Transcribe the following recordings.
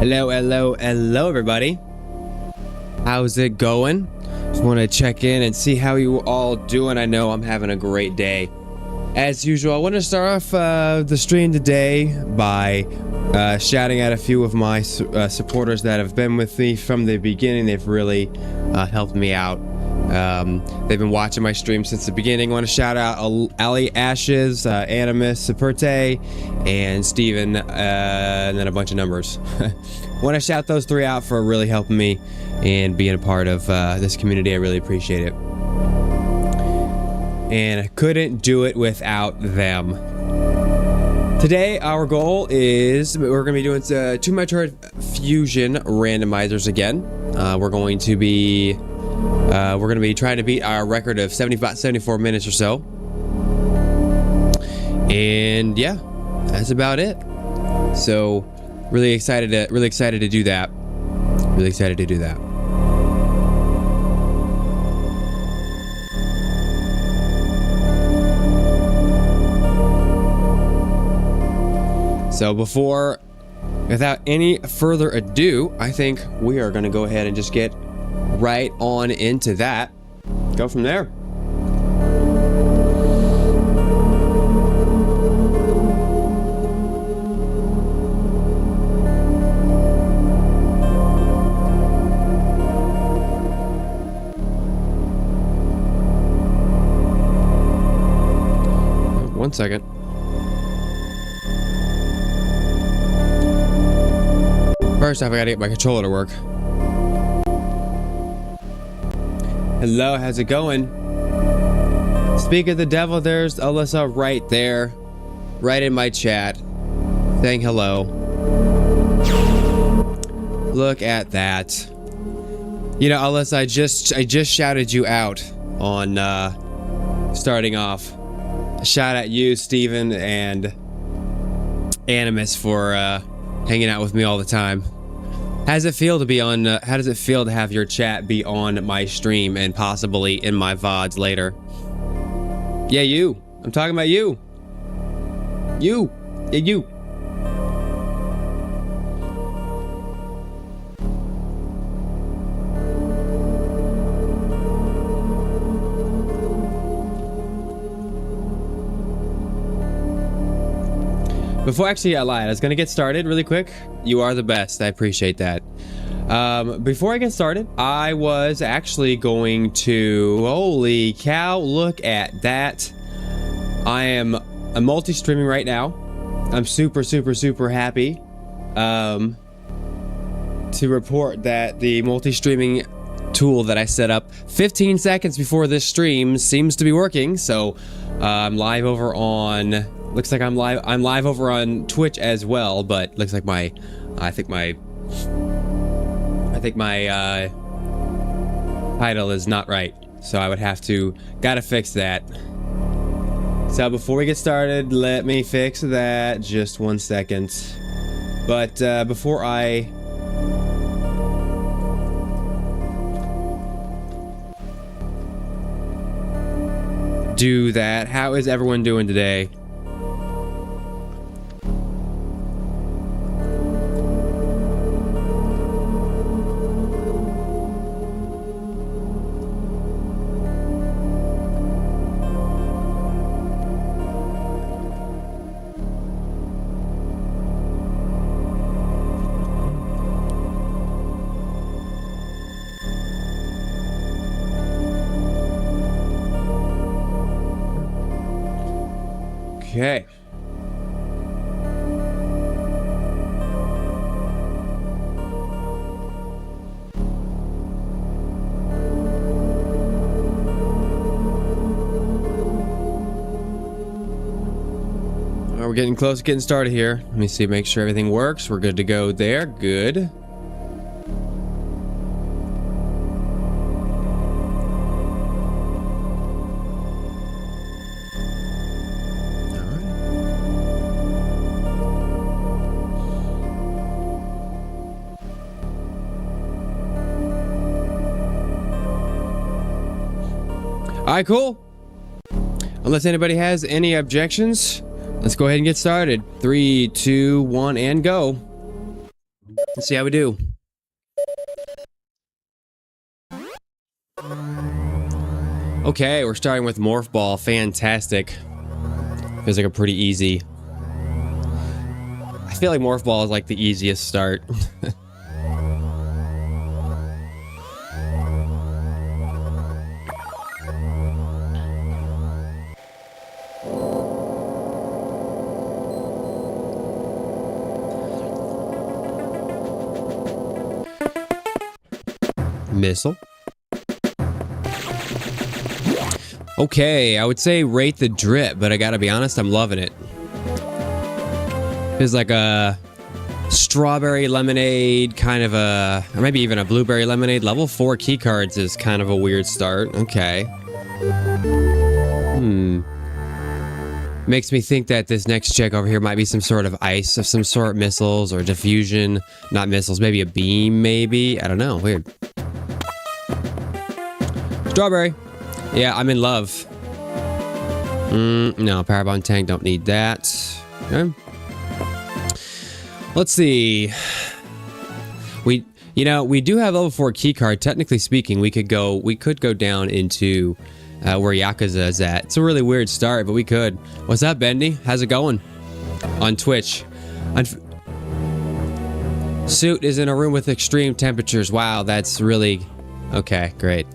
Hello, everybody. How's it going? Just want to check in and see how you all doing. I know I'm having a great day. As usual, I want to start off the stream today by shouting out a few of my supporters that have been with me from the beginning. They've really helped me out. They've been watching my stream since the beginning. I want to shout out Ali Ashes, Animus, Saperte, and Steven, and then a bunch of numbers. Want to shout those three out for really helping me and being a part of this community. I really appreciate it. And I couldn't do it without them. Today, our goal is we're going to be doing 2 Metroid Fusion randomizers again. We're going to be trying to beat our record of 74 minutes or so. And yeah, that's about it. So really excited to do that. Really excited to do that. So without any further ado, I think we are going to go ahead and just get right on into that. Go from there. One second. First off, I gotta get my controller to work. Hello, how's it going? Speak of the devil, there's Alyssa right there. Right in my chat. Saying hello. Look at that. You know, Alyssa, I just shouted you out on starting off. Shout out you, Steven, and Animus for hanging out with me all the time. How does it feel to be on? How does it feel to have your chat be on my stream and possibly in my VODs later? Yeah, you. I'm talking about you. You. Yeah, you. Before actually I lied, I was gonna get started really quick. You are the best. I appreciate that. Before I get started, I was actually going to... Holy cow, look at that. I'm multi-streaming right now. I'm super happy to report that the multi-streaming tool that I set up 15 seconds before this stream seems to be working. So I'm live over on... Looks like I'm live over on Twitch as well, but looks like I think my title is not right. So I would have to gotta fix that. So before we get started, let me fix that. Just 1 second. But before I do that, how is everyone doing today? Okay. We're getting close to getting started here. Let me see, make sure everything works. We're good to go there. Good. Alright, cool. Unless anybody has any objections, let's go ahead and get started. 3, 2, 1, and go. Let's see how we do. Okay, we're starting with Morph Ball. Fantastic. Feels like a pretty easy. I feel like Morph Ball is like the easiest start. Missile. Okay, I would say rate the drip, but I gotta be honest, I'm loving it. It's like a strawberry lemonade, kind of a, or maybe even a blueberry lemonade. Level 4 keycards is kind of a weird start. Okay. Makes me think that this next check over here might be some sort of ice of some sort, missiles or diffusion. Not missiles, maybe a beam, maybe. I don't know, weird. Strawberry. Yeah, I'm in love. No, power bomb tank, don't need that. Okay. Let's see. We do have level 4 keycard. Technically speaking, we could go down into where Yakuza is at. It's a really weird start, but we could. What's up, Bendy? How's it going? On Twitch. Suit is in a room with extreme temperatures. Wow, that's really okay. Great.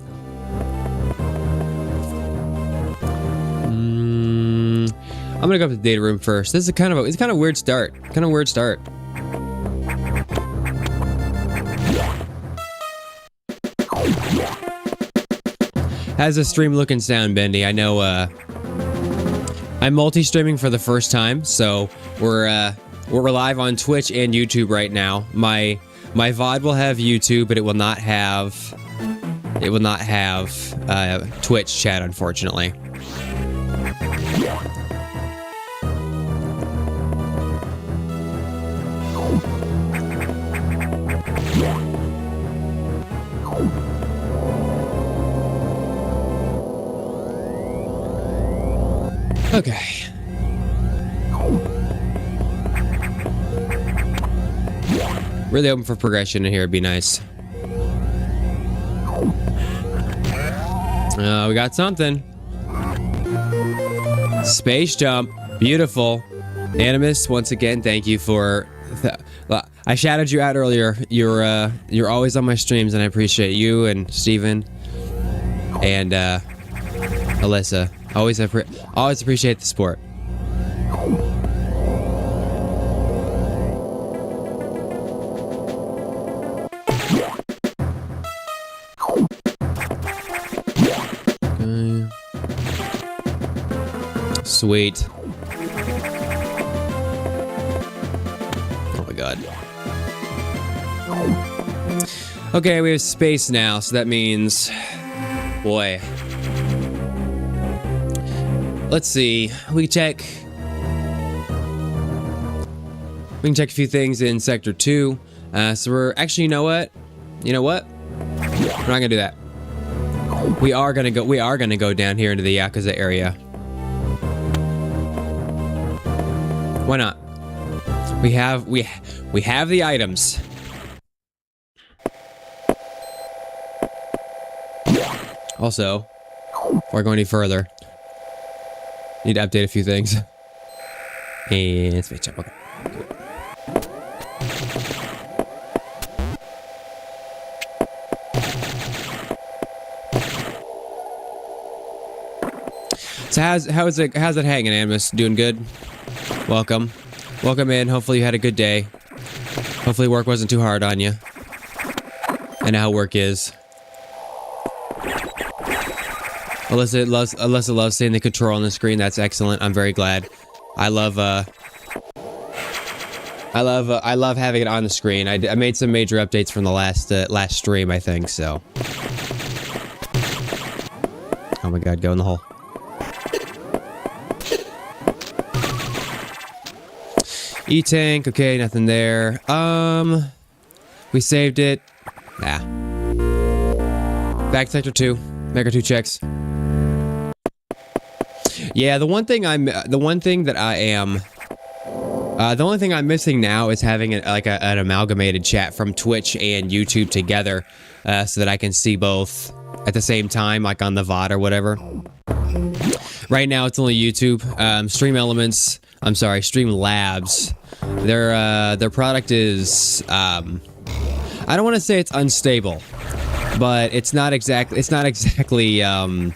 I'm gonna go up to the data room first. This is kind of a weird start. Kind of weird start. How's the stream look and sound, Bendy? I know I'm multi-streaming for the first time, so we're live on Twitch and YouTube right now. My VOD will have YouTube, but it will not have Twitch chat, unfortunately. Okay. Really open for progression in here, it'd be nice. We got something. Space jump. Beautiful. Animus, once again, thank you for... I shouted you out earlier. You're always on my streams, and I appreciate you and Steven and Alyssa. Always appreciate the support. Okay. Sweet. Oh my god. Okay, we have space now, so that means... Boy. Let's see. We can check a few things in Sector 2. So we're... Actually, you know what? We're not gonna do that. We are gonna go down here into the Yakuza area. Why not? We have the items. Also, before I go any further, need to update a few things. And space jump. Okay. So how's it hanging, Animus? Doing good? Welcome in. Hopefully you had a good day. Hopefully work wasn't too hard on you. I know how work is. Alyssa loves seeing the control on the screen. That's excellent. I'm very glad. I love having it on the screen. I made some major updates from the last stream, I think. So. Oh my god, go in the hole. E-tank, okay, nothing there. We saved it. Nah. Back to Sector 2. Mega 2 checks. Yeah, the one thing that I am The only thing I'm missing now is having an amalgamated chat from Twitch and YouTube together, so that I can see both at the same time, like on the VOD or whatever. Right now, it's only YouTube. Streamlabs. Their product is I don't want to say it's unstable, but it's not exactly. I'll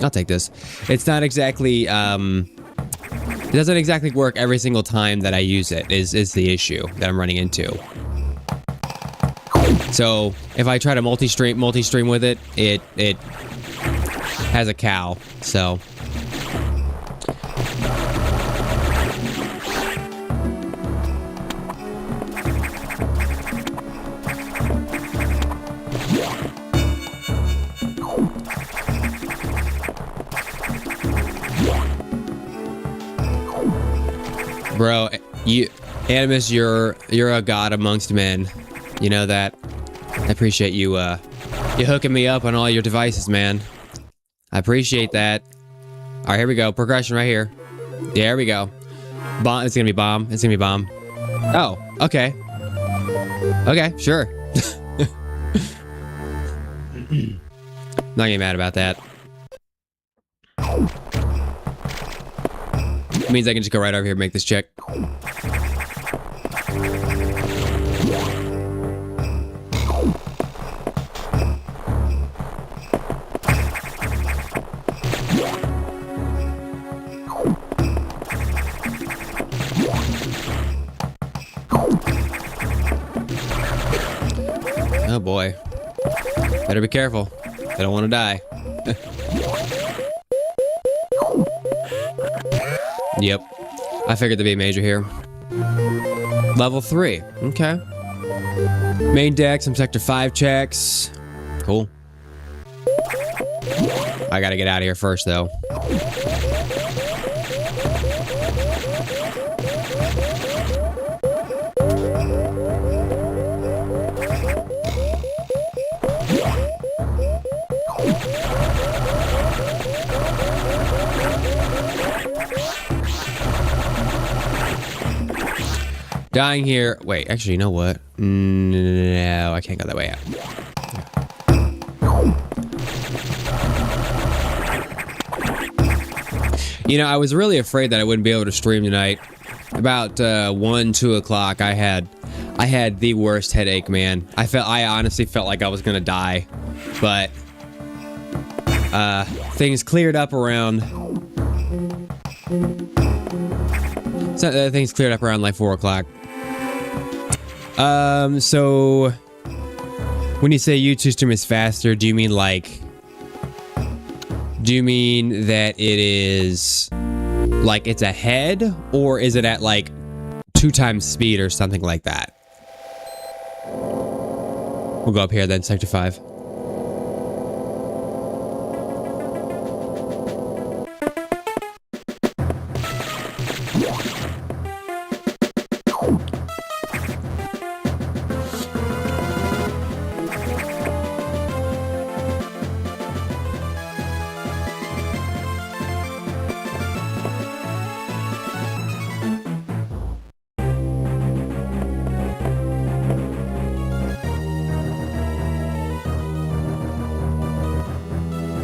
take this. It's not exactly. It doesn't exactly work every single time that I use it. Is the issue that I'm running into. So if I try to multi-stream with it, it has a cow. So. Bro, Animus, you're a god amongst men. You know that. I appreciate you hooking me up on all your devices, man. I appreciate that. All right, here we go. Progression right here. Yeah, here we go. Bomb. It's gonna be bomb. It's gonna be bomb. Oh, okay. Okay, sure. Not getting mad about that. Means I can just go right over here and make this check. Oh boy. Better be careful. I don't want to die. Yep. I figured there'd be a major here. Level 3. Okay. Main deck, some Sector 5 checks. Cool. I gotta get out of here first, though. Dying here. Wait, actually, you know what? No, I can't go that way out. You know, I was really afraid that I wouldn't be able to stream tonight. About 1, 2 o'clock, I had the worst headache, man. I honestly felt like I was gonna die, but things cleared up around. Things cleared up around like 4 o'clock. So when you say YouTube stream is faster, do you mean that it is like it's ahead, or is it at like 2 times speed or something like that? We'll go up here then, Sector 5.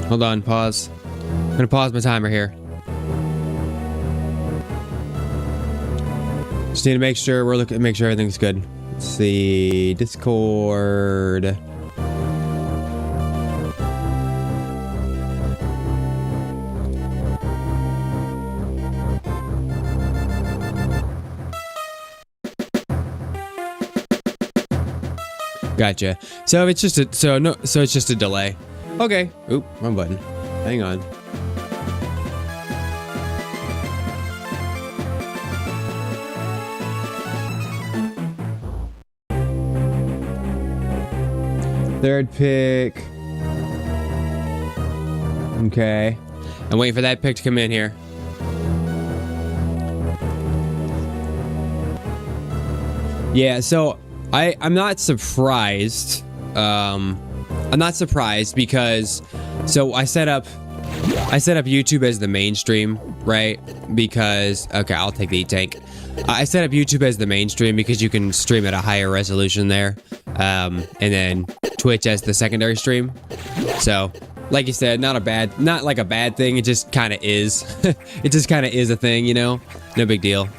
Hold on, pause. I'm gonna pause my timer here. Just need to make sure make sure everything's good. Let's see, Discord. Gotcha. So it's just it's just a delay. Okay. Oop, wrong button. Hang on. Third pick. Okay. I'm waiting for that pick to come in here. Yeah, so I'm not surprised. I'm not surprised because, so I set up I set up YouTube as the mainstream, right? Because, okay, I'll take the E-Tank. I set up YouTube as the mainstream because you can stream at a higher resolution there. And then Twitch as the secondary stream. So, like you said, not like a bad thing. It just kind of is. It just kind of is a thing, you know? No big deal.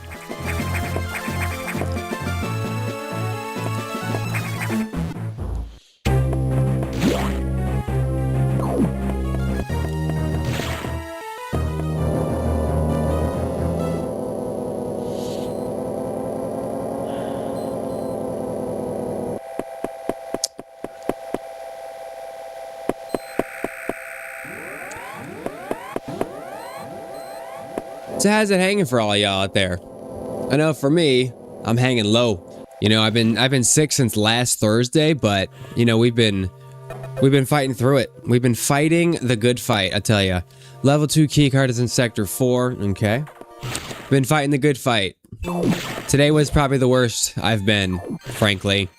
So how's it hanging for all y'all out there? I know for me, I'm hanging low. You know, I've been sick since last Thursday, but you know, we've been fighting through it. We've been fighting the good fight, I tell ya. Level 2 keycard is in Sector 4, okay. Been fighting the good fight. Today was probably the worst I've been, frankly.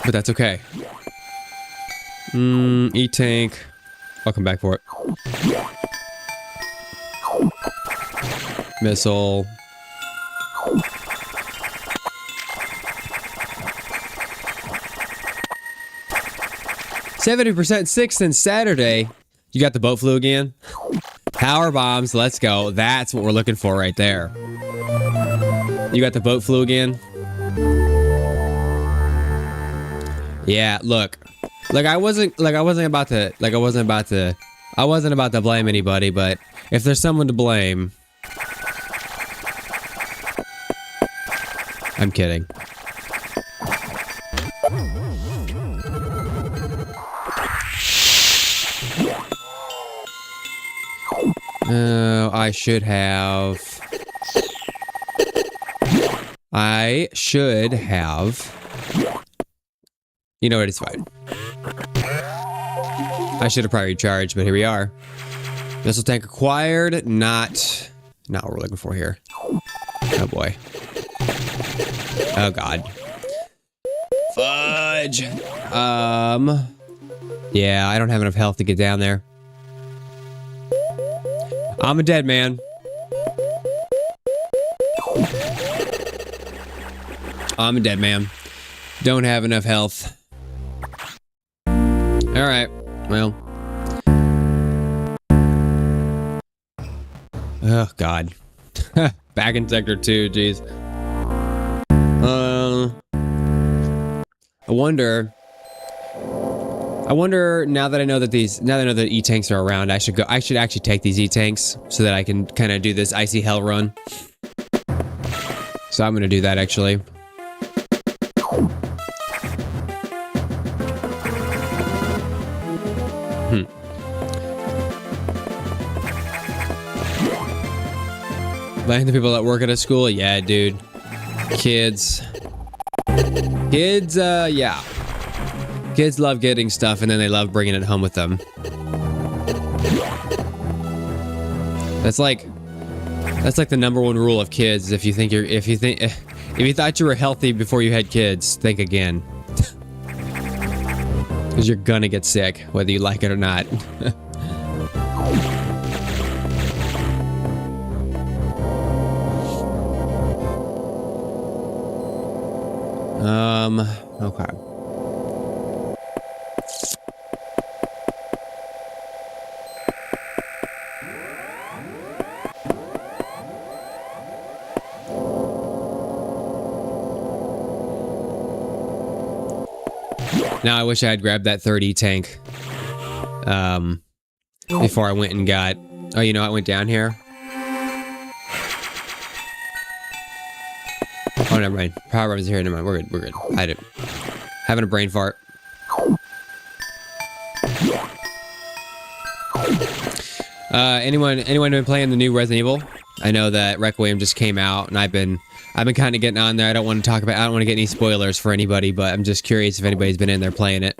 But that's okay. E-Tank. I'll come back for it. Missile. %70% sick since Saturday. You got the boat flu again? Power bombs, let's go. That's what we're looking for right there. You got the boat flu again? Yeah, look. I wasn't about to blame anybody, but if there's someone to blame, I'm kidding. I should have. You know what? It's fine. I should have probably recharged, but here we are. Missile tank acquired. Not what we're looking for here. Oh boy. Oh god. Fudge. Yeah, I don't have enough health to get down there. I'm a dead man. I'm a dead man. Don't have enough health. Alright, well. Oh, God. Back in Sector 2, jeez. I wonder now that I know that E-Tanks are around, I should actually take these E-Tanks so that I can kind of do this icy hell run. So I'm gonna do that actually. Like the people that work at a school? Yeah, dude. Kids, yeah. Kids love getting stuff and then they love bringing it home with them. That's like the #1 rule of kids. If you thought you were healthy before you had kids, think again. Because you're gonna get sick, whether you like it or not. Okay. Now I wish I had grabbed that 30 tank before I went and got. Oh, you know, I went down here. Oh, never mind. Power arms are here. Never mind. We're good. We're good. I did. Having a brain fart. Anyone been playing the new Resident Evil? I know that Requiem just came out, and I've been kind of getting on there. I don't want to get any spoilers for anybody, but I'm just curious if anybody's been in there playing it.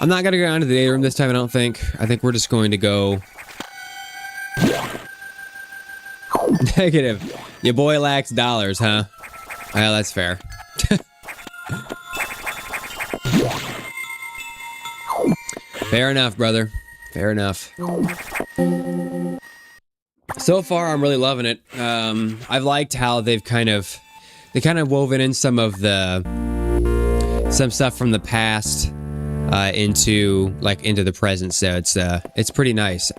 I'm not gonna go down to the data room this time, I don't think. I think we're just going to go... Negative. Your boy lacks dollars, huh? Well, that's fair. Fair enough, brother. Fair enough. So far, I'm really loving it. I've liked how they've kind of woven in some stuff from the past into the present. So it's pretty nice.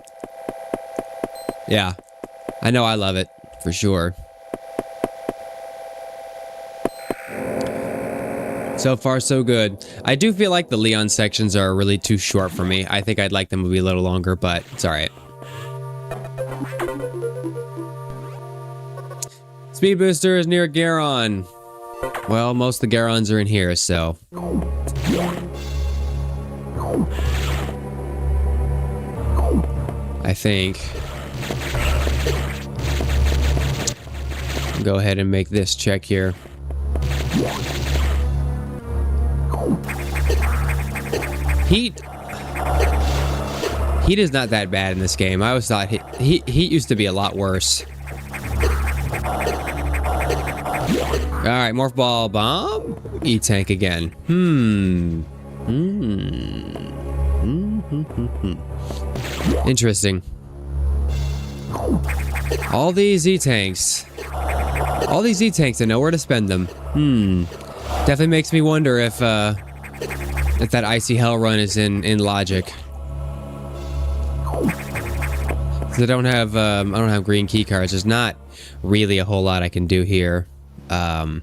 Yeah, I know I love it for sure. So far, so good. I do feel like the Leon sections are really too short for me. I think I'd like them to be a little longer, but it's alright. Speed booster is near Garon. Well, most of the Garons are in here, so... I think... Go ahead and make this check here. Heat is not that bad in this game. I always thought heat used to be a lot worse. Alright, Morph Ball Bomb. E-Tank again. Interesting. All these E-Tanks. All these E-Tanks, I know where to spend them. Definitely makes me wonder if that Icy Hell run is in logic. I don't have green key cards. There's not really a whole lot I can do here. I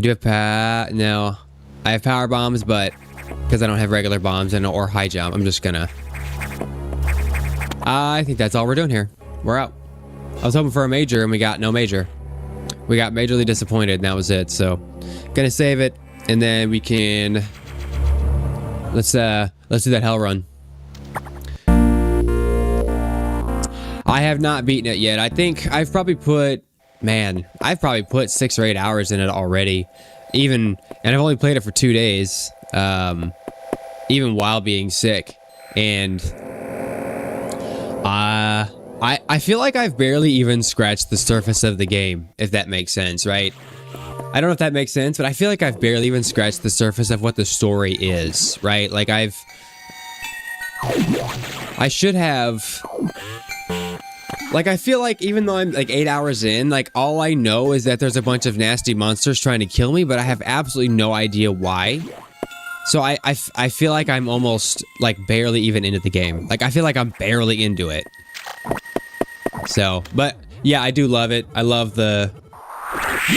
do have no, I have power bombs, but because I don't have regular bombs or high jump, I'm just gonna. I think that's all we're doing here. We're out. I was hoping for a major, and we got no major. We got majorly disappointed, and that was it. So, gonna save it, and then we can. Let's do that hell run. I have not beaten it yet. I think I've probably put 6 or 8 hours in it already. And I've only played it for 2 days. Even while being sick. And I feel like I've barely even scratched the surface of the game, if that makes sense, right? I don't know if that makes sense, but I feel like I've barely even scratched the surface of what the story is, right? Like I should have... Like, I feel like even though I'm like 8 hours in, like all I know is that there's a bunch of nasty monsters trying to kill me, but I have absolutely no idea why. So I feel like I'm almost like barely even into the game. Like I feel like I'm barely into it. So, but yeah, I do love it. I love the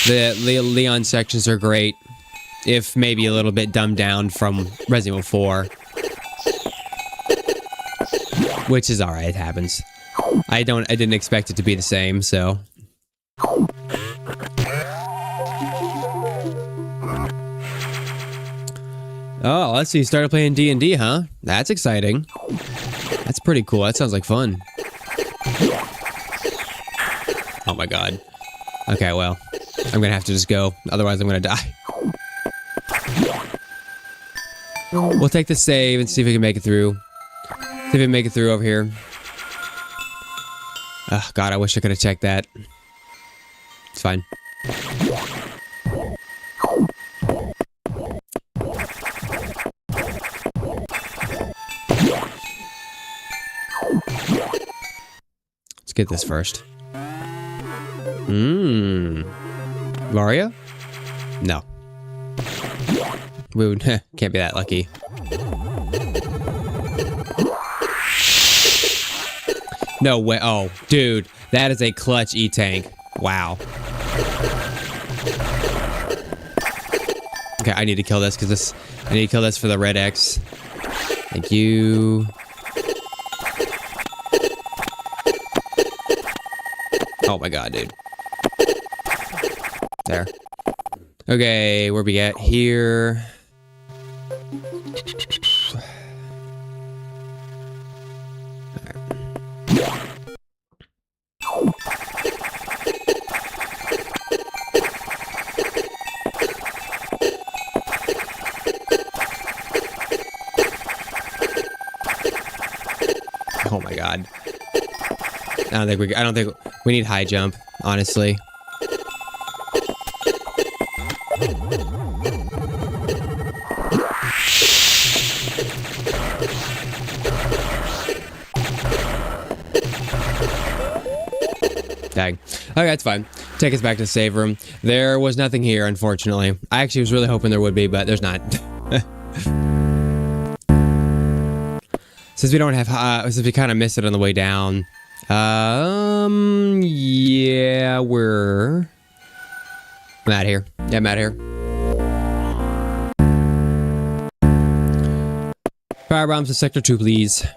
Leon sections are great. If maybe a little bit dumbed down from Resident Evil 4. Which is alright, it happens. I didn't expect it to be the same, so. Oh, let's see, you started playing D&D, huh? That's exciting. That's pretty cool, that sounds like fun. Oh my god. Okay, well, I'm gonna have to just go, otherwise I'm gonna die. We'll take the save and see if we can make it through. See if we can make it through over here. Oh god, I wish I could have checked that. It's fine. Let's get this first. Mario? No. We would can't be that lucky. No way. Oh, dude, that is a clutch E-Tank. Wow. Okay, I need to kill this because I need to kill this for the red X. Thank you. Oh my god, dude. There. Okay, where we at here? God. I don't think we need high jump, honestly. Dang. Okay, that's fine. Take us back to the save room. There was nothing here, unfortunately. I actually was really hoping there would be, but there's not. Since we don't have, since we kind of missed it on the way down. Yeah, I'm out here. Yeah, I'm out here. Fire bombs to Sector 2, please.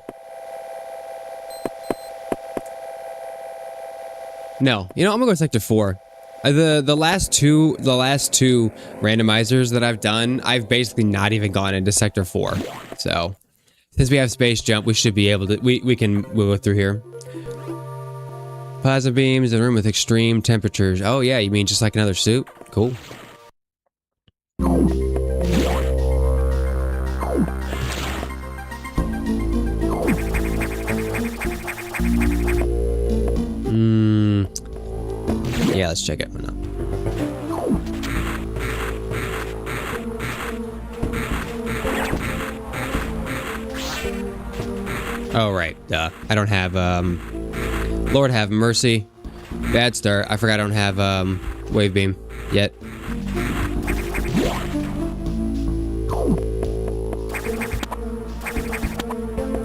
No, you know, I'm gonna go to Sector 4. The last two randomizers that I've done, I've basically not even gone into Sector 4. So, since we have space jump, we should be able to, we can move through here. Plasma beams in a room with extreme temperatures. Oh yeah, you mean just like another suit? Cool. Yeah, let's check it. Why not? Oh, right. Duh. I don't have, Lord have mercy. Bad start. I forgot I don't have, wave beam yet.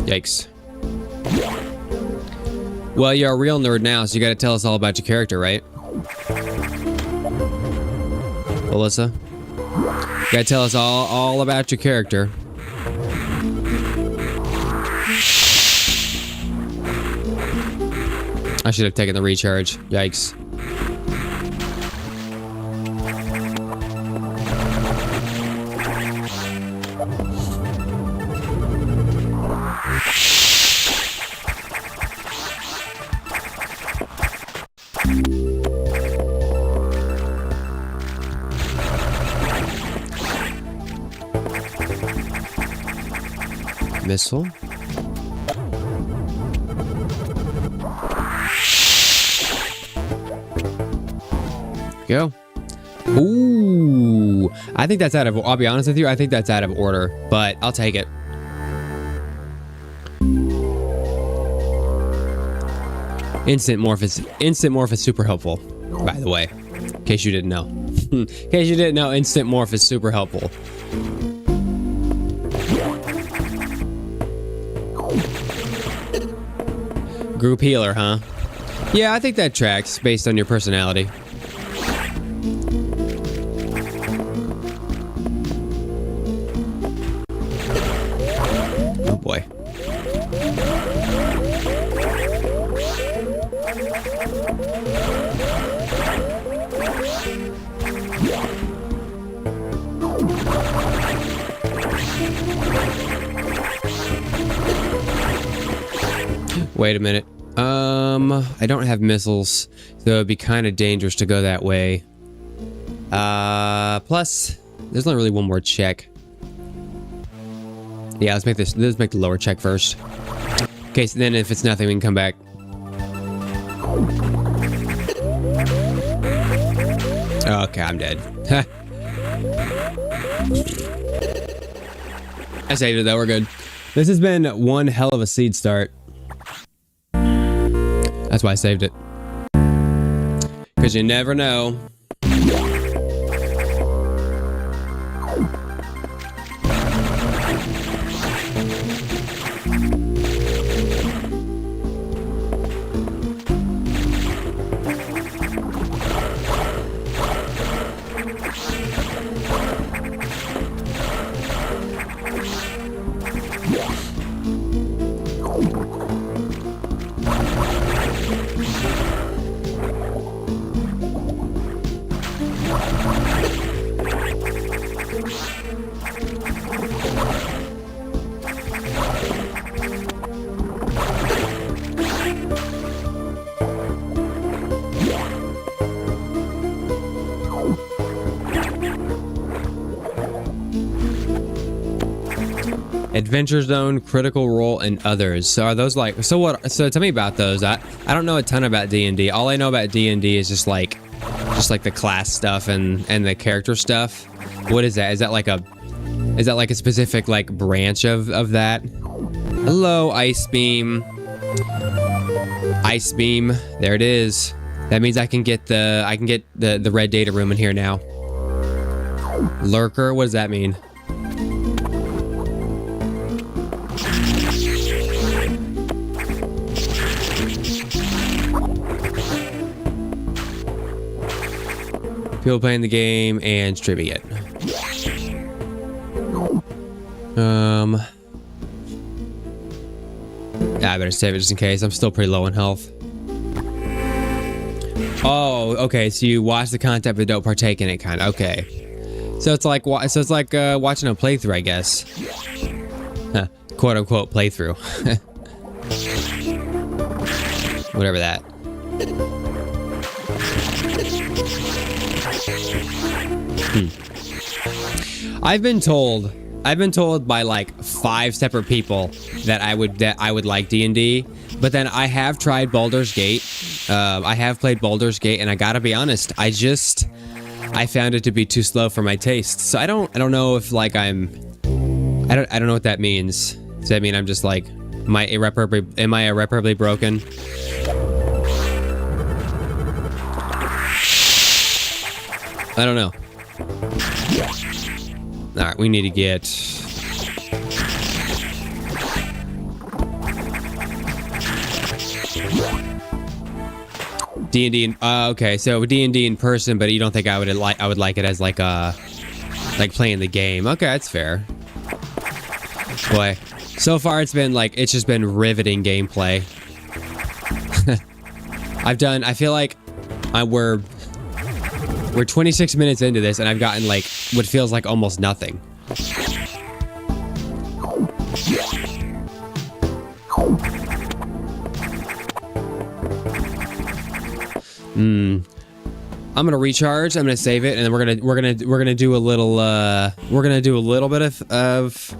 Yikes. Well, you're a real nerd now, so you gotta tell us all about your character, right? Alyssa? You gotta tell us all about your character. I should have taken the recharge. Yikes. Missile. Go. Ooh. I think that's out of, I'll be honest with you, I think that's out of order, but I'll take it. Instant morph is super helpful, by the way. In case you didn't know. In case you didn't know, instant morph is super helpful. Group healer, huh? Yeah, I think that tracks based on your personality. Oh boy. Wait a minute. I don't have missiles, so it'd be kind of dangerous to go that way. Plus, there's not really one more check. Yeah, let's make the lower check first. Okay, so then if it's nothing, we can come back. Okay, I'm dead. I saved it though, we're good. This has been one hell of a seed start. That's why I saved it. Because you never know. Adventure Zone, Critical Role, and others. So are those like, so what, so tell me about those. I don't know a ton about D&D. All I know about D&D is just like the class stuff and the character stuff. What is that? Is that like a specific like branch of that? Hello, Ice Beam. Ice Beam. There it is. That means I can get the red data room in here now. Lurker, what does that mean? People playing the game and streaming it. Yeah, I better save it just in case. I'm still pretty low in health. Oh, okay. So you watch the content but don't partake in it, kind of. Okay. So it's like watching a playthrough, I guess. Huh. Quote unquote playthrough. Whatever that. I've been told by like 5 separate people that I would like D&D, but then I have tried Baldur's Gate. I have played Baldur's Gate, and I gotta be honest, I found it to be too slow for my taste. So I don't know if like I don't know what that means. Does that mean I'm just like, am I irreparably broken? I don't know. All right, we need to get D&D. Okay, so D&D in person, but you don't think I would like it as like playing the game? Okay, that's fair. Boy, so far it's just been riveting gameplay. I feel like we're 26 minutes into this, and I've gotten like what feels like almost nothing. I'm gonna recharge. I'm gonna save it, and then we're gonna do a little bit of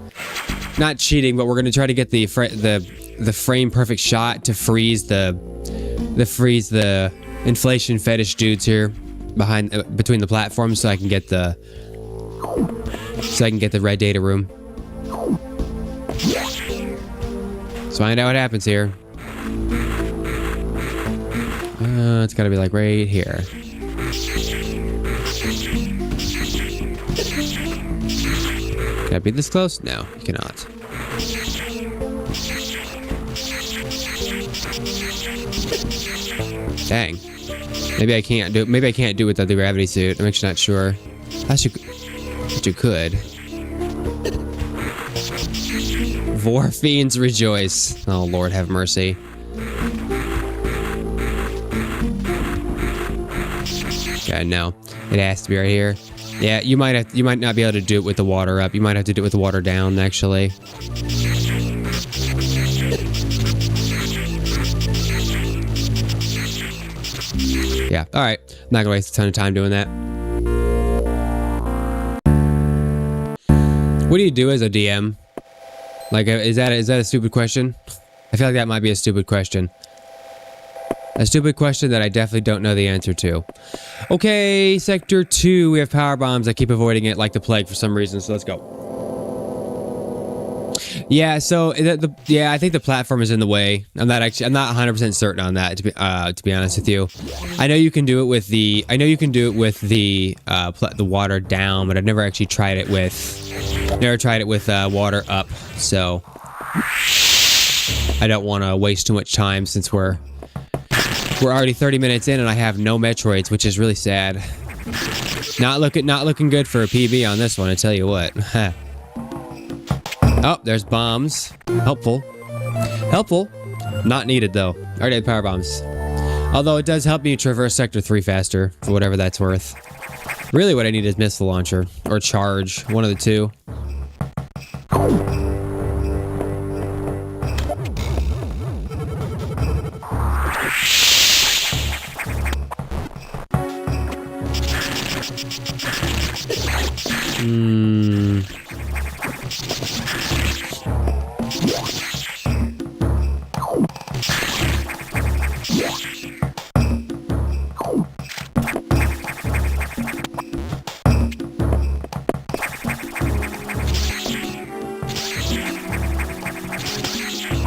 not cheating, but we're gonna try to get the frame perfect shot to freeze the inflation fetish dudes here between the platforms, so I can get the red data room. Let's find out what happens here. It's gotta be like right here. Can I be this close? No, you cannot. Dang. Maybe I can't do it. Maybe I can't do it without the gravity suit. I'm actually not sure. But you could. Vor fiends rejoice. Oh Lord, have mercy. Okay, no, it has to be right here. Yeah, you might not be able to do it with the water up. You might have to do it with the water down, actually. Yeah, all right. I'm not gonna waste a ton of time doing that. What do you do as a DM? Like, is that a stupid question? I feel like that might be a stupid question. A stupid question that I definitely don't know the answer to. Okay, Sector 2, we have power bombs. I keep avoiding it like the plague for some reason, so let's go. Yeah, so I think the platform is in the way. I'm not 100% certain on that, to be honest with you. I know you can do it with the water down, but I've never actually tried it with water up. So I don't want to waste too much time since we're already 30 minutes in and I have no Metroids, which is really sad. Not looking good for a PB on this one, I tell you what. Oh, there's bombs. Helpful. Not needed though. Already had power bombs. Although it does help me traverse Sector 3 faster, for whatever that's worth. Really what I need is missile launcher. Or charge. One of the two.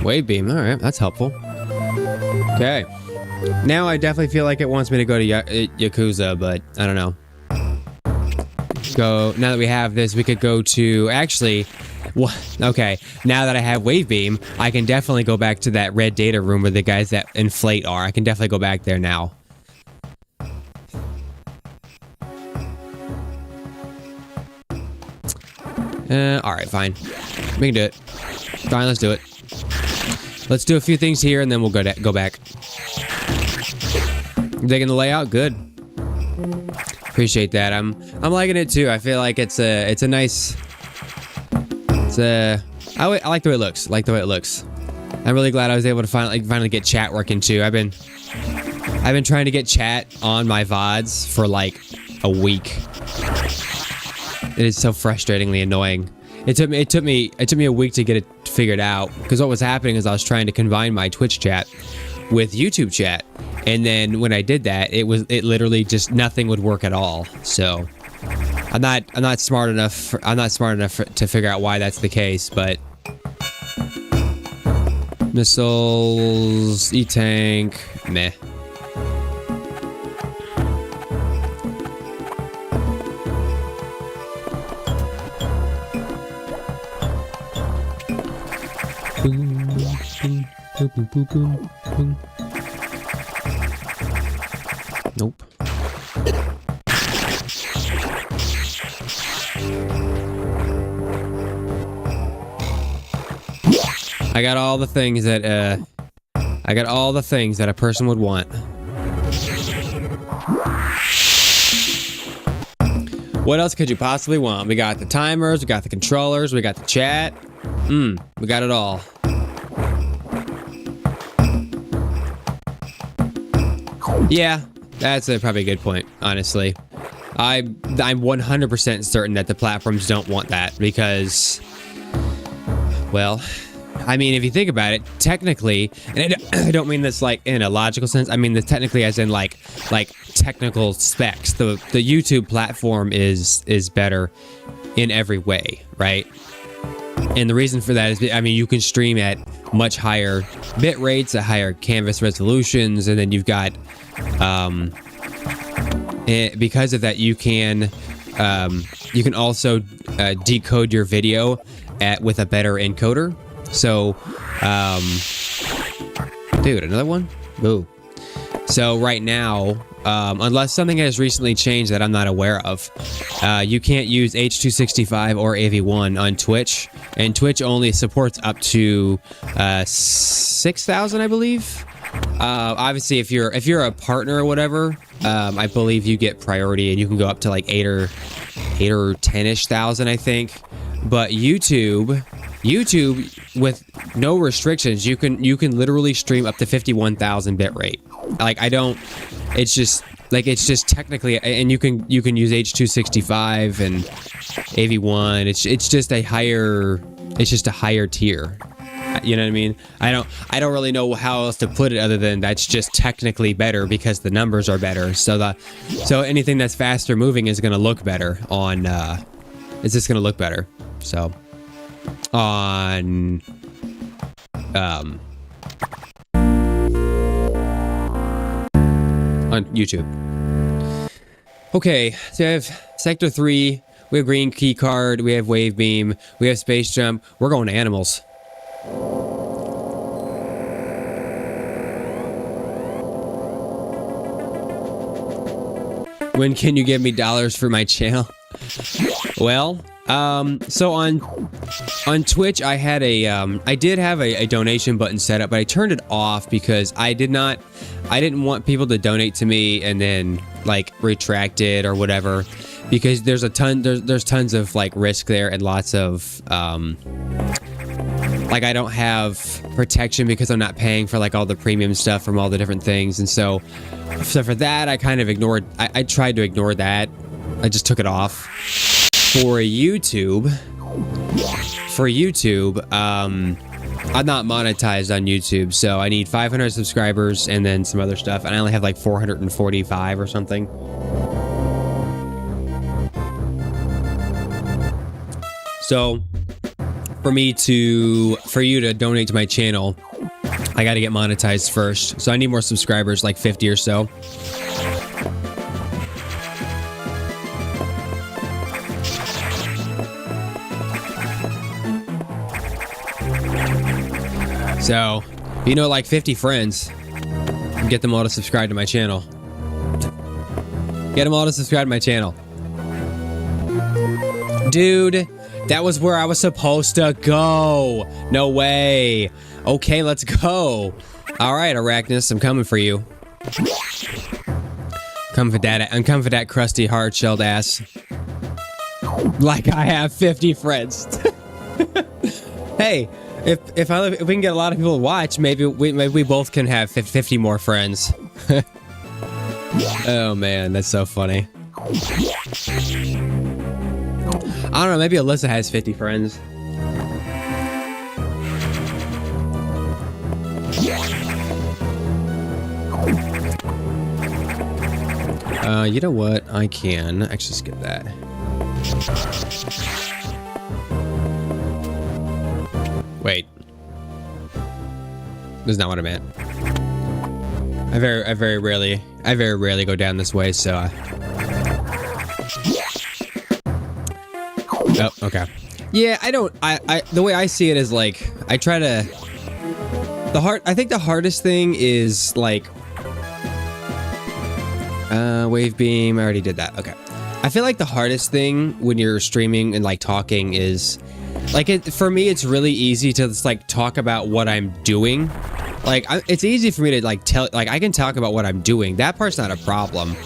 Wave beam. All right, that's helpful. Okay. Now I definitely feel like it wants me to go to Yakuza, but I don't know. Go. Now that we have this, we could go to... Actually... Okay, now that I have wave beam, I can definitely go back to that red data room where the guys that inflate are. I can definitely go back there now. Alright, fine. We can do it. Fine, let's do it. Let's do a few things here and then we'll go back. Digging the layout? Good. Appreciate that. I'm liking it too. I feel like it's a nice... I like the way it looks. Like the way it looks. I'm really glad I was able to finally get chat working too. I've been trying to get chat on my VODs for like a week. It is so frustratingly annoying. It took me a week to get it figured out because what was happening is I was trying to combine my Twitch chat with YouTube chat, and then when I did that, it literally just nothing would work at all. So I'm not smart enough to figure out why that's the case, but missiles, E-tank, meh. Nope. I got all the things that a person would want. What else could you possibly want? We got the timers, we got the controllers, we got the chat. We got it all. Yeah, that's probably a good point, honestly. I'm 100% certain that the platforms don't want that because, well, I mean, if you think about it, technically, and I don't mean this like in a logical sense. I mean this technically as in like technical specs. The YouTube platform is better in every way, right? And the reason for that is, I mean, you can stream at much higher bit rates, at higher canvas resolutions, and then you've got, because of that, you can also decode your video with a better encoder. So, dude, another one? Boo. So right now, unless something has recently changed that I'm not aware of, you can't use H.265 or AV1 on Twitch, and Twitch only supports up to 6,000, I believe. Obviously, if you're a partner or whatever, I believe you get priority, and you can go up to like 8 or 10-ish thousand, I think. But YouTube with no restrictions, you can literally stream up to 51,000 bit rate. Like it's just technically, and you can use H.265 and AV1. It's just a higher tier. You know what I mean? I don't really know how else to put it other than that's just technically better because the numbers are better. So anything that's faster moving is going to look better on. It's just going to look better. So on YouTube. Okay, so I have Sector 3, we have green key card, we have wave beam, we have space jump. We're going to animals. When can you give me dollars for my channel? Well, so on Twitch, I did have a donation button set up, but I turned it off because I didn't want people to donate to me and then like retract it or whatever, because there's tons of like risk there and lots of like I don't have protection because I'm not paying for like all the premium stuff from all the different things, and so for that I kind of ignored. I tried to ignore that. I just took it off. For YouTube, I'm not monetized on YouTube, so I need 500 subscribers and then some other stuff, and I only have like 445 or something. So for you to donate to my channel, I got to get monetized first. So I need more subscribers, like 50 or so. So, you know, like 50 friends, get them all to subscribe to my channel. Get them all to subscribe to my channel. Dude, that was where I was supposed to go. No way. Okay, let's go. All right, Arachnus, I'm coming for you. I'm coming for that crusty, hard-shelled ass. Like I have 50 friends. Hey, if we can get a lot of people to watch, maybe we both can have 50 more friends. Oh man, that's so funny. I don't know, maybe Alyssa has 50 friends. You know what? I can actually skip that. Wait. That's not what I meant. I very rarely go down this way, so oh, okay. Yeah, the way I see it is like I try to I think the hardest thing is like wave beam. I already did that. Okay. I feel like the hardest thing when you're streaming and like talking is like for me it's really easy to just like talk about what I'm doing. Like it's easy for me to like I can talk about what I'm doing. That part's not a problem.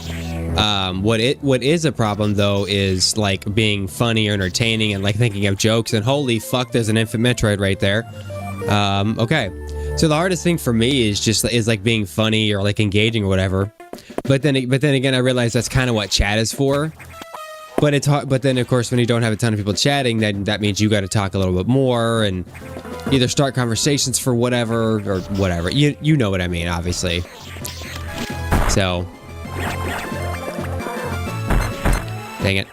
What is a problem though is like being funny or entertaining and like thinking of jokes, and holy fuck, there's an infant Metroid right there. Okay. So the hardest thing for me is like being funny or like engaging or whatever. But then again, I realize that's kind of what chat is for. But it's hard. But then of course, when you don't have a ton of people chatting, then that means you got to talk a little bit more and either start conversations for whatever or whatever. You know what I mean, obviously. So, dang it.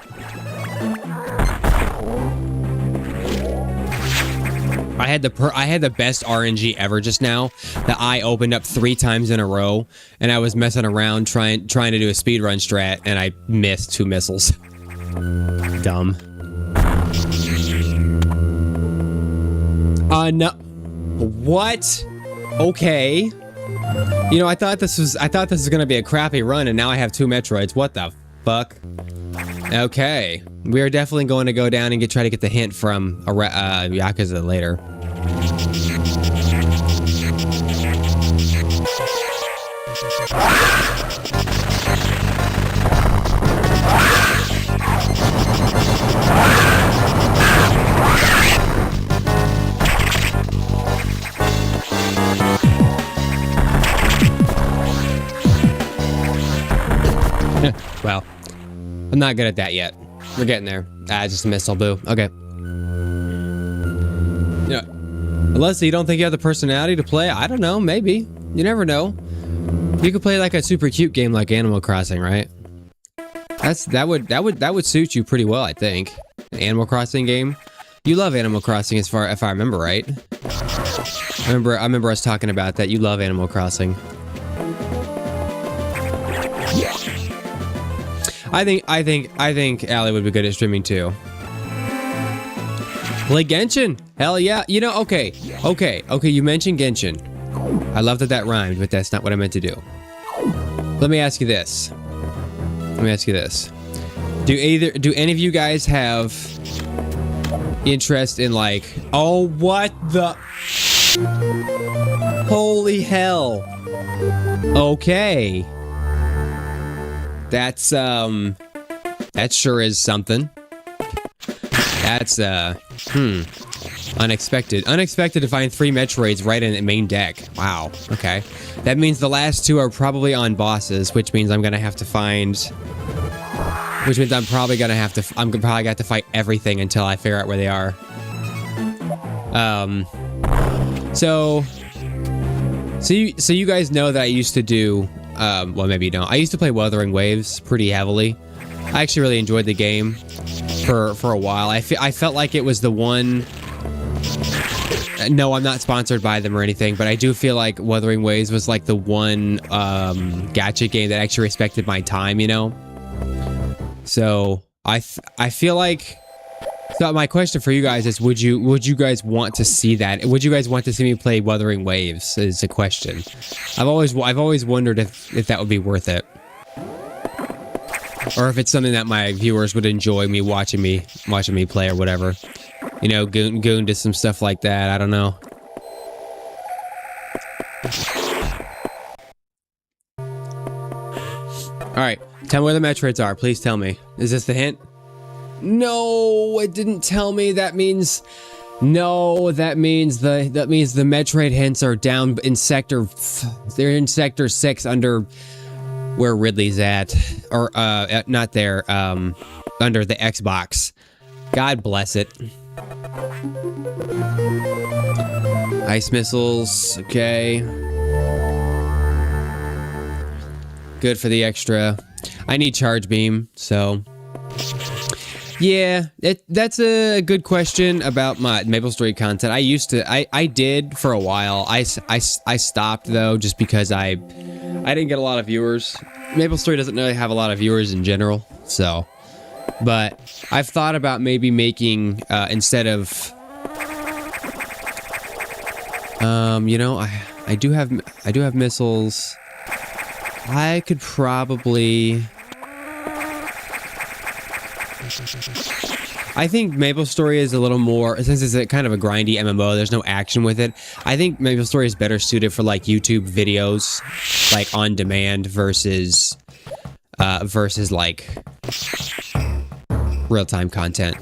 I had the best RNG ever just now. The eye opened up 3 times in a row, and I was messing around trying to do a speedrun strat, and I missed 2 missiles. Dumb. No. What? Okay. You know, I thought this was gonna be a crappy run, and now I have 2 Metroids. What the fuck? Okay. We are definitely going to go down and try to get the hint from Yakuza later. Well, I'm not good at that yet. We're getting there. Just a missile, boo. Okay. Yeah. Unless you don't think you have the personality to play, I don't know. Maybe. You never know. You could play like a super cute game like Animal Crossing, right? That would suit you pretty well, I think. An Animal Crossing game. You love Animal Crossing, if I remember right. I remember us talking about that. You love Animal Crossing. I think Allie would be good at streaming too. Play Genshin. Hell yeah. You know, okay. You mentioned Genshin. I love that rhymed, but that's not what I meant to do. Let me ask you this. Do any of you guys have interest in like, oh, what the? Holy hell. Okay. That's, that sure is something. That's, unexpected. Unexpected to find 3 Metroids right in the main deck. Wow. Okay. That means the last 2 are probably on bosses, which means I'm gonna have to find... Which means I'm probably gonna have to fight everything until I figure out where they are. So you guys know that I used to do... well, maybe you don't. I used to play Wuthering Waves pretty heavily. I actually really enjoyed the game for a while. I felt like it was the one no, I'm not sponsored by them or anything, but I do feel like Wuthering Waves was like the one gacha game that actually respected my time, you know? So I feel like, so my question for you guys is, would you guys want to see that? Would you guys want to see me play Wuthering Waves is the question. I've always wondered if that would be worth it. Or if it's something that my viewers would enjoy me watching me play or whatever. You know, Goon did some stuff like that. I don't know. Alright, tell me where the Metroids are. Please tell me. Is this the hint? No, it didn't tell me. That means... No, that means the Metroid hints are down in Sector... They're in Sector 6 under... where Ridley's at. Or, not there. Under the Xbox. God bless it. Ice missiles, okay. Good for the extra. I need charge beam, so... Yeah, that's a good question about my Maple Story content. I did for a while. I stopped, though, just because I didn't get a lot of viewers. Maple Story doesn't really have a lot of viewers in general, so... But I've thought about maybe making, instead of... you know, I do have missiles. I could probably... I think Maple Story is a little more, since it's a kind of a grindy MMO, there's no action with it. I think Maple Story is better suited for like YouTube videos, like on demand versus like real-time content.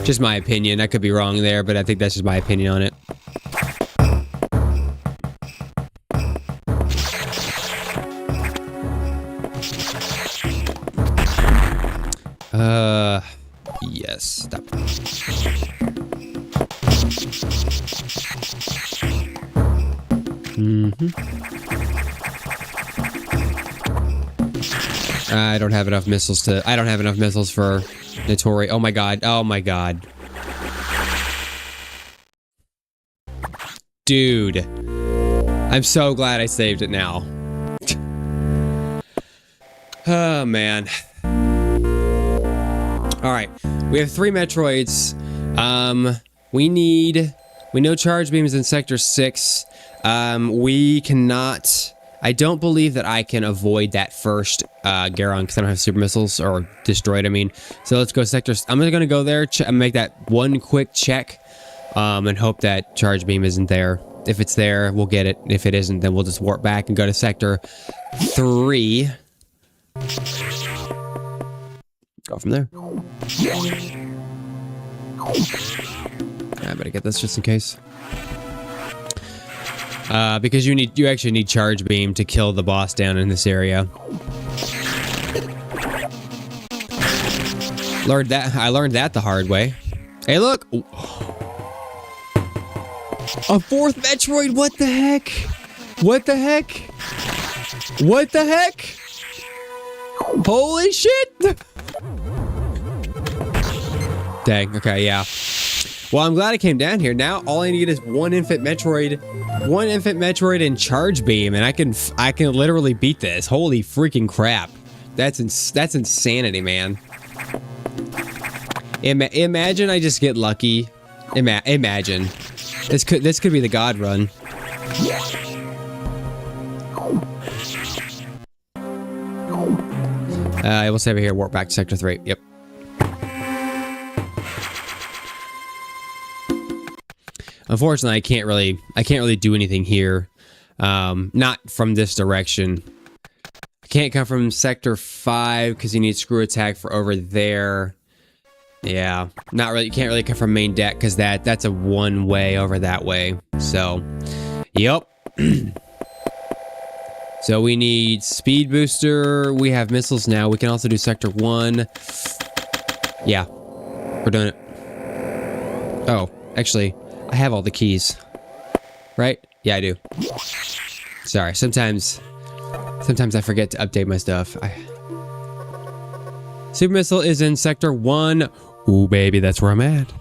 Just my opinion. I could be wrong there, but I think that's just my opinion on it. Yes. Stop. I don't have enough missiles for Notori. Oh my god. Oh my god. Dude. I'm so glad I saved it now. Oh man. Alright. We have 3 Metroids. We know charge beams in Sector 6. We cannot... I don't believe that I can avoid that first Garon because I don't have super missiles, or destroyed, I mean. So let's go Sector... I'm going to go there and make that one quick check and hope that charge beam isn't there. If it's there, we'll get it. If it isn't, then we'll just warp back and go to Sector 3. Go from there. I better get this just in case. Because you actually need charge beam to kill the boss down in this area. I learned that the hard way. Hey, look! Ooh. A 4th Metroid, what the heck? What the heck? What the heck? Holy shit! Dang, okay, yeah. Well, I'm glad I came down here. Now all I need is one infant Metroid and charge beam, and I can literally beat this. Holy freaking crap. That's insanity, man. Imagine I just get lucky. Imagine. This could be the God run. We'll save it here. Warp back to Sector 3. Yep. Unfortunately, I can't really do anything here. Not from this direction. I can't come from Sector 5 because you need screw attack for over there. Yeah, not really. You can't really come from main deck because that's a one way over that way. So, yep. So we need speed booster. We have missiles now. We can also do Sector 1. Yeah, we're doing it. Oh, actually, I have all the keys. Right? Yeah, I do. Sorry, sometimes I forget to update my stuff. Super missile is in Sector 1. Ooh, baby, that's where I'm at.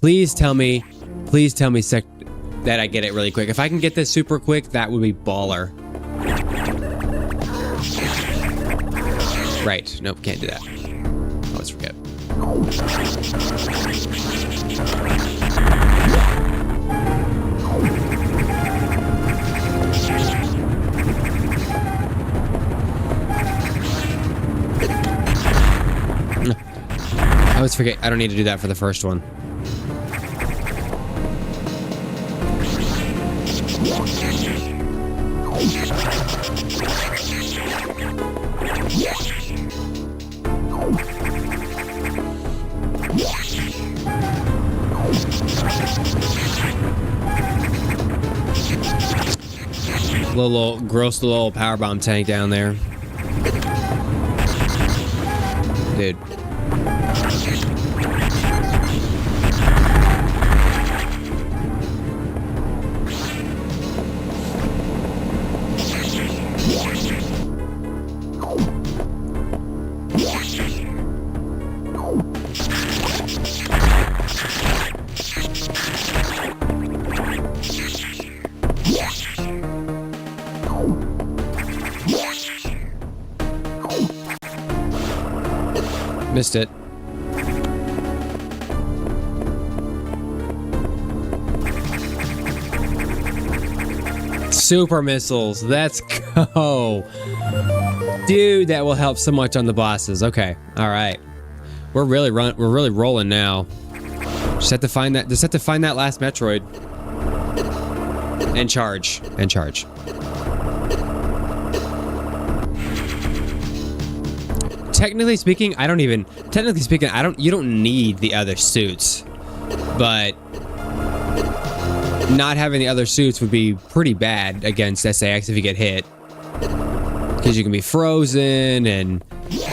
Please tell me Please tell me that I get it really quick. If I can get this super quick, that would be baller. Right. Nope, can't do that. Always forget. I always forget. I don't need to do that for the first one. Little gross little power bomb tank down there. Dude. Missed it. Super missiles. Let's go. Dude, that will help so much on the bosses. Okay. All right. We're really rolling now. Just have to find that last Metroid. And charge. Technically speaking, you don't need the other suits. But not having the other suits would be pretty bad against SAX if you get hit. Because you can be frozen and,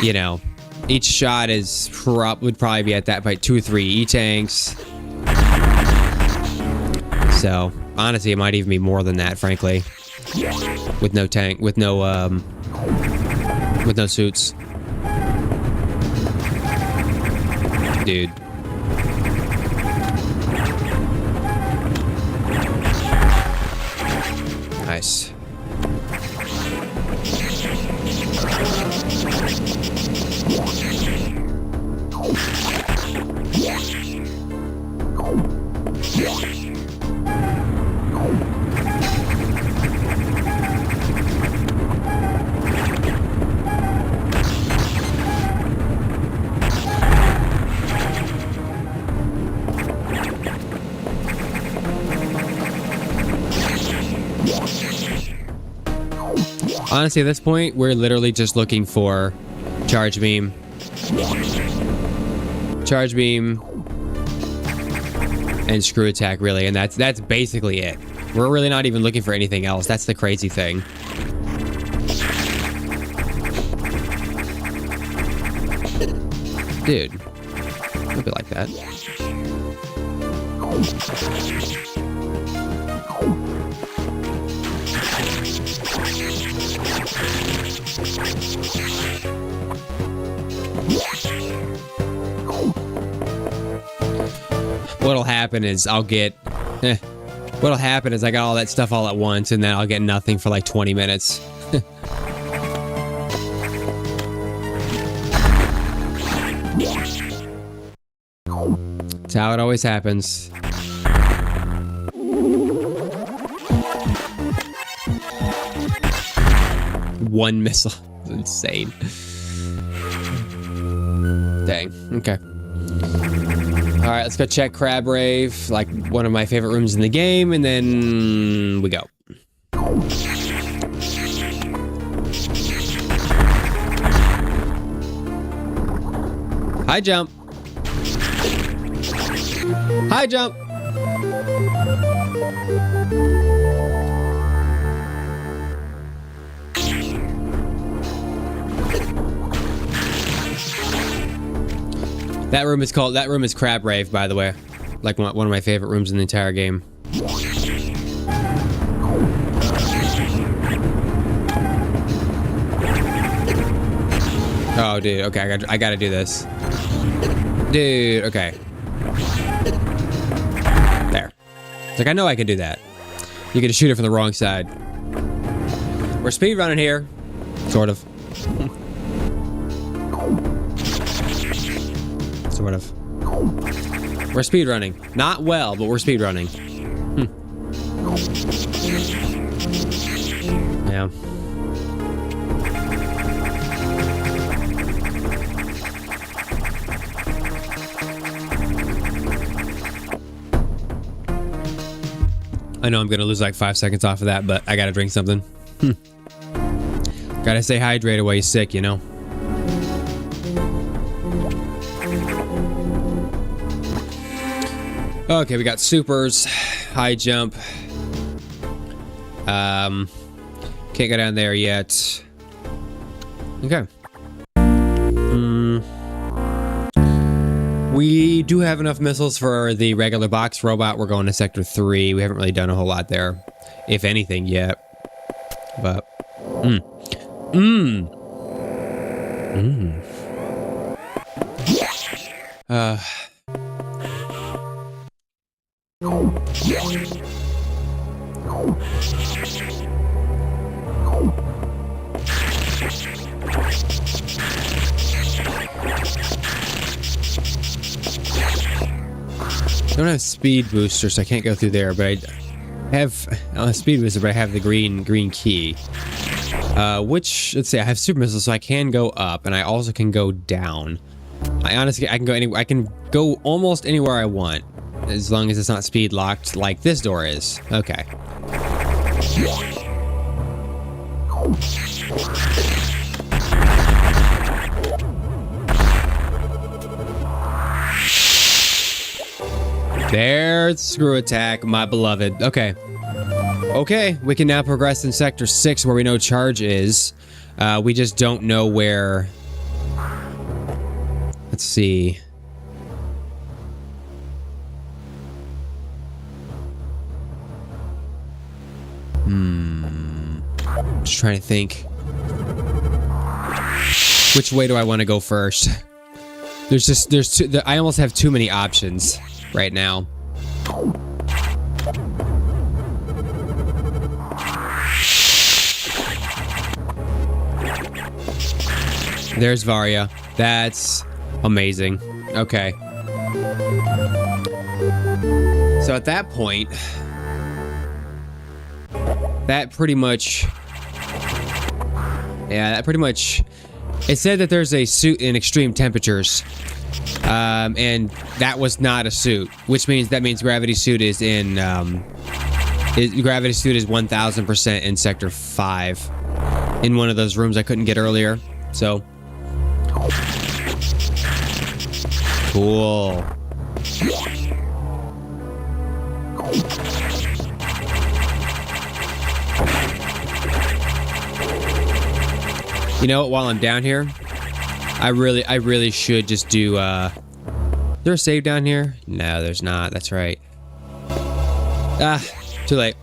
you know, each shot would probably be at that by 2 or 3 E-tanks. So, honestly, it might even be more than that, frankly. With no tank, with no suits. Dude. Nice. Honestly, at this point, we're literally just looking for charge beam. Charge beam. And screw attack, really. And that's basically it. We're really not even looking for anything else. That's the crazy thing. Dude. Don't be like that. What'll happen is I got all that stuff all at once and then I'll get nothing for like 20 minutes. That's how it always happens. One missile. It's insane. Dang. Okay. Alright, let's go check Crab Rave, like one of my favorite rooms in the game, and then we go. High jump. High jump. That room is Crab Rave, by the way. Like one of my favorite rooms in the entire game. Oh, dude. Okay, I gotta do this. Dude, okay. There. It's like, I know I can do that. You get to shoot it from the wrong side. We're speedrunning here. Sort of. Sort of. We're speedrunning. Not well, but we're speedrunning. Yeah. I know I'm gonna lose like 5 seconds off of that, but I gotta drink something. Gotta stay hydrated while you're sick, you know? Okay, we got supers, high jump. Can't go down there yet. Okay. We do have enough missiles for the regular box robot. We're going to Sector 3. We haven't really done a whole lot there, if anything, yet. But, I don't have speed booster, so I can't go through there, but I have a speed booster, but I have the green key. Which, let's see, I have super missiles, so I can go up, and I also can go down. I can go anywhere. I can go almost anywhere I want, as long as it's not speed locked like this door is. Okay. There's screw attack, my beloved. Okay. Okay, we can now progress in Sector 6 where we know charge is. We just don't know where... Let's see. Just trying to think. Which way do I want to go first? There's two, I almost have too many options right now. There's Varia. That's amazing. Okay. So at that point, that pretty much... Yeah, that pretty much... It said that there's a suit in extreme temperatures. And that was not a suit, which means gravity suit is in gravity suit is 1000% in Sector 5 in one of those rooms I couldn't get earlier. So cool. You know what, while I'm down here, I really should just do, is there a save down here? No, there's not. That's right. Ah, too late.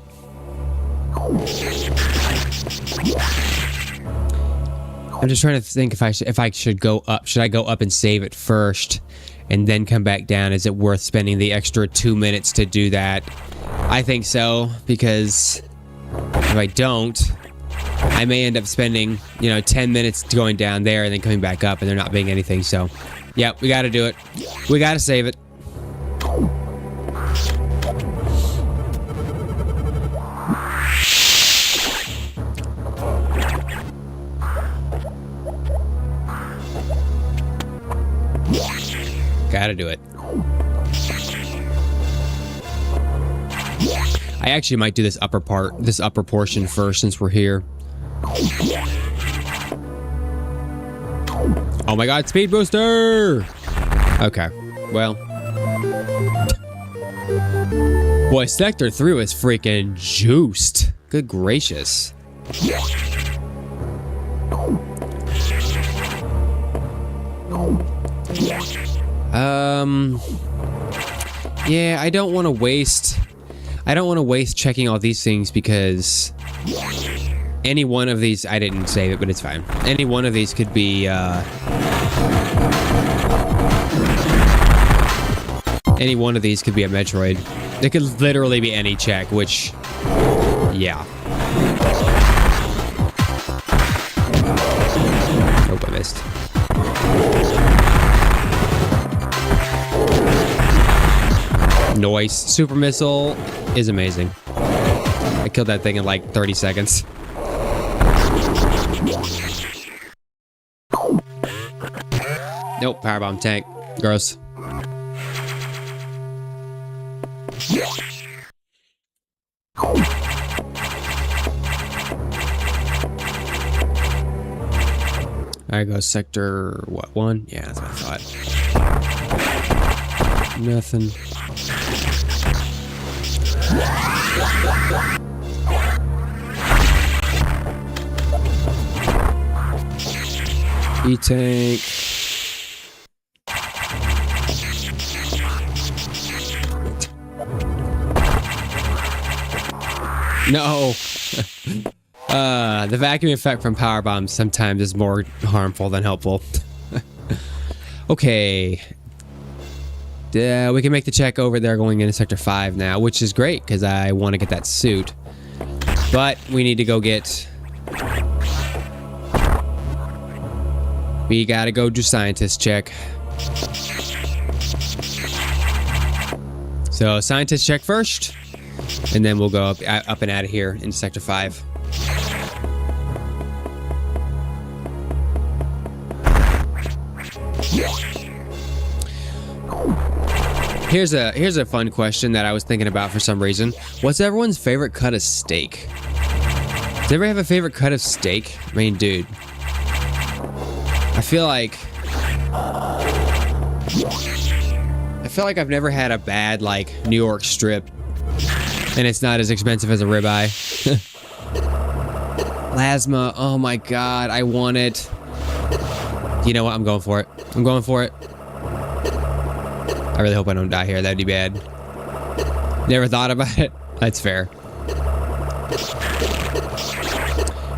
I'm just trying to think if I should go up. Should I go up and save it first and then come back down? Is it worth spending the extra 2 minutes to do that? I think so, because if I don't, I may end up spending, 10 minutes going down there and then coming back up and there not being anything. So, yeah, we got to do it. We got to save it. Got to do it. I actually might do this upper portion first since we're here. Oh my god, speed booster! Okay, well. Boy, Sector 3 was freaking juiced. Good gracious. Yeah, I don't want to waste checking all these things because any one of these, I didn't save it, but it's fine. Any one of these could be, any one of these could be a Metroid. It could literally be any check, which, yeah. Oh, I missed. Noise. Super missile is amazing. I killed that thing in like 30 seconds. Nope, powerbomb tank. Gross. Alright, go sector, what, 1? Yeah, that's what I thought. Nothing. E-tank. No. The vacuum effect from power bombs sometimes is more harmful than helpful. Okay. We can make the check over there going into Sector 5 now, which is great because I want to get that suit. But we need to go get... We gotta go do scientist check. So scientist check first, and then we'll go up and out of here into Sector 5. Here's a fun question that I was thinking about for some reason. What's everyone's favorite cut of steak? Does everybody have a favorite cut of steak? I mean, dude. I feel like I've never had a bad, like, New York strip. And it's not as expensive as a ribeye. Lasma, oh my god, I want it. You know what? I'm going for it. I'm going for it. I really hope I don't die here. That'd be bad. Never thought about it. That's fair.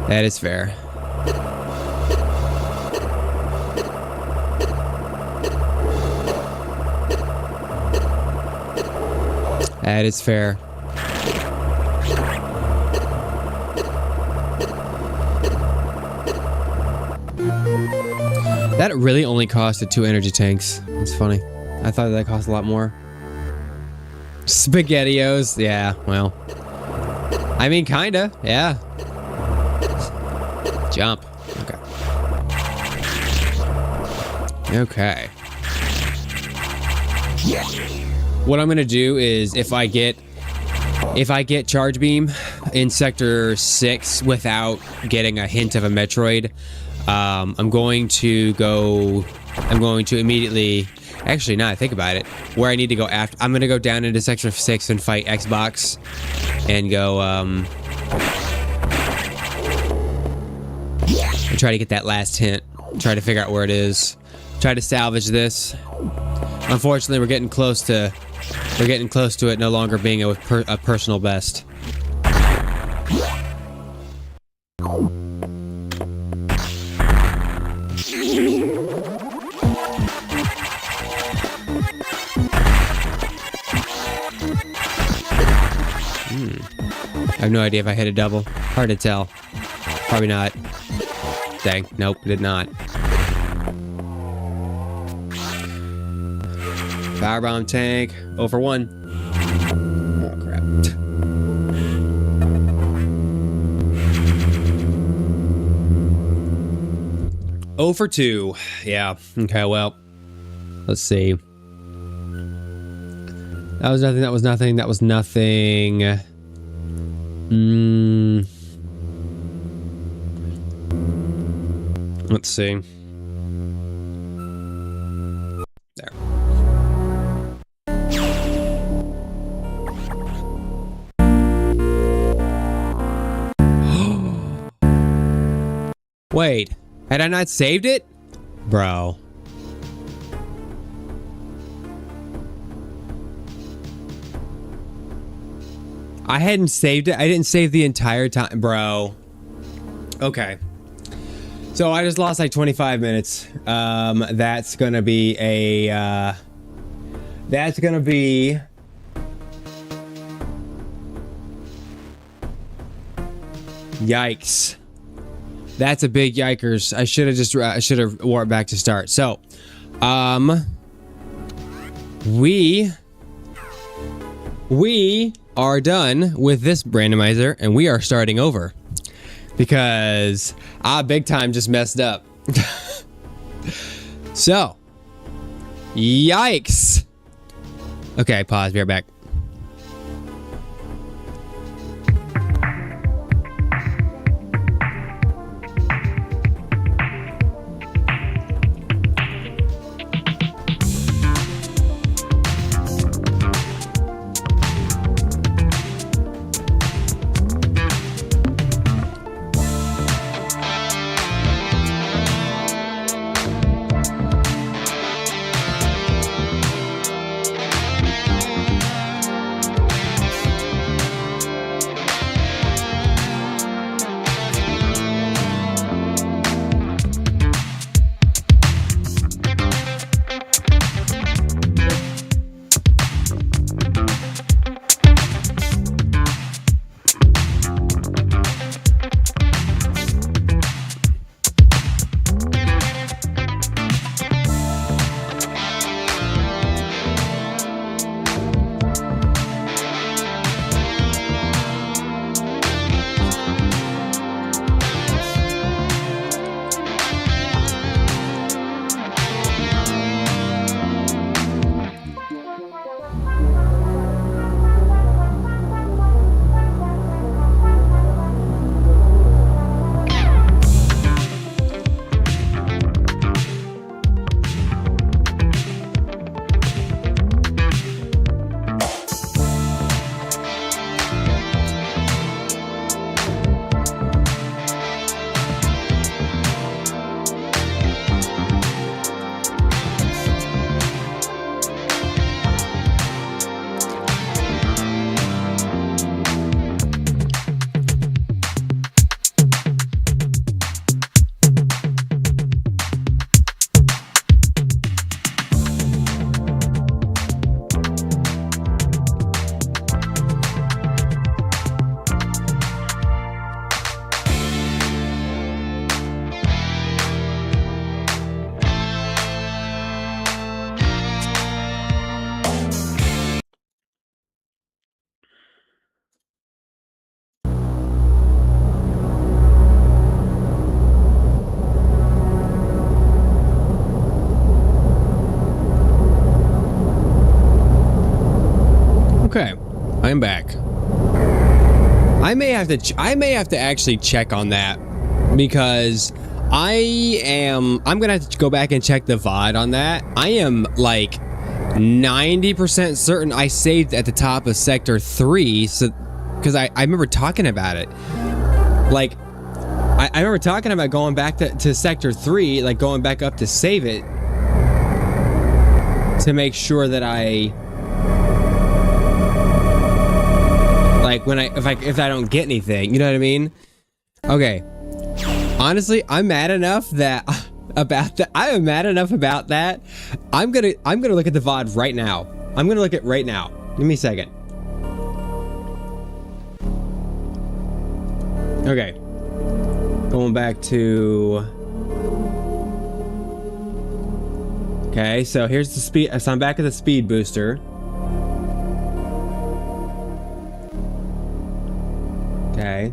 That is fair. That is fair. That really only costed 2 energy tanks. It's funny. I thought that cost a lot more. SpaghettiOs. Yeah, well. I mean, kinda. Yeah. Jump. Okay. Okay. What I'm gonna do is if I get charge beam in Sector 6 without getting a hint of a Metroid, I'm going to immediately, actually now I think about it, where I need to go after, I'm gonna go down into Sector 6 and fight Xbox and go and try to get that last hint, try to figure out where it is, try to salvage this. Unfortunately, we're getting close to it no longer being a personal best. I have no idea if I hit a double. Hard to tell. Probably not. Dang. Nope, did not. Powerbomb tank. 0 for 1. Oh, crap. 0 for 2. Yeah. Okay, well. Let's see. That was nothing, that was nothing, that was nothing. Let's see. There. Wait, had I not saved it? Bro. I hadn't saved it. I didn't save the entire time, bro. Okay. So I just lost like 25 minutes. That's gonna be a, that's gonna be Yikes. That's a big yikers. I should have warped back to start. So, we are done with this randomizer and we are starting over because big time just messed up. So, yikes. Okay, pause. Be right back. Okay, I'm back. I may have to actually check on that because I'm gonna have to go back and check the VOD on that. I am like 90% certain I saved at the top of Sector 3, so because I remember talking about it. Like I remember talking about going back to Sector 3, like going back up to save it to make sure that I like if I don't get anything, you know what I mean? Okay. Honestly, I'm mad enough that about that. I am mad enough about that. I'm gonna look at the VOD right now. I'm gonna look at it right now. Give me a second. Okay. Going back to. Okay, so here's the speed. So I'm back at the speed booster. Okay.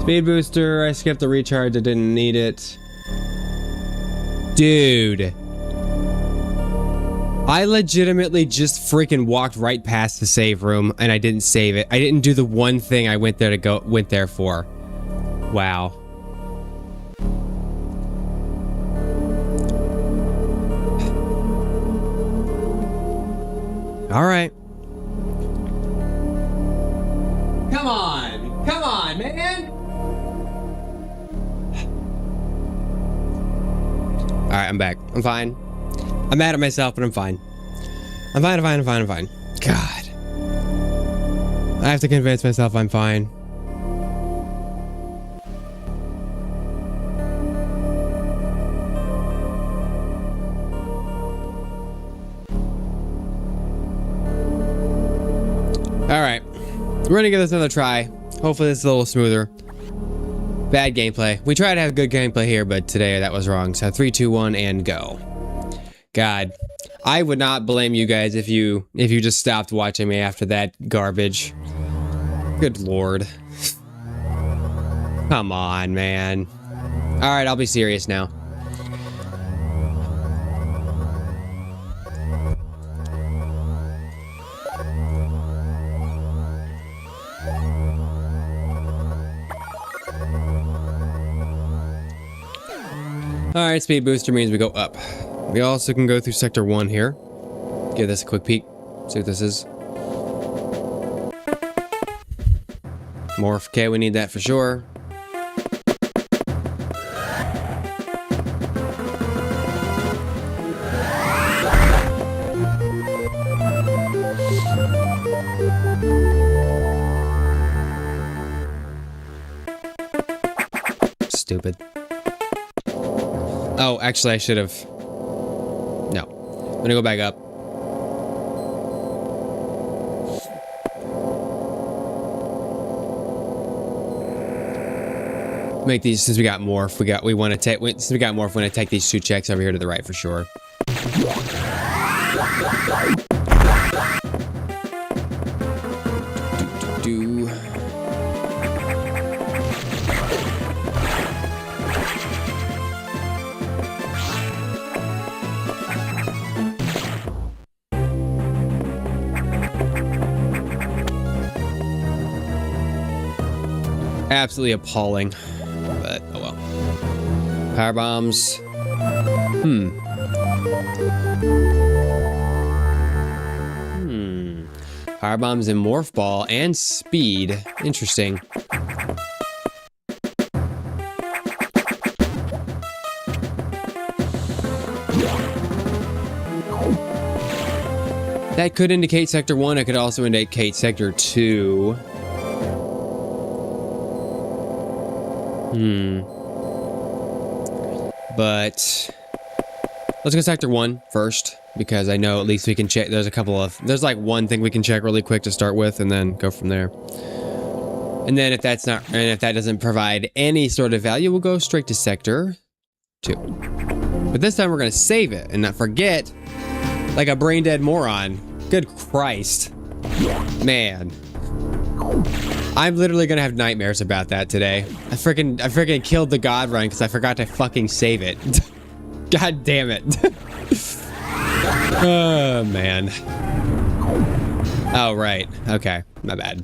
Speed booster, I skipped the recharge, I didn't need it. Dude. I legitimately just freaking walked right past the save room and I didn't save it. I didn't do the one thing I went there for. Wow. All right. Come on, man. All right, I'm back. I'm fine. I'm mad at myself, but I'm fine. I'm fine. God. I have to convince myself I'm fine. All right. We're gonna give this another try. Hopefully it's a little smoother. Bad gameplay. We try to have good gameplay here, but today that was wrong. So 3, 2, 1, and go. God, I would not blame you guys if you just stopped watching me after that garbage. Good lord. Come on, man. All right, I'll be serious now. Alright, speed booster means we go up. We also can go through Sector 1 here. Give this a quick peek. See what this is. Morph. Okay, we need that for sure. Stupid. Oh, actually, I should have. No. I'm gonna go back up. Make these, since we got morph, we want to take, since we got morph, we want to take these 2 checks over here to the right for sure. Do. Absolutely appalling, but oh well. Power bombs. Power bombs and morph ball and speed. Interesting. That could indicate Sector 1. It could also indicate Sector 2. But let's go Sector 1 first, because I know at least we can check. There's like one thing we can check really quick to start with, and then go from there. And then if that doesn't provide any sort of value, we'll go straight to Sector 2. But this time we're gonna save it and not forget, like a brain dead moron. Good Christ, man. I'm literally gonna have nightmares about that today. I freaking killed the God run because I forgot to fucking save it. God damn it. Oh, man. Oh, right. Okay. My bad.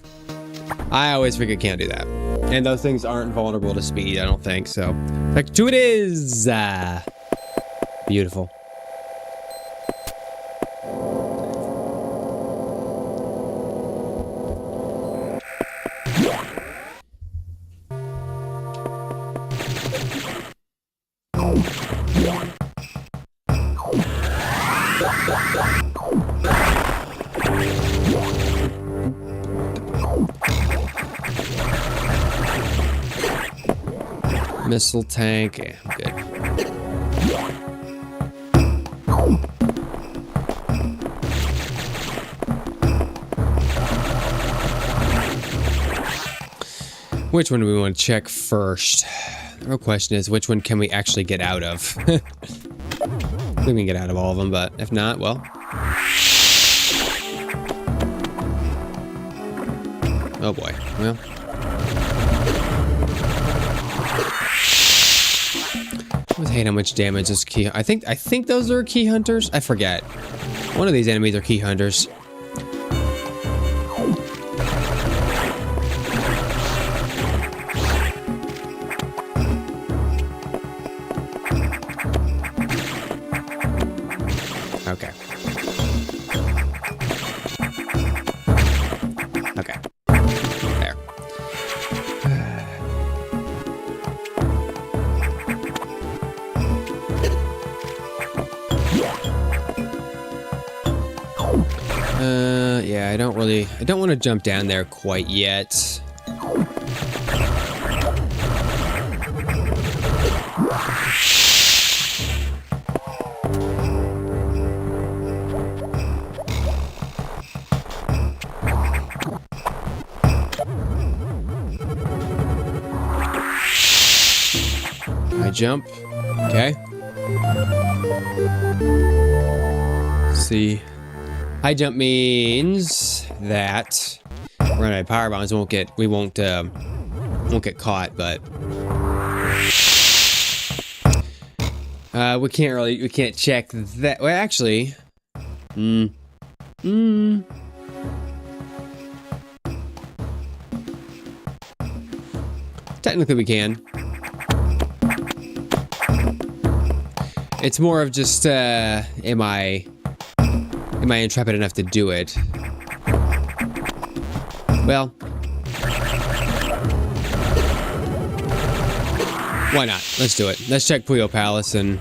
I always figure can't do that. And those things aren't vulnerable to speed, I don't think, so. Sector 2 it is! Beautiful. Missile tank, yeah, good. Which one do we want to check first? The real question is, which one can we actually get out of? I think we can get out of all of them, but if not, well. Oh boy, well. I always hate how much damage this key. I think those are key hunters. I forget. One of these enemies are key hunters. Okay. Okay. There. Yeah, I don't want to jump down there quite yet. jump. Okay. See, high jump means that we're running out of power bombs. We won't get caught, but we can't check that. Well, actually, technically we can. It's more of just, am I intrepid enough to do it? Well, why not? Let's do it. Let's check Puyo Palace, and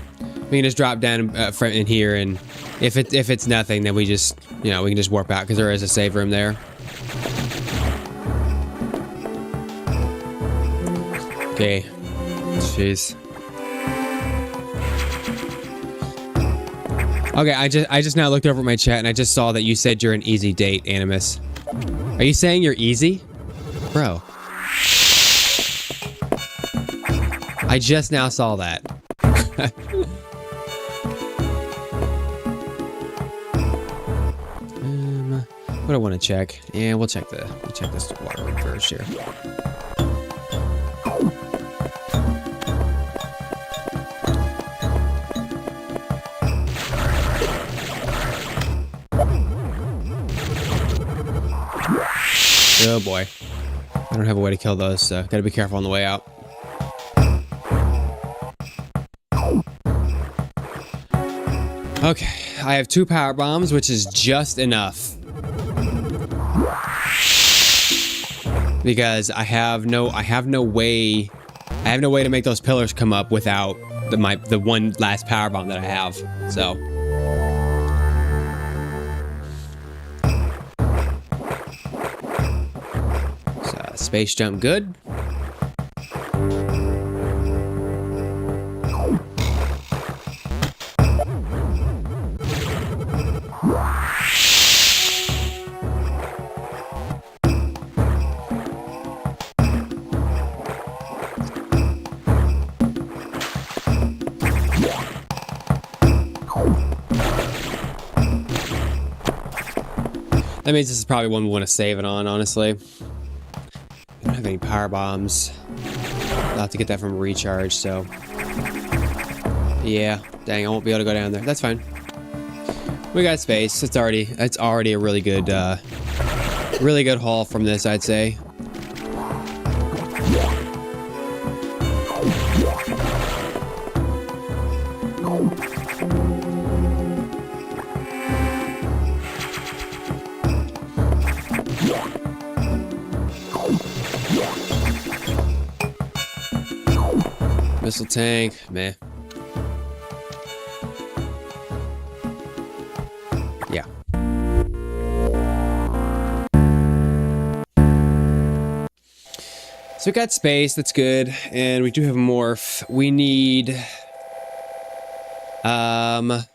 we can just drop down in here, and if it's nothing, then we just, we can just warp out, because there is a save room there. Okay. Jeez. Okay, I just now looked over at my chat, and I just saw that you said you're an easy date, Animus. Are you saying you're easy? Bro. I just now saw that. What do I want to check? Yeah, we'll check this water room first here. Oh boy. I don't have a way to kill those, so gotta be careful on the way out. Okay, I have 2 power bombs, which is just enough. Because I have no way to make those pillars come up without the one last power bomb that I have. So space jump good. That means this is probably one we want to save it on, honestly. I don't have any power bombs. I'll have to get that from recharge, so. Yeah, dang, I won't be able to go down there. That's fine. We got space. It's already a really good haul from this, I'd say. Missile tank, meh. Yeah. So we got space, that's good, and we do have a morph. We need doesn't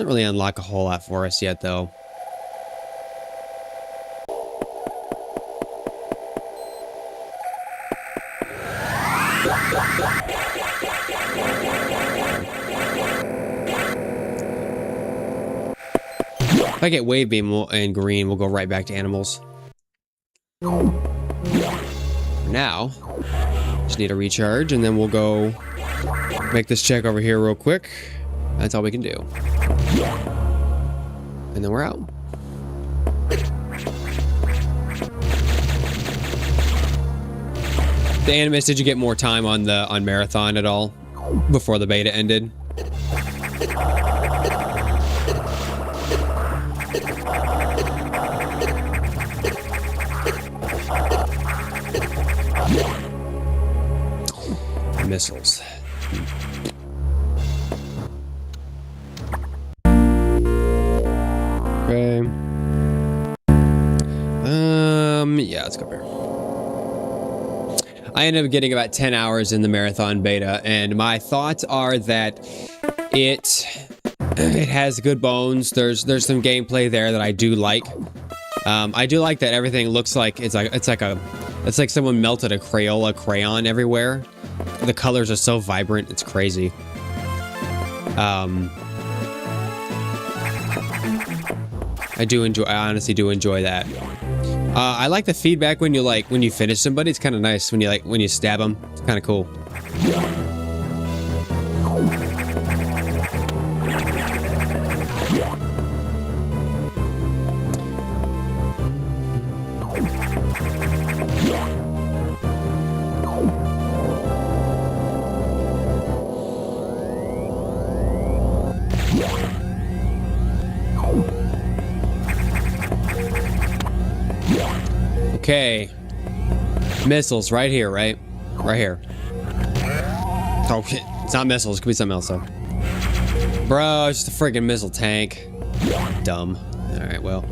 really unlock a whole lot for us yet, though. If I get wave beam and green, we'll go right back to animals. For now, just need a recharge, and then we'll go make this check over here real quick. That's all we can do. And then we're out. The Animus, did you get more time on Marathon at all before the beta ended? Missiles. Okay. Yeah, let's go here. I ended up getting about 10 hours in the Marathon beta, and my thoughts are that it has good bones. There's some gameplay there that I do like. I do like that everything looks like it's like someone melted a Crayola crayon everywhere. The colors are so vibrant, it's crazy. I honestly do enjoy that. I like the feedback when you finish somebody. It's kind of nice when you stab them. It's kind of cool. Okay. Missiles right here, right? Right here. Oh, shit. It's not missiles. It could be something else, though. Bro, it's just a freaking missile tank. Dumb. Alright, well.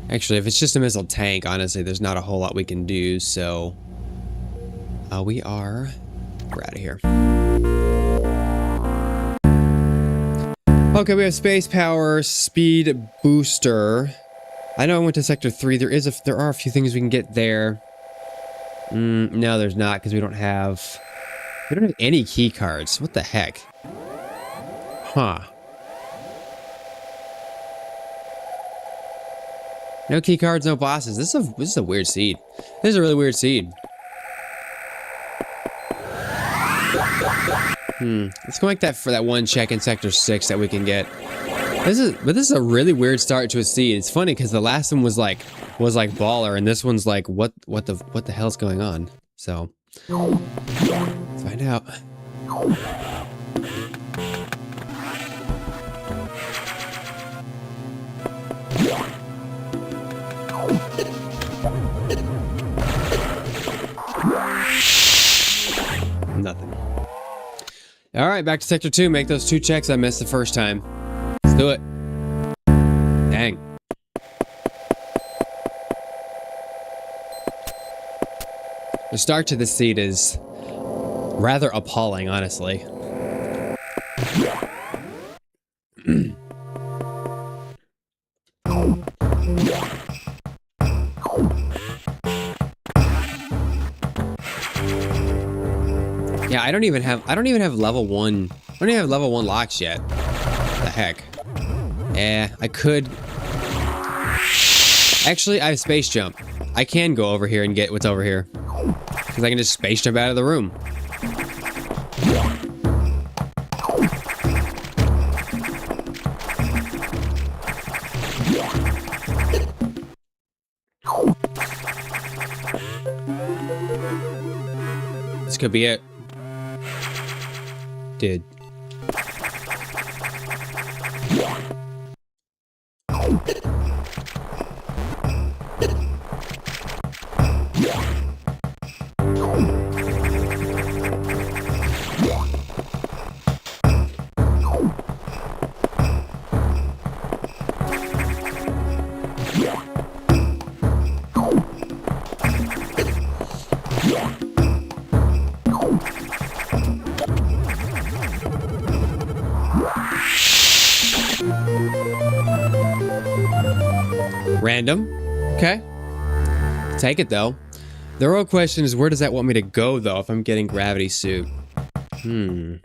Actually, if it's just a missile tank, honestly, there's not a whole lot we can do, so... we're out of here. Okay, we have space power, speed booster. I know I went to sector 3. There are a few things we can get there. No, there's not, because we don't have any key cards. What the heck? Huh. No key cards, no bosses. This is a weird seed. This is a really weird seed. Let's go make that for that one check in sector 6 that we can get. This is a really weird start to a seed. It's funny because the last one was like baller, and this one's like what the hell's going on? So let's find out. Nothing. All right, back to sector 2. Make those 2 checks I missed the first time. Let's do it. Dang. The start to this seed is rather appalling, honestly. Yeah, I don't even have level 1. I don't even have level 1 locks yet. What the heck? I could. Actually, I have space jump. I can go over here and get what's over here. Because I can just space jump out of the room. This could be it. Dude. Random. Okay. Take it, though. The real question is, where does that want me to go, though, if I'm getting gravity suit? I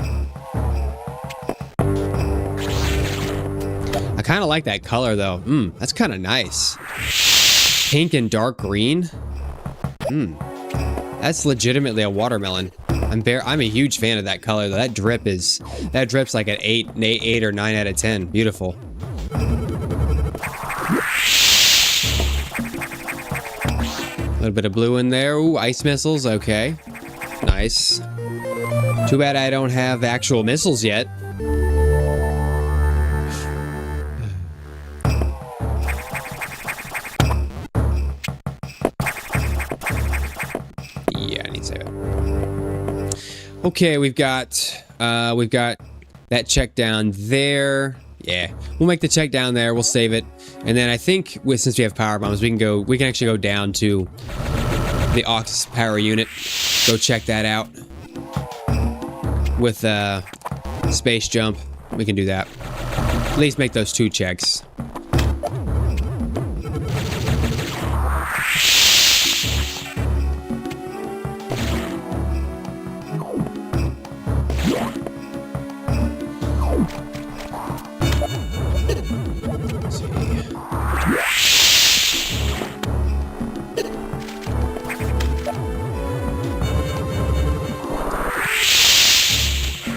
kind of like that color, though. That's kind of nice. Pink and dark green. That's legitimately a watermelon. I'm a huge fan of that color, though. That drips like an 8 or 9 out of 10. Beautiful. A little bit of blue in there. Ooh, ice missiles. Okay. Nice. Too bad I don't have actual missiles yet. Yeah, I need to save it. Okay, we've got that check down there. Yeah, we'll make the check down there. We'll save it, and then I think since we have power bombs, we can actually go down to the aux power unit. Go check that out with Space jump. We can do that. At least make those 2 checks.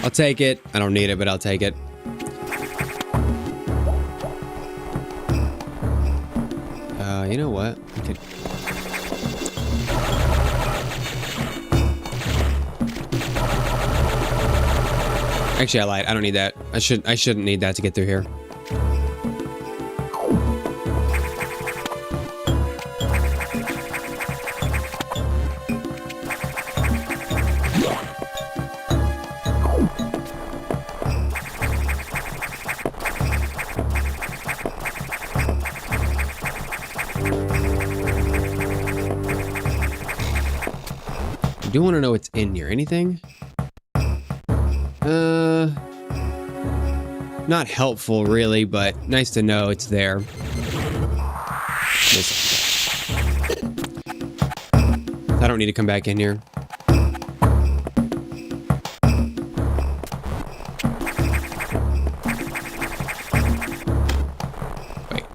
I'll take it. I don't need it, but I'll take it. You know what? I could... Actually, I lied. I don't need that. I shouldn't need that to get through here. I do want to know what's in here. Anything? Not helpful, really, but nice to know it's there. I don't need to come back in here. Wait.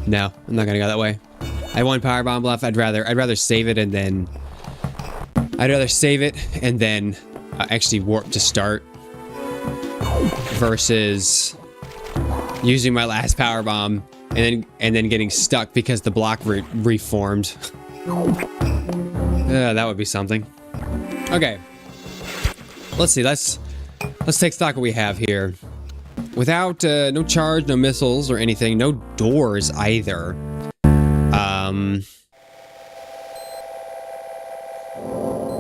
No, I'm not gonna go that way. I have 1 power bomb left. I'd rather save it and then actually warp to start versus using my last power bomb and then getting stuck because the block reformed. That would be something. Okay. Let's see. Let's take stock of what we have here. Without no charge, no missiles or anything, no doors either.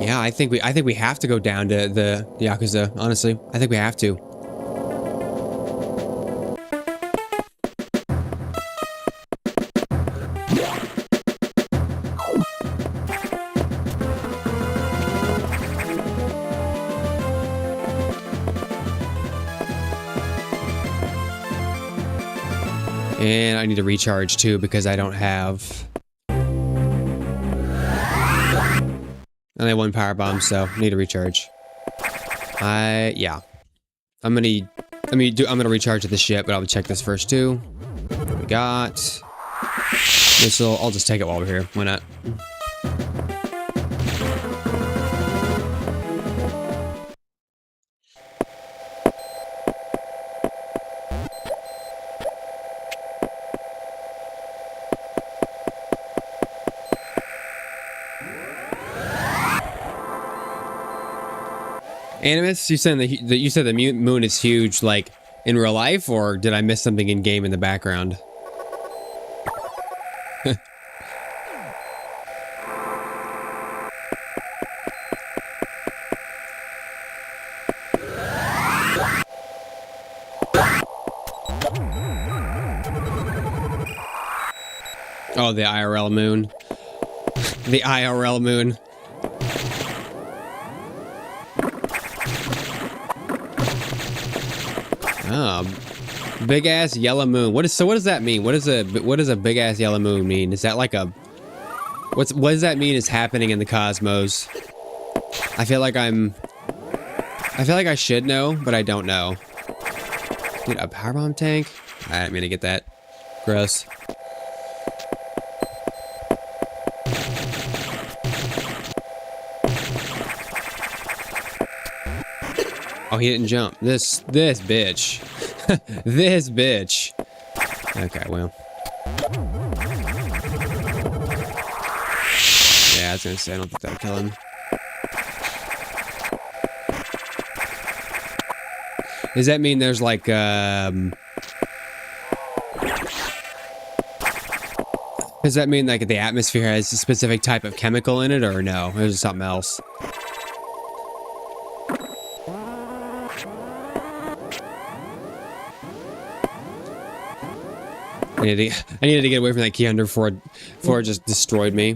Yeah, I think we have to go down to the Yakuza, honestly. I think we have to. And I need to recharge too because I don't have... I only have 1 power bomb, so I need to recharge. Yeah. I'm gonna recharge at the ship, but I'll check this first too. What we got? Missile. I'll just take it while we're here. Why not? Animus, you said the moon is huge, like in real life, or did I miss something in game in the background? Oh, the IRL moon. The IRL moon. Oh, big ass yellow moon. What does that mean? What does a big ass yellow moon mean? Is that like a what does that mean is happening in the cosmos? I feel like I should know, but I don't know. Dude, a powerbomb tank? I'm gonna get that. Gross. Oh, he didn't jump. This bitch. This bitch. Okay, well. Yeah, I was gonna say, I don't think that'll kill him. Does that mean there's like, does that mean like the atmosphere has a specific type of chemical in it, or no? Or is it something else? I needed to get away from that key under before it just destroyed me.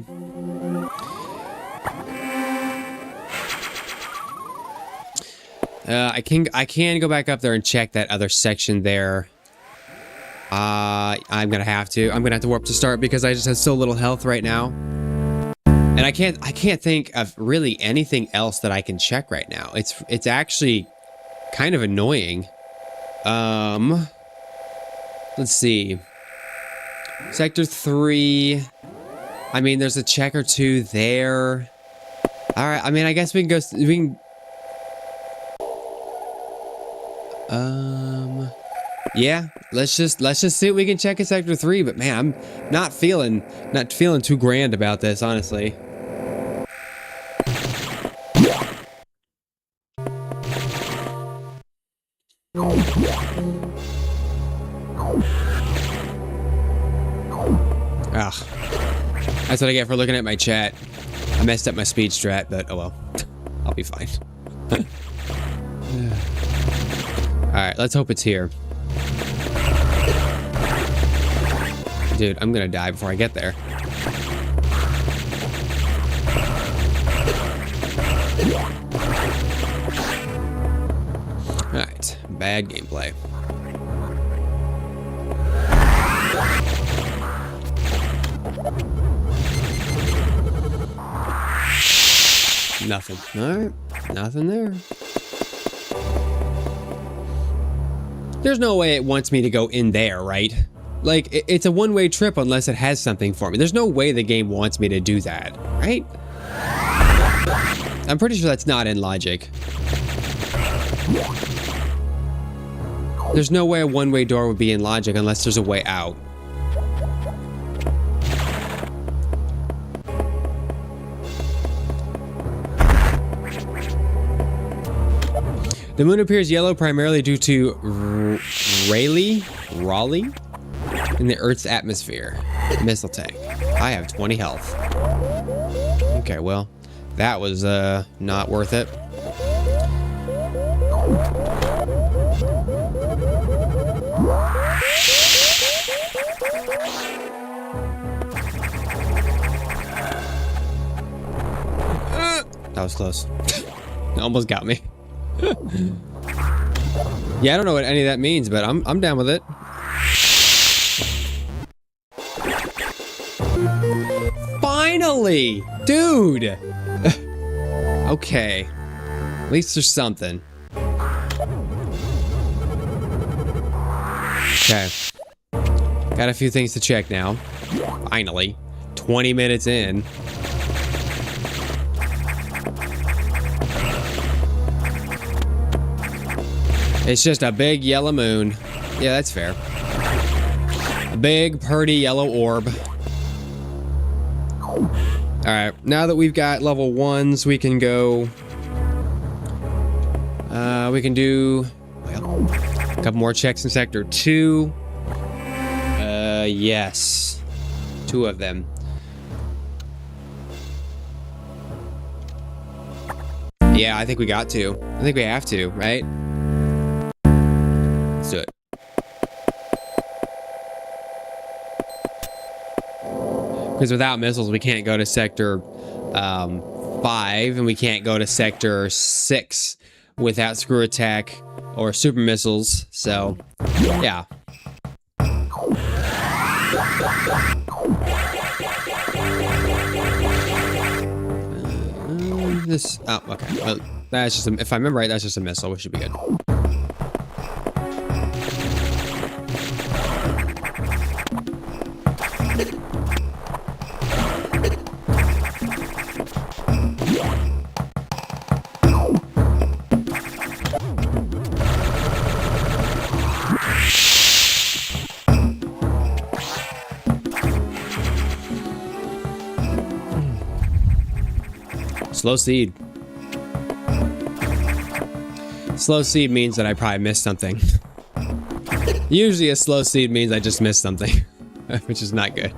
I can go back up there and check that other section there. I'm gonna have to warp to start because I just have so little health right now. And I can't think of really anything else that I can check right now. It's actually kind of annoying. Let's see. Sector 3. I mean, there's a check or two there. All right. I mean, I guess we can go. Yeah. Let's just see what we can check in Sector 3. But man, I'm not feeling too grand about this, honestly. Ugh. That's what I get for looking at my chat. I messed up my speed strat, but oh well. I'll be fine. Alright, let's hope it's here. Dude, I'm gonna die before I get there. Alright, bad gameplay. Nothing. Alright, nothing there. There's no way it wants me to go in there, right? Like, it's a one-way trip unless it has something for me. There's no way the game wants me to do that, right? I'm pretty sure that's not in logic. There's no way a one-way door would be in logic unless there's a way out. The moon appears yellow primarily due to Rayleigh in the Earth's atmosphere. Missile tank. I have 20 health. Okay, well, that was not worth it. That was close. It almost got me. Yeah, I don't know what any of that means, but I'm down with it. Finally! Dude! Okay. At least there's something. Okay. Got a few things to check now. Finally. 20 minutes in. It's just a big yellow moon. Yeah, that's fair. A big, pretty yellow orb. Alright, now that we've got level 1s, we can go... we can do... well, a couple more checks in Sector 2. Yes. 2 of them. Yeah, I think we got to. I think we have to, right? Let's do it. Because without missiles, we can't go to Sector 5, and we can't go to Sector 6 without screw attack or super missiles. So, yeah. This. Oh, okay. Well, that's just. If I remember right, that's just a missile. We should be good. Slow seed. Slow seed means that I probably missed something. Usually a slow seed means I just missed something, which is not good.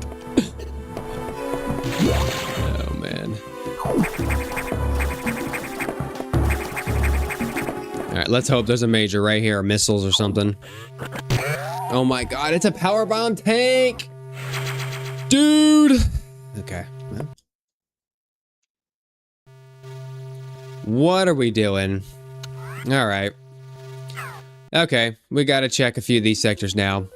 Oh, man. All right, let's hope there's a major right here, or missiles or something. Oh my God, it's a power bomb tank! Dude! Okay. Well. What are we doing? All right. Okay, we gotta check a few of these sectors now.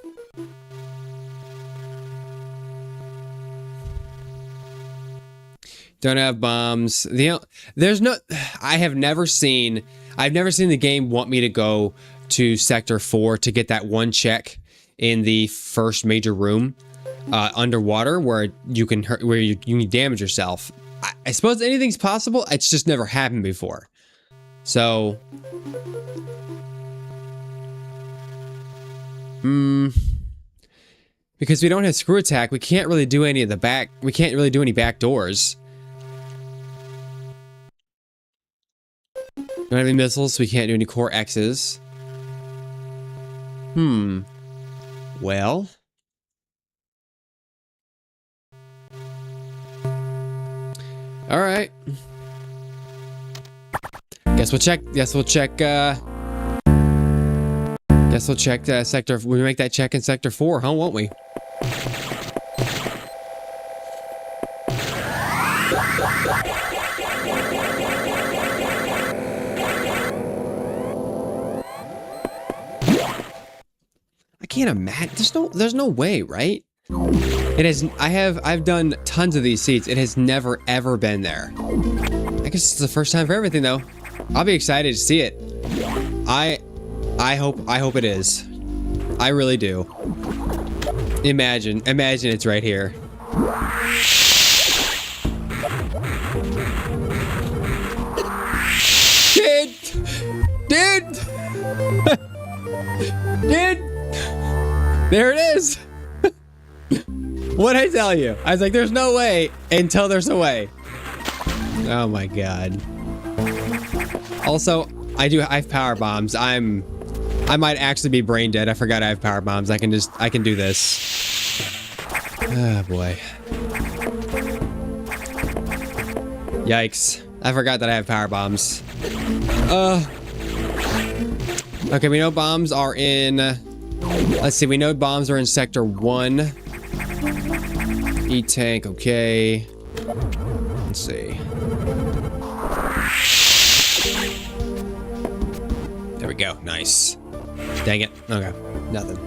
Don't have bombs. There's no. I've never seen the game want me to go to Sector 4 to get that one check in the first major room underwater where you can hurt, where you can damage yourself. I suppose anything's possible. It's just never happened before. So, because we don't have screw attack, we can't really do any of the back. We can't really do any back doors. Don't have any missiles, so we can't do any core X's. Well. All right. Guess we'll check. Guess we'll check sector. We make that check in Sector 4, huh? Won't we? I can't imagine. There's no way, right? It has. I've done tons of these seats. It has never ever been there. I guess it's the first time for everything, though. I'll be excited to see it. I hope it is. I really do. Imagine it's right here. Dude! There it is! What'd I tell you? I was like, there's no way until there's a way. Oh my god. Also, I have power bombs. I might actually be brain dead. I forgot I have power bombs. I can do this. Oh boy. Yikes. I forgot that I have power bombs. Okay, we know bombs are in... Let's see, we know bombs are in Sector 1. E-tank, okay. Let's see. There we go, nice. Dang it, okay, nothing.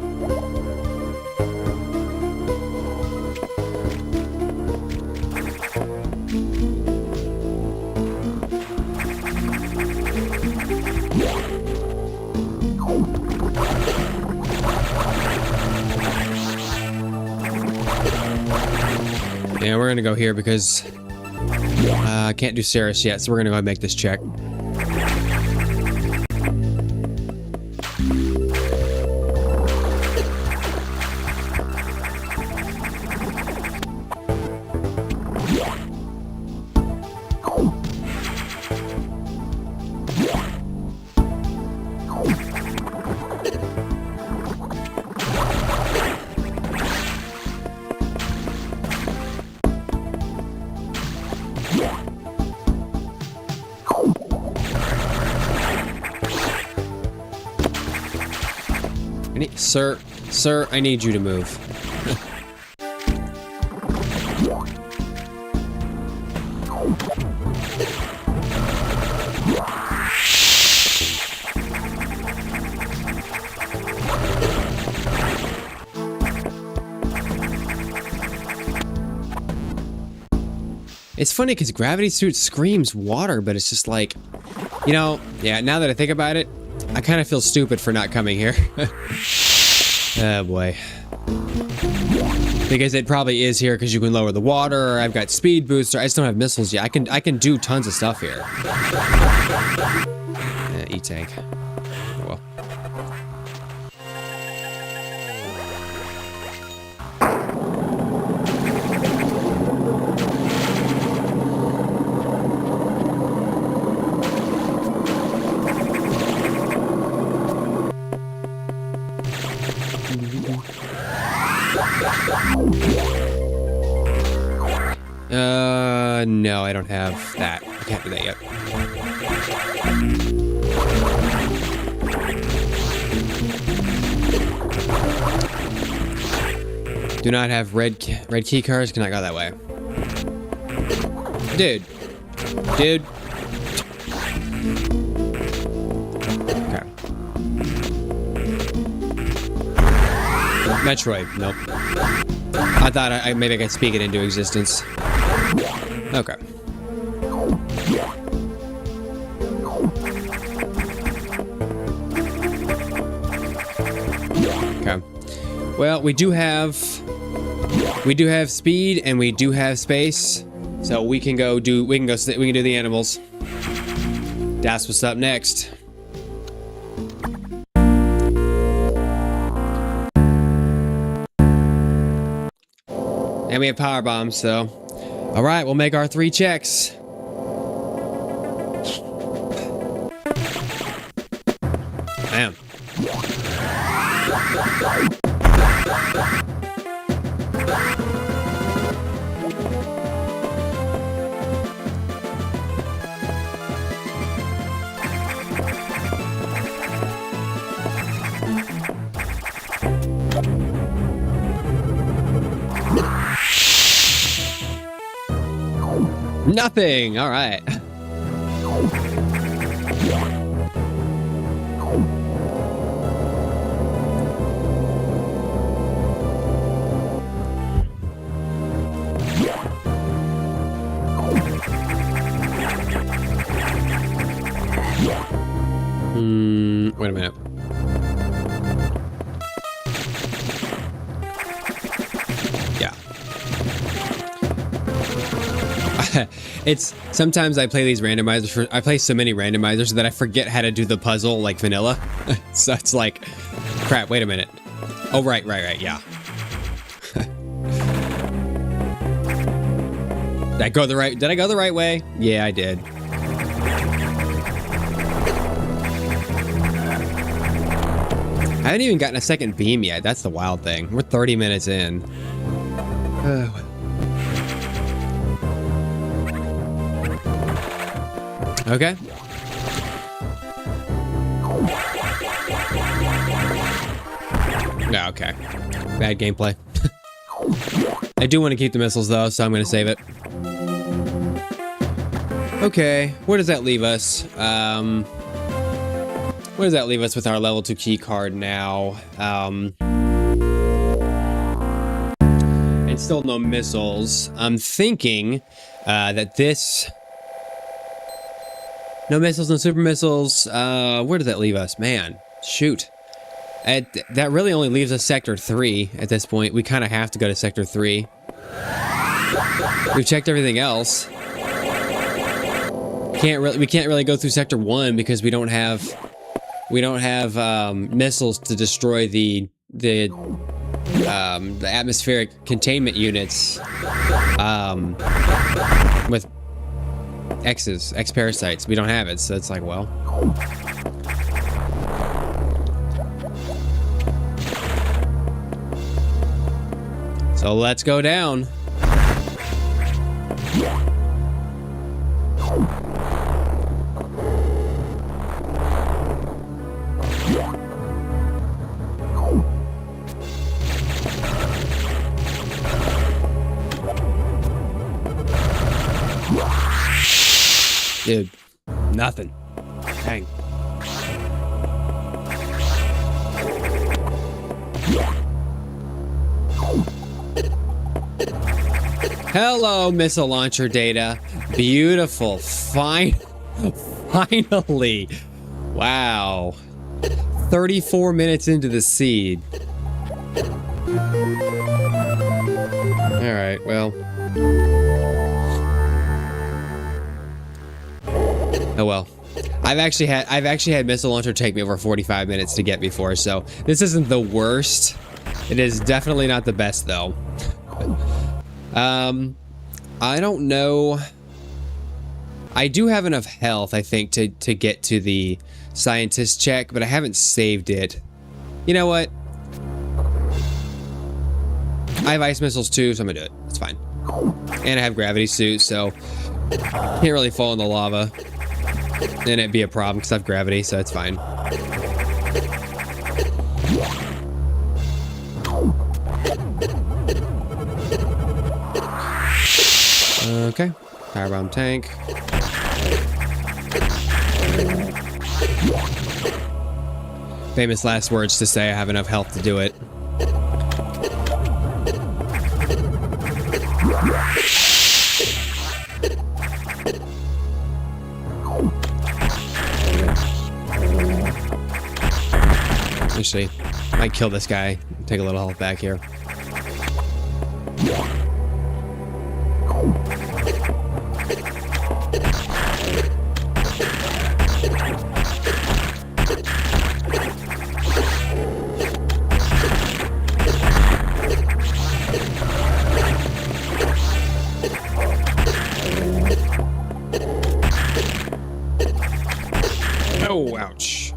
Yeah, we're gonna go here because I can't do Ceres yet, so we're gonna go ahead and make this check. Sir, I need you to move. It's funny because Gravity Suit screams water, but it's just like, you know, yeah, now that I think about it, I kind of feel stupid for not coming here. Oh boy. Because it probably is here because you can lower the water, or I've got speed booster. I just don't have missiles yet. I can do tons of stuff here. E-tank. Well. No, I don't have that. I can't do that yet. Do not have red key cards. Cannot go that way. Dude. Metroid. Nope. I thought maybe I could speak it into existence. Okay. Okay. Well, we do have speed and we do have space, so we can do the animals. That's what's up next. And we have power bombs, so all right, we'll make our 3 checks. Damn. Nothing. All right. Wait a minute. Yeah. It's sometimes I play these randomizers I play so many randomizers that I forget how to do the puzzle like vanilla. So it's like, crap, wait a minute. Oh, right, yeah. Did I go the right way? Yeah, I did. I haven't even gotten a second beam yet. That's the wild thing. We're 30 minutes in. Okay. No, okay. Bad gameplay. I do want to keep the missiles though, so I'm going to save it. Okay, where does that leave us? Where does that leave us with our level 2 key card now? And still no missiles. I'm thinking that this... No missiles, no super missiles. Where does that leave us? Man, shoot. That really only leaves us Sector 3 at this point. We kind of have to go to Sector 3. We've checked everything else. We can't really go through Sector 1 because we don't have missiles to destroy the atmospheric containment units with X parasites. We don't have it, so it's like, well. So let's go down. Dude, nothing. Dang. Hello, missile launcher data. Beautiful. Finally. Wow. 34 minutes into the seed. All right, well. Oh well. I've actually had missile launcher take me over 45 minutes to get before, so this isn't the worst. It is definitely not the best though. I don't know. I do have enough health, I think, to get to the scientist check, but I haven't saved it. You know what? I have ice missiles too, so I'm gonna do it. It's fine. And I have gravity suit, so can't really fall in the lava. Then it'd be a problem because I have gravity, so it's fine. Okay. Firebomb tank. Famous last words to say I have enough health to do it. Actually, might kill this guy. Take a little health back here. Oh, ouch.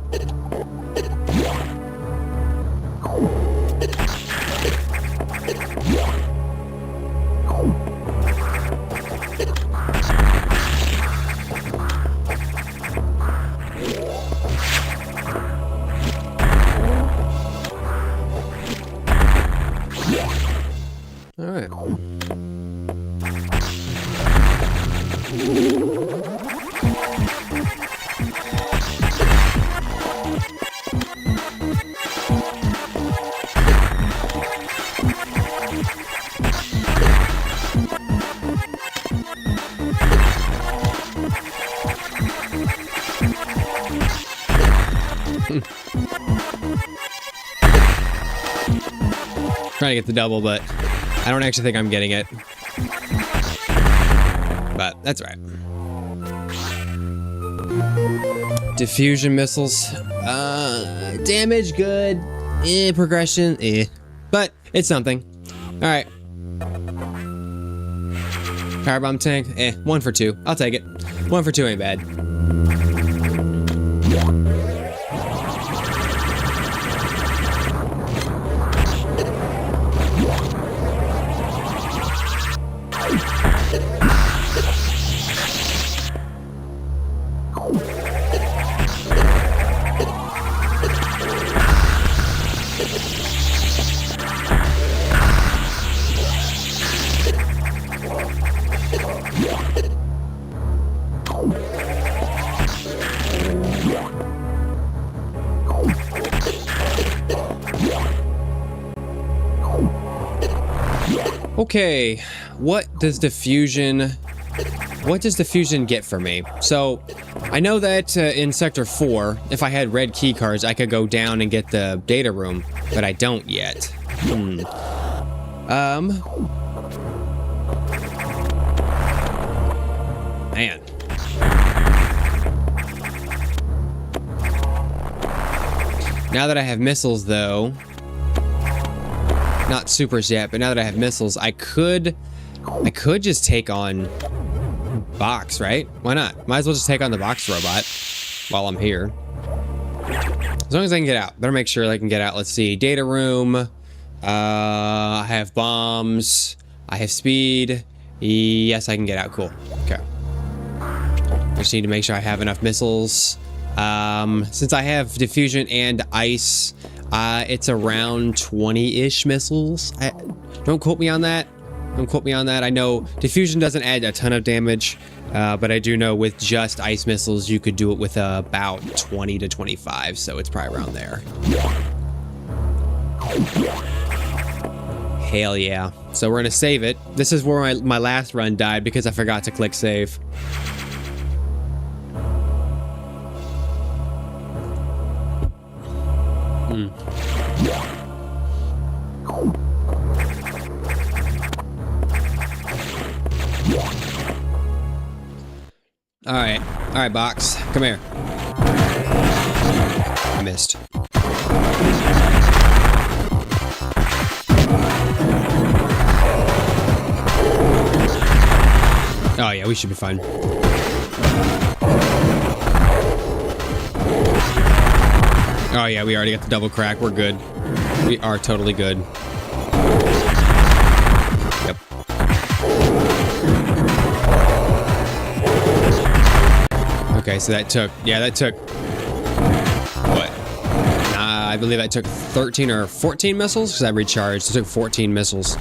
All right. Trying to get the double, but I don't actually think I'm getting it. But that's right. Diffusion missiles. Damage, good. Progression, but it's something. Alright. Power bomb tank, 1 for 2. I'll take it. 1 for 2 ain't bad. Okay, what does diffusion get for me? So, I know that in Sector 4, if I had red key cards, I could go down and get the data room, but I don't yet. Man. Now that I have missiles, though, not supers yet, but now that I have missiles, I could just take on Box, right? Why not? Might as well just take on the Box robot while I'm here. As long as I can get out. Better make sure I can get out. Let's see. Data room. I have bombs. I have speed. Yes, I can get out. Cool. Okay. I just need to make sure I have enough missiles. Since I have diffusion and ice, it's around 20-ish missiles. Don't quote me on that. Don't quote me on that. I know diffusion doesn't add a ton of damage, but I do know with just ice missiles, you could do it with about 20 to 25, so it's probably around there. Hell yeah. So we're gonna save it. This is where my last run died because I forgot to click save. All right, Box, come here. I missed. Oh yeah, we should be fine. Oh yeah, we already got the double crack. We're good. We are totally good. Yep. Okay, so that took, what? I believe that took 13 or 14 missiles because I recharged. It took 14 missiles.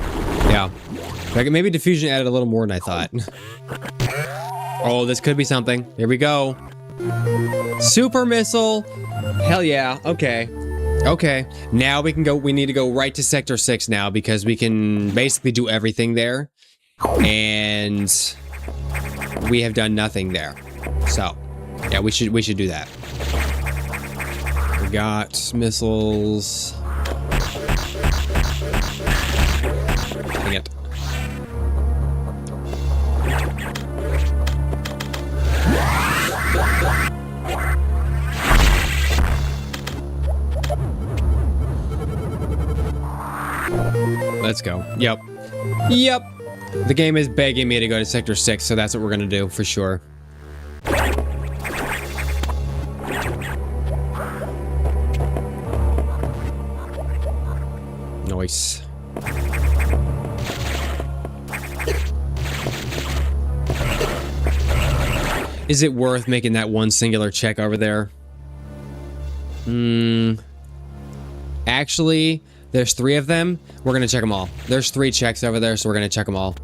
Yeah. Maybe diffusion added a little more than I thought. Oh, this could be something. Here we go. Super missile. Hell yeah. Okay. Okay. Now we can go. We need to go right to Sector 6 now because we can basically do everything there. And we have done nothing there. So, yeah, we should do that. I've got missiles. Dang it. Let's go. Yep. Yep. The game is begging me to go to Sector 6, so that's what we're gonna do for sure. Nice. Is it worth making that one singular check over there? Actually, there's 3 of them. We're gonna check them all. There's 3 checks over there, so we're gonna check them all.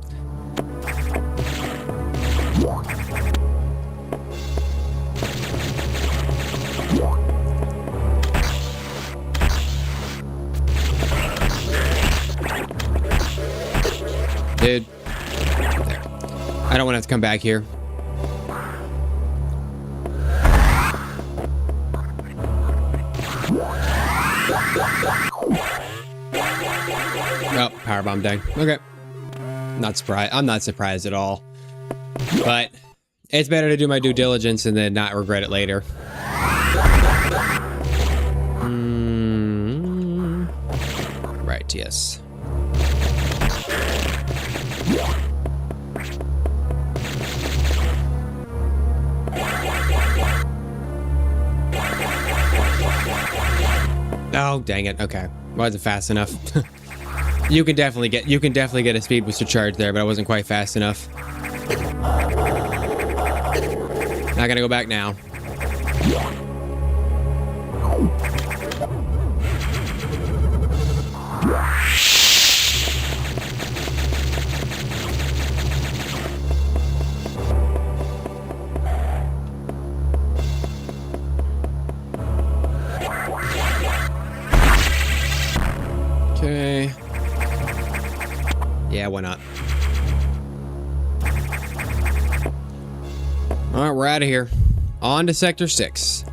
Dude. There. I don't want to have to come back here. Oh, powerbomb dang. Okay. Not surprised. I'm not surprised at all. But it's better to do my due diligence and then not regret it later. Right, yes. Oh, dang it. Okay. Wasn't fast enough. You can definitely get a speed booster charge there, but I wasn't quite fast enough. Not gonna go back now. Okay. Yeah, why not? All right, we're out of here. On to Sector 6.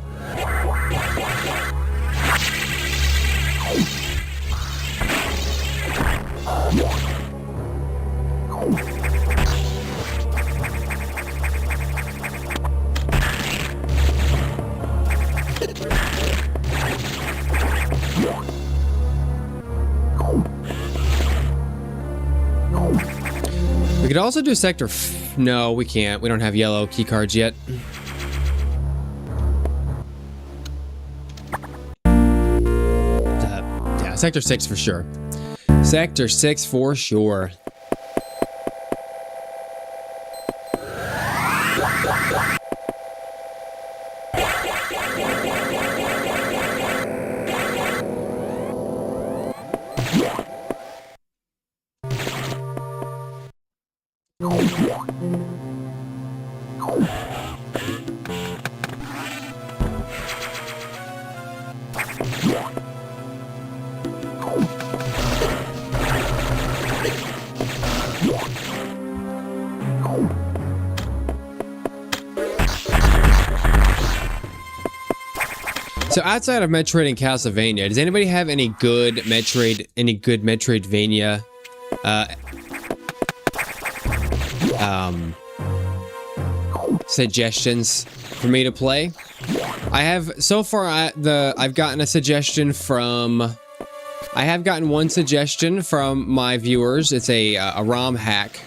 We could also do Sector no, we can't. We don't have yellow key cards yet. Yeah, Sector 6 for sure. Sector 6 for sure. So outside of Metroid and Castlevania, does anybody have any good Metroidvania suggestions for me to play? I have so far I've gotten a suggestion from I have gotten one suggestion from my viewers. It's a ROM hack.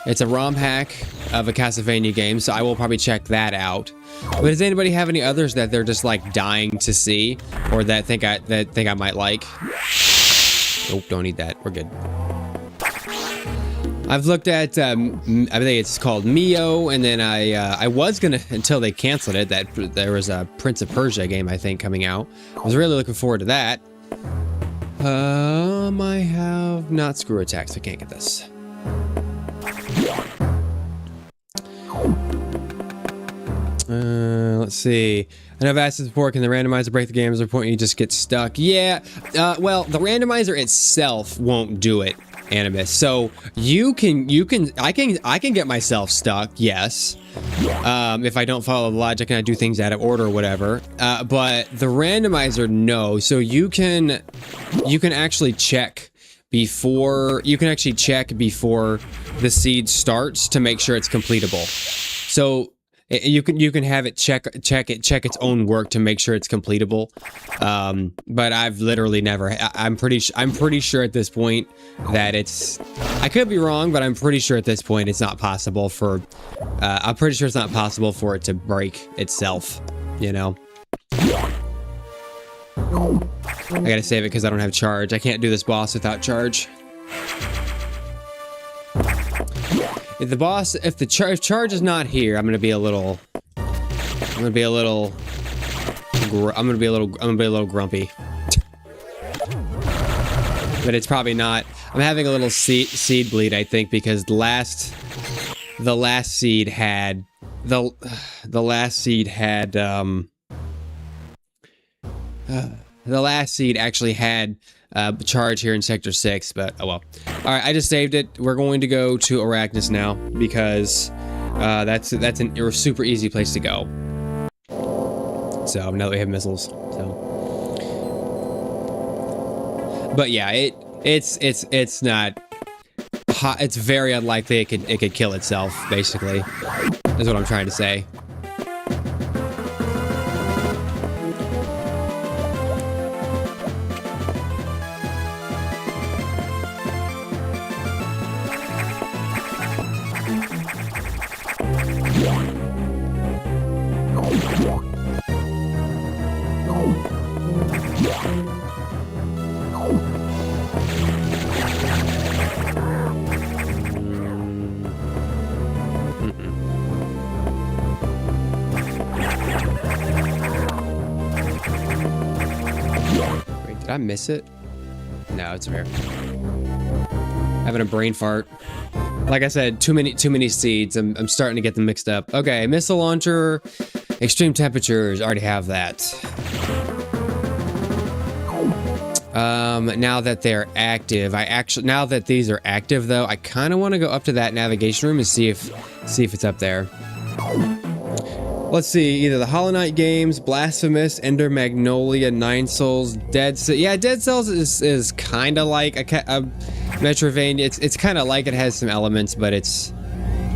It's a ROM hack of a Castlevania game, so I will probably check that out. But does anybody have any others that they're just like dying to see, or that think I might like? Nope, don't need that. We're good. I've looked at I think it's called Mio, and then I was gonna, until they canceled it, that there was a Prince of Persia game I think coming out. I was really looking forward to that. I have not screw attacks. I can't get this. Let's see. I know I've asked this before. Can the randomizer break the game? Is there a point you just get stuck? Yeah. Well, the randomizer itself won't do it. Animus. So I can get myself stuck, yes. If I don't follow the logic and I do things out of order or whatever. But the randomizer, no. So you can actually check before the seed starts to make sure it's completable. So you can have it check its own work to make sure it's completable. But I've literally never. I'm pretty sure at this point that it's. I could be wrong, but I'm pretty sure at this point it's not possible for. I'm pretty sure it's not possible for it to break itself. You know. I gotta save it because I don't have charge. I can't do this boss without charge. If the charge is not here, I'm gonna be a little grumpy. But it's probably not. I'm having a little seed bleed, I think, because the last seed had actually had charge here in Sector 6, but oh well. All right, I just saved it. We're going to go to Arachnus now because that's a super easy place to go. So now that we have missiles, so. But yeah, it's not. It's very unlikely it could kill itself. Basically, is what I'm trying to say. Did I miss it? No, it's fair. Having a brain fart. Like I said, too many seeds. I'm starting to get them mixed up. Okay, missile launcher, extreme temperatures. Already have that. Now that they're active, now that these are active though, I kind of want to go up to that navigation room and see if it's up there. Let's see, either the Hollow Knight games, Blasphemous, Ender Magnolia, Nine Souls, Dead Cells. Yeah, Dead Cells is kind of like a Metroidvania. It's kind of like it has some elements, but it's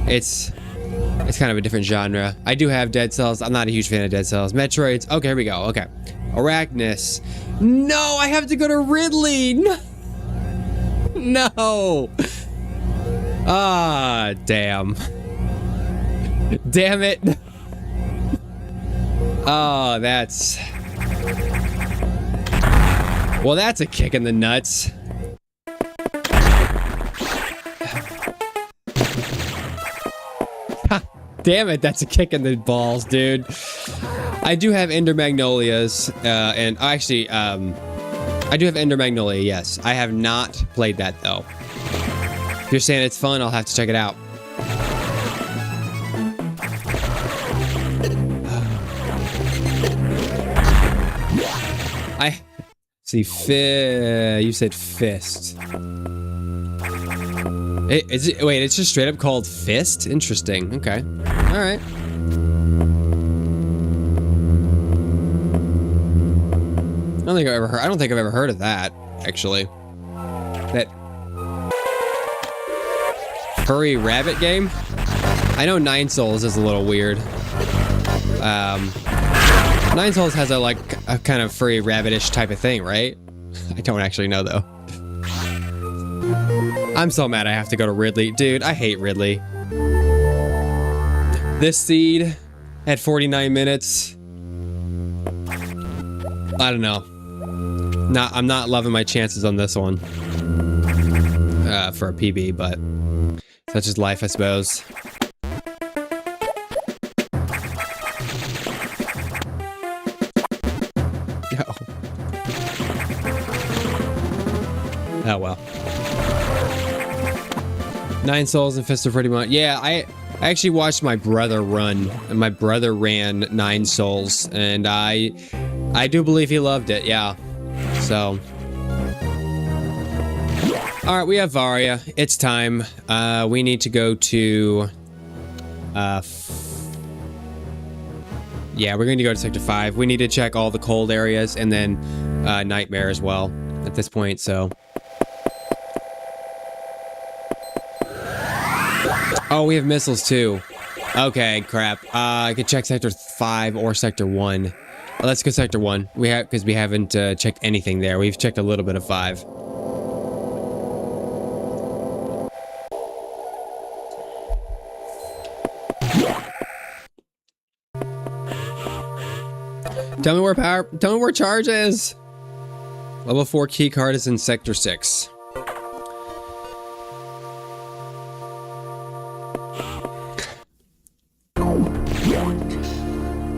kind of a different genre. I do have Dead Cells. I'm not a huge fan of Dead Cells. Metroids. Okay, here we go. Okay, Arachnus. No, I have to go to Ridley. No. Ah, damn. Damn it. Oh, that's... Well, that's a kick in the nuts. Damn it, that's a kick in the balls, dude. I do have Ender Magnolias, and actually, I do have Ender Magnolia, yes. I have not played that, though. If you're saying it's fun, I'll have to check it out. I see. You said fist. Wait, it's just straight up called fist. Interesting. Okay. All right. I don't think I've ever heard of that. Actually, that furry rabbit game. I know Nine Souls is a little weird. Nine Souls has a kind of furry rabbitish type of thing, right? I don't actually know though. I'm so mad I have to go to Ridley. Dude, I hate Ridley. This seed at 49 minutes. I don't know. I'm not loving my chances on this one. For a PB, but such is life, I suppose. Oh well. Nine Souls and Fist of pretty much. Yeah, I actually watched my brother run. My brother ran Nine Souls, and I do believe he loved it. Yeah. So. All right, we have Varia. It's time. We need to go to... yeah, we're going to go to Sector 5. We need to check all the cold areas and then Nightmare as well at this point, so... Oh, we have missiles too. Okay, crap. I could check Sector 5 or Sector 1. Let's go Sector 1. Because we haven't checked anything there. We've checked a little bit of 5. Tell me where charge is. Level 4 key card is in Sector 6.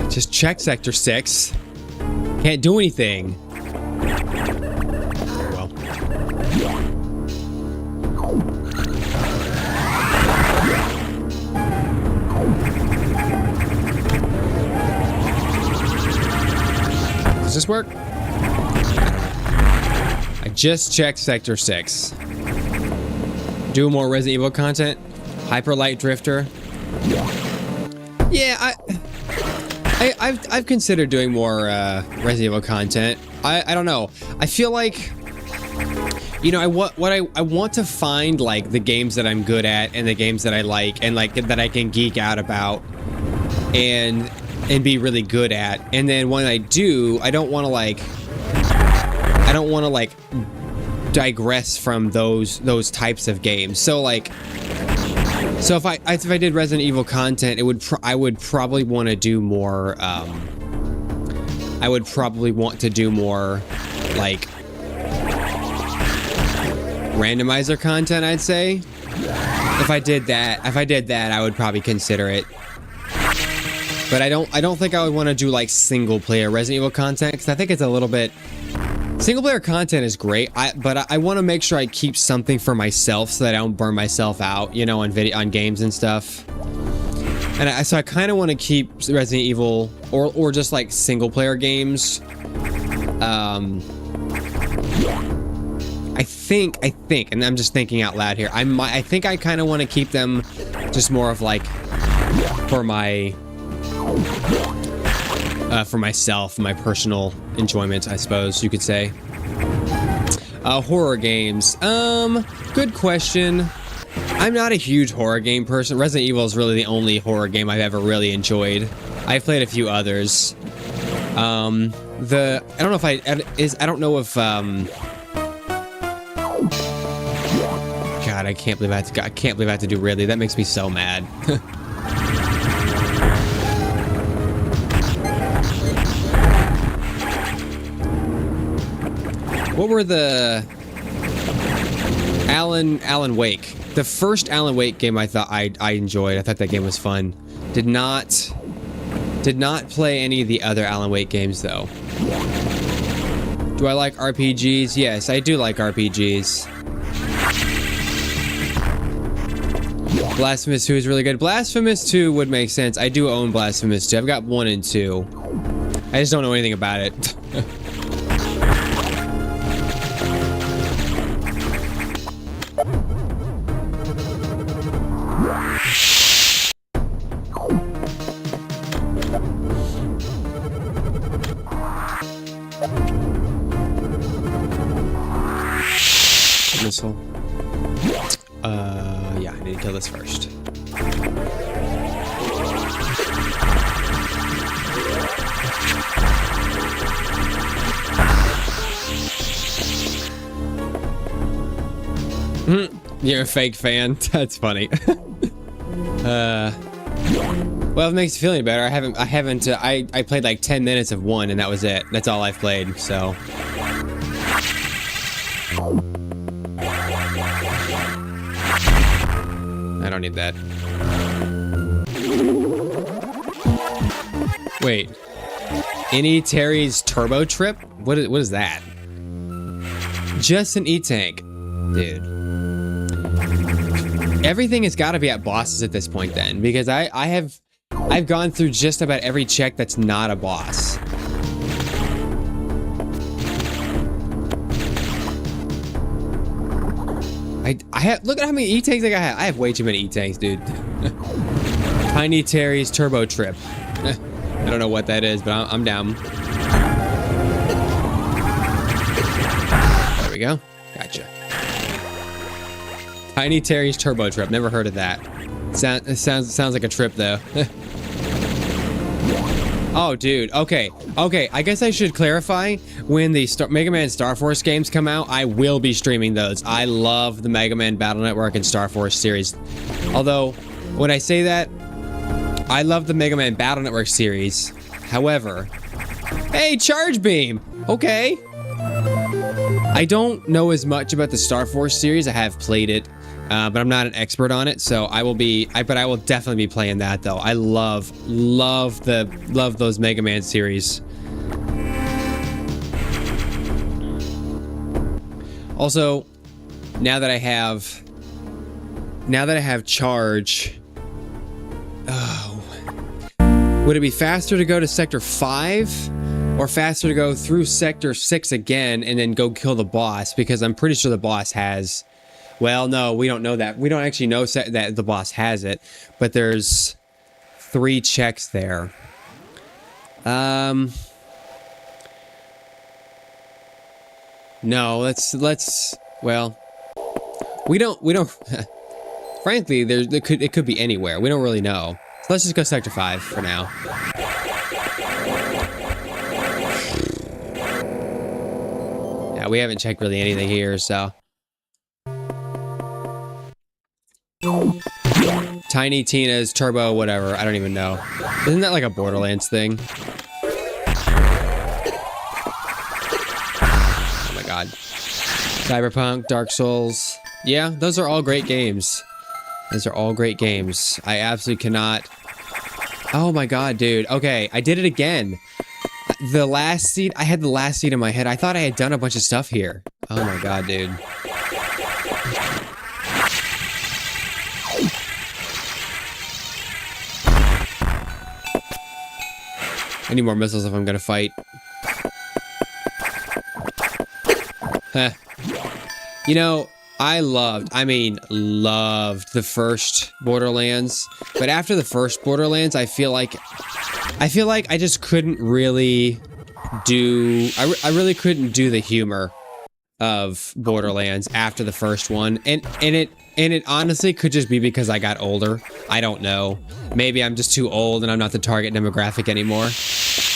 Just check Sector 6. Can't do anything. Well. Does this work? I just checked Sector 6. Do more Resident Evil content. Hyper Light Drifter. Yeah, I've considered doing more Resident Evil content. I don't know. I feel like, you know, I want to find like the games that I'm good at and the games that I like and like that I can geek out about and be really good at. And then when I do, I don't want to like digress from those types of games. So like, so if I did Resident Evil content, I would probably want to do more. I would probably want to do more like randomizer content, I'd say. If I did that, I would probably consider it. But I don't think I would want to do like single player Resident Evil content because I think it's a little bit. Single player content is great, but I want to make sure I keep something for myself so that I don't burn myself out, you know, on games and stuff. And so I kind of want to keep Resident Evil or just like single player games. I think, and I'm just thinking out loud here. I think I kind of want to keep them just more of like for myself, my personal enjoyment, I suppose you could say. Horror games. Good question. I'm not a huge horror game person. Resident Evil is really the only horror game I've ever really enjoyed. I've played a few others. I don't know if God, I can't believe I have to do Ridley. That makes me so mad. What were the Alan Wake? The first Alan Wake game I thought I enjoyed. I thought that game was fun. Did not play any of the other Alan Wake games though. Do I like RPGs? Yes, I do like RPGs. Blasphemous 2 is really good. Blasphemous 2 would make sense. I do own Blasphemous 2. I've got 1 and 2. I just don't know anything about it. Missile. Yeah, I need to kill this first. You're a fake fan. That's funny. Well, if it makes you feel any better, I played like 10 minutes of 1 and that was it. That's all I've played, so. I don't need that. Wait. Any Terry's turbo trip? What is that? Just an E-tank. Dude. Everything has got to be at bosses at this point then, because I've gone through just about every check that's not a boss. I have, look at how many E-tanks I have. I have way too many E-tanks, dude. Tiny Terry's Turbo Trip. I don't know what that is, but I'm down. There we go. Gotcha. Tiny Terry's Turbo Trip. Never heard of that. It sounds like a trip though. Oh, dude. Okay. I guess I should clarify. When the Mega Man Star Force games come out, I will be streaming those. I love the Mega Man Battle Network and Star Force series. Although, when I say that, I love the Mega Man Battle Network series. However, hey, Charge Beam. Okay. I don't know as much about the Star Force series. I have played it, but I'm not an expert on it. So I will definitely be playing that though. I love those Mega Man series. Also, now that I have Charge, oh, would it be faster to go to Sector 5? Or faster to go through Sector 6 again and then go kill the boss? Because I'm pretty sure the boss has... Well, no, we don't know that. We don't actually know that the boss has it. But there's 3 checks there. No, let's... Well... We don't... Frankly, it could be anywhere. We don't really know. So let's just go Sector 5 for now. We haven't checked really anything here, so. Tiny Tina's Turbo, whatever. I don't even know. Isn't that like a Borderlands thing? Oh my god. Cyberpunk, Dark Souls. Yeah, those are all great games. Those are all great games. I absolutely cannot. Oh my god, dude. Okay, I did it again. The last seed, I had the last seed in my head. I thought I had done a bunch of stuff here. Oh my god, dude. I need more missiles if I'm gonna fight. Huh. You know, I loved the first Borderlands. But after the first Borderlands, I feel like I just couldn't really do... I really couldn't do the humor of Borderlands after the first one. And it honestly could just be because I got older. I don't know. Maybe I'm just too old and I'm not the target demographic anymore.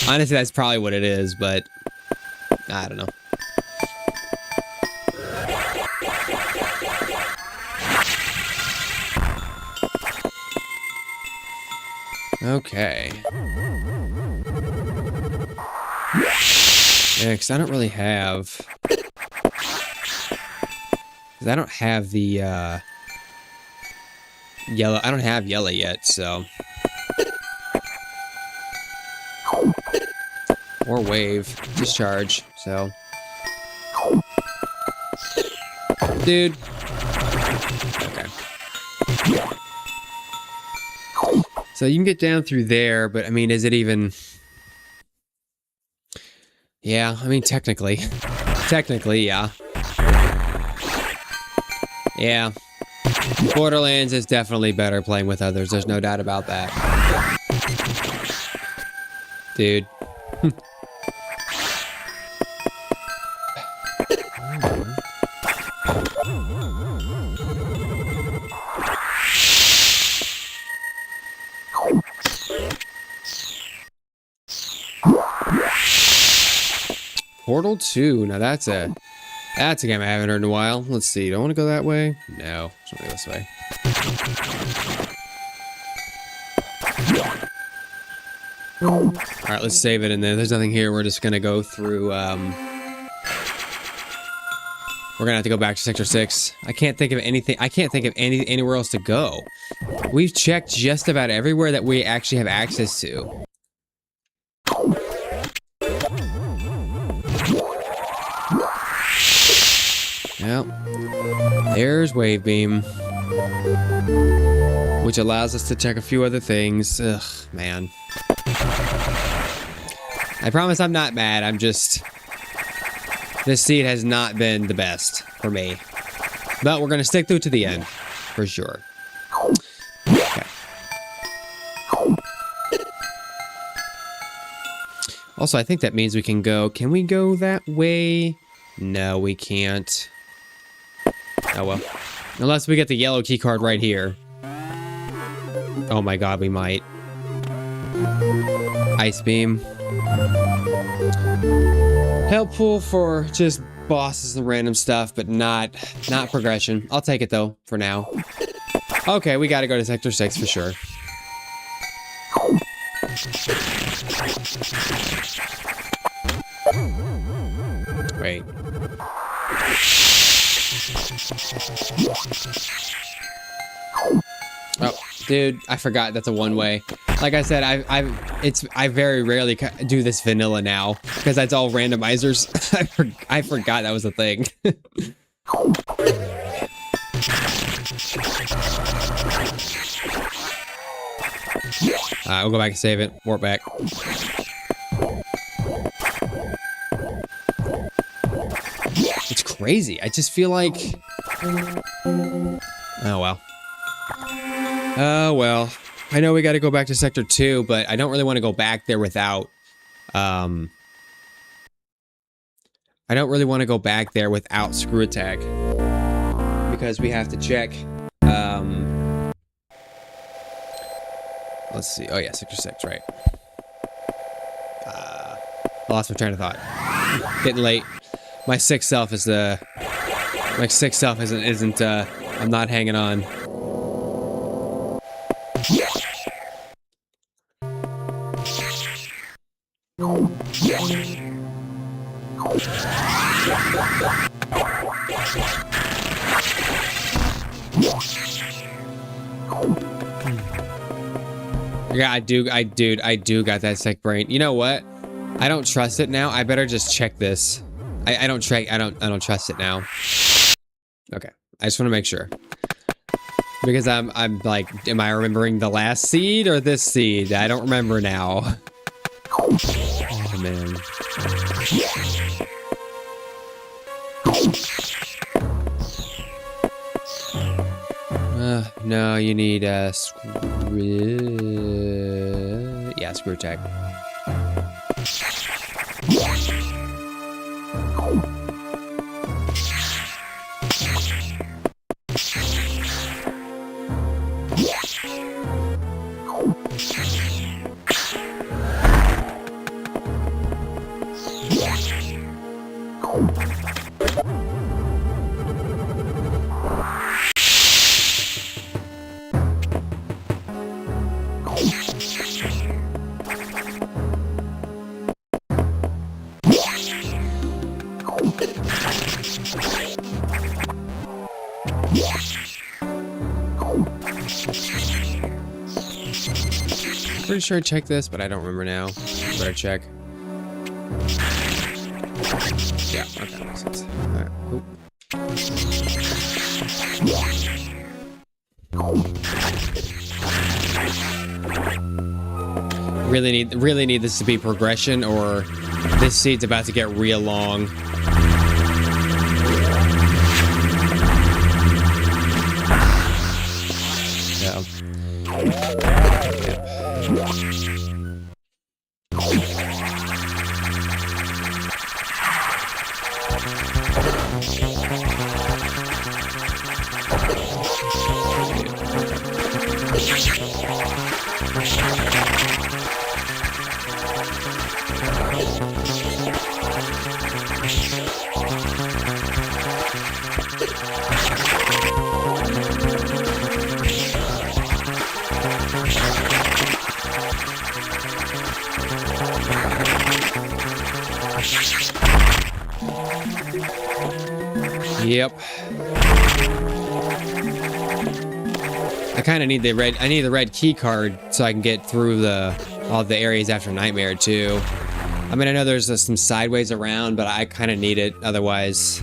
Honestly, that's probably what it is, but... I don't know. Okay. Yeah, because I don't really have... I don't have the, yellow... I don't have yellow yet, so... Or wave. Discharge, so... Dude. Okay. So you can get down through there, but I mean, is it even... Yeah, I mean, technically. Technically, yeah. Yeah. Borderlands is definitely better playing with others. There's no doubt about that. Dude. Portal 2. Now that's a game I haven't heard in a while. Let's see. Do I want to go that way? No. Let's go this way. Alright, let's save it, and then there's nothing here. We're just gonna go through, we're gonna have to go back to Sector 6. I can't think of anything. I can't think of anywhere else to go. We've checked just about everywhere that we actually have access to. Well, there's Wave Beam, which allows us to check a few other things. Ugh, man. I promise I'm not mad. I'm just... This seed has not been the best for me. But we're gonna stick through to the end, for sure. Okay. Also, I think that means we can go... Can we go that way? No, we can't. Oh, well. Unless we get the yellow key card right here. Oh my god, we might. Ice beam. Helpful for just bosses and random stuff, but not progression. I'll take it, though, for now. Okay, we gotta go to Sector 6 for sure. Wait. Oh, dude, I forgot that's a one-way. Like I said, I very rarely do this vanilla now because that's all randomizers. I forgot that was a thing. We'll go back and save it. Warp back. It's crazy. I just feel like... Oh, well. Oh, well. I know we got to go back to Sector 2, but I don't really want to go back there without... I don't really want to go back there without Screw Attack. Because we have to check... Let's see. Oh, yeah, Sector 6, right. Lost my train of thought. Getting late. My sixth self is the... My sixth self isn't I'm not hanging on. Yeah, I do got that sick brain. You know what? I don't trust it now. I better just check this. I don't trust it now. Okay. I just want to make sure. Because I'm like, am I remembering the last seed or this seed? I don't remember now. Oh, man. No, you need screw attack. Pretty sure I checked this, but I don't remember now. Better check. Yeah, okay, makes sense. Alright, oop. Really need this to be progression, or this seed's about to get real long. Yeah. Yep. I kind of need the red. I need the red key card so I can get through all the areas after Nightmare too. I mean, I know there's some sideways around, but I kind of need it. Otherwise,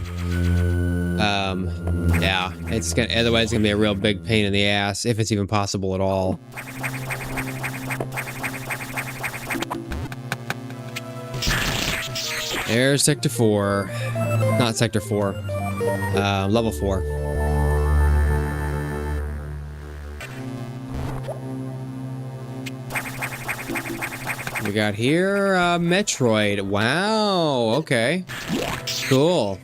yeah, otherwise it's gonna be a real big pain in the ass if it's even possible at all. There's Sector 4. Not Sector 4. Level 4. We got here, Metroid. Wow, okay. Cool.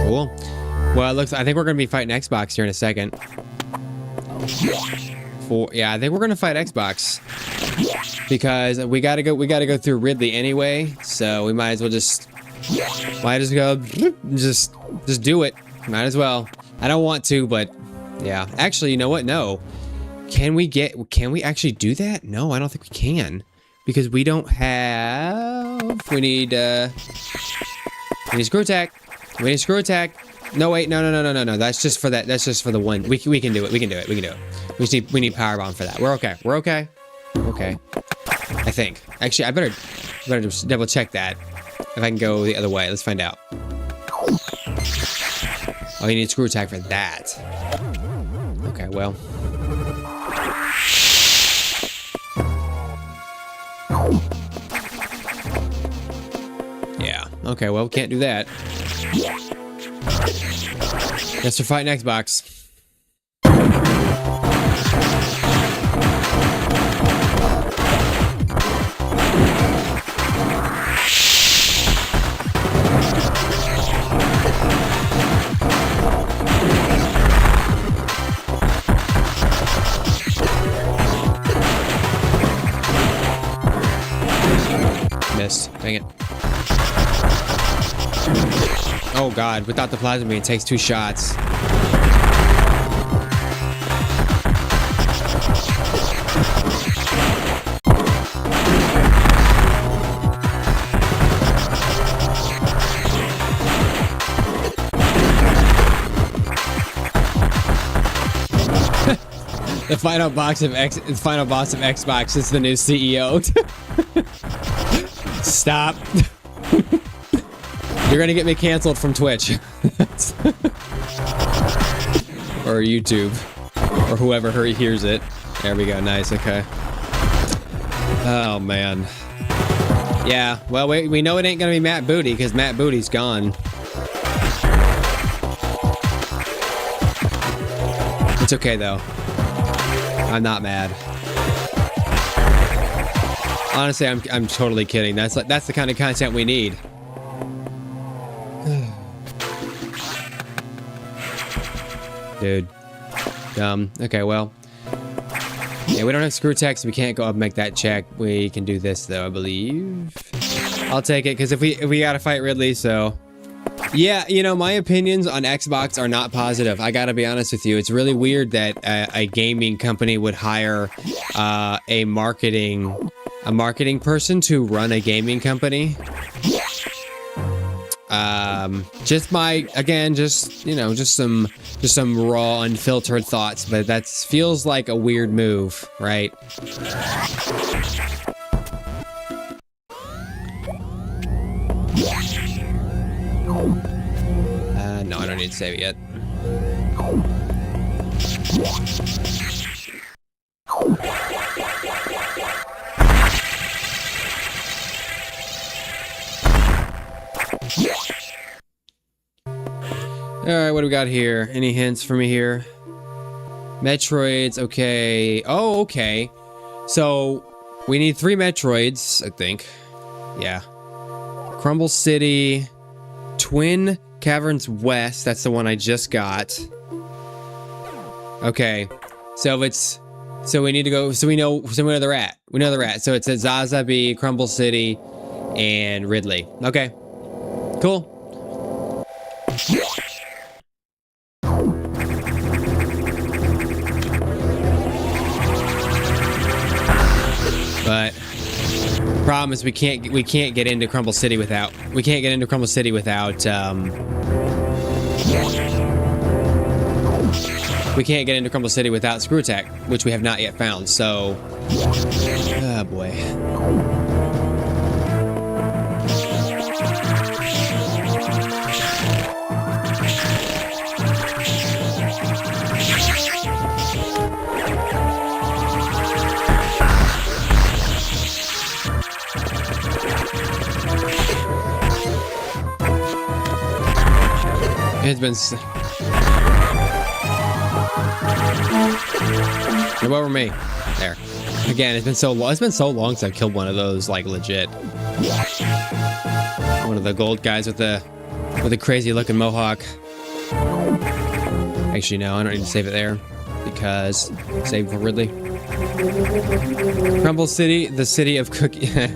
Cool. Well, it looks, I think we're gonna be fighting Xbox here in a second. Yeah, I think we're gonna fight Xbox. Because we gotta go through Ridley anyway, so we might as well just do it. Might as well. I don't want to, but yeah. Actually, you know what? No. Can we actually do that? No, I don't think we can. Because we don't have, we need screw attack. We need screw attack. No, wait, no. That's just for that. That's just for the one. We can do it. We can do it. We need power bomb for that. We're okay. Okay. I think. Actually, I better just double check that. If I can go the other way. Let's find out. Oh, you need screw attack for that. Okay, well. Yeah. Okay, well, can't do that. Guess we're fighting Xbox. Missed. Dang it. Oh god, without the plasma beam, it takes 2 shots. The final boss of Xbox is the new CEO. Stop. You're gonna get me canceled from Twitch. Or YouTube. Or whoever hears it. There we go, nice, okay. Oh man. Yeah, well we know it ain't gonna be Matt Booty, because Matt Booty's gone. It's okay though. I'm not mad. Honestly, I'm totally kidding. That's the kind of content we need. Dude. Okay, well. Yeah, we don't have screw tech, so we can't go up and make that check. We can do this though, I believe. I'll take it, because if we gotta fight Ridley, so. Yeah, you know, my opinions on Xbox are not positive. I gotta be honest with you. It's really weird that a gaming company would hire a marketing person to run a gaming company. Just some raw, unfiltered thoughts, but that feels like a weird move, right? No, I don't need to save it yet. Alright, what do we got here? Any hints for me here? Metroids, okay. Oh, okay. So, we need 3 Metroids, I think. Yeah. Crumble City, Twin Caverns West, that's the one I just got. Okay. So we need to go, so we know where they're at. We know they're at. So it's at Zaza B, Crumble City, and Ridley. Okay. Cool. But problem is we can't get into Crumble City without Screw Attack, which we have not yet found. So, oh boy. It's been... Come over me. There. Again, it's been so long. It's been so long since I've killed one of those, like, legit. One of the gold guys with the crazy looking mohawk. Actually, no, I don't need to save it there because save for Ridley. Crumble City, the city of cookie. I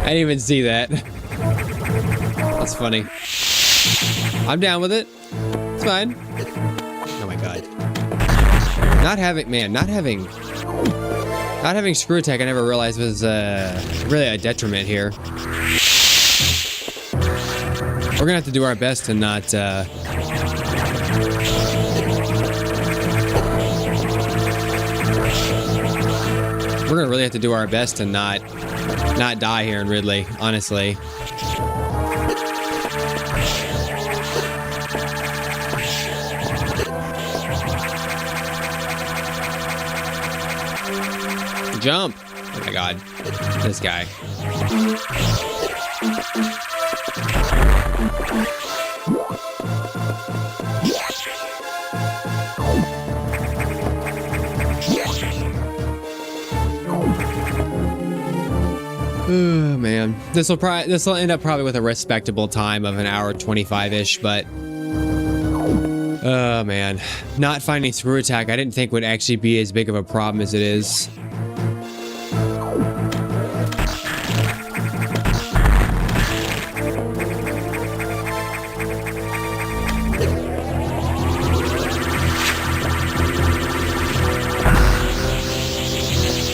didn't even see that. That's funny. I'm down with it. It's fine. Oh my god. Not having screw attack, I never realized was really a detriment here. We're gonna have to do our best to not we're gonna really have to do our best to not die here in Ridley, honestly. Jump! Oh my god. This guy. Oh man. This will end up probably with a respectable time of an hour 25-ish, but oh man. Not finding screw attack I didn't think would actually be as big of a problem as it is.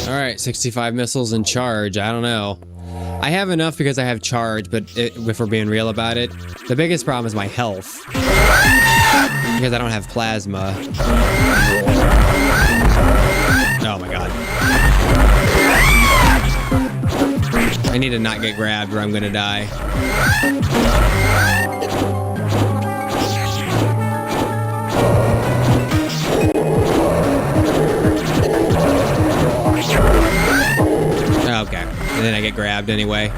Alright, 65 missiles in charge. I don't know. I have enough because I have charge, but if we're being real about it, the biggest problem is my health. Because I don't have plasma. Oh my god. I need to not get grabbed or I'm gonna die. Okay, and then I get grabbed anyway.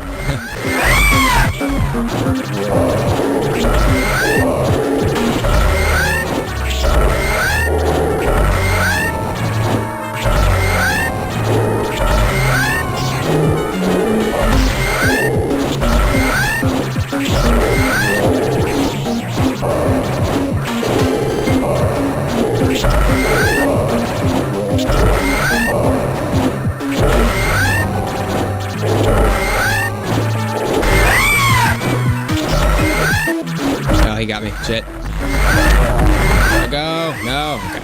Oh, he got me. Shit. Go. No. Okay.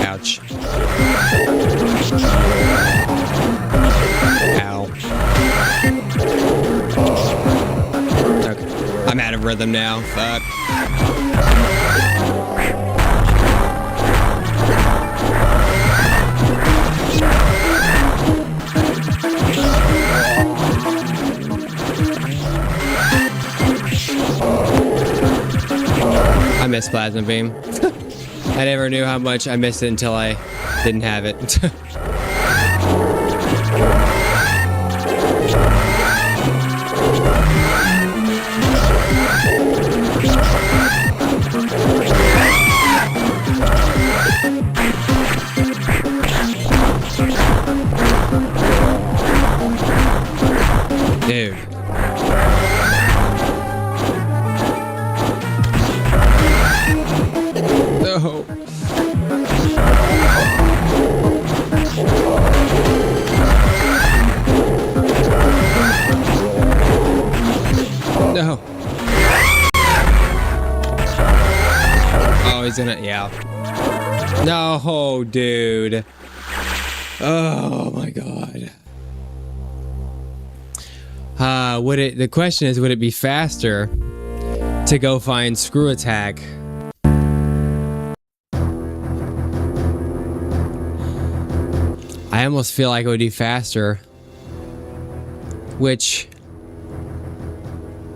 Ouch. Ow. Okay. I'm out of rhythm now. Fuck. I missed Plasma Beam. I never knew how much I missed it until I didn't have it. Dude. No. No. Oh, he's in it. Yeah. No, dude. Oh my god. The question is, would it be faster to go find Screw Attack? I almost feel like it would be faster, which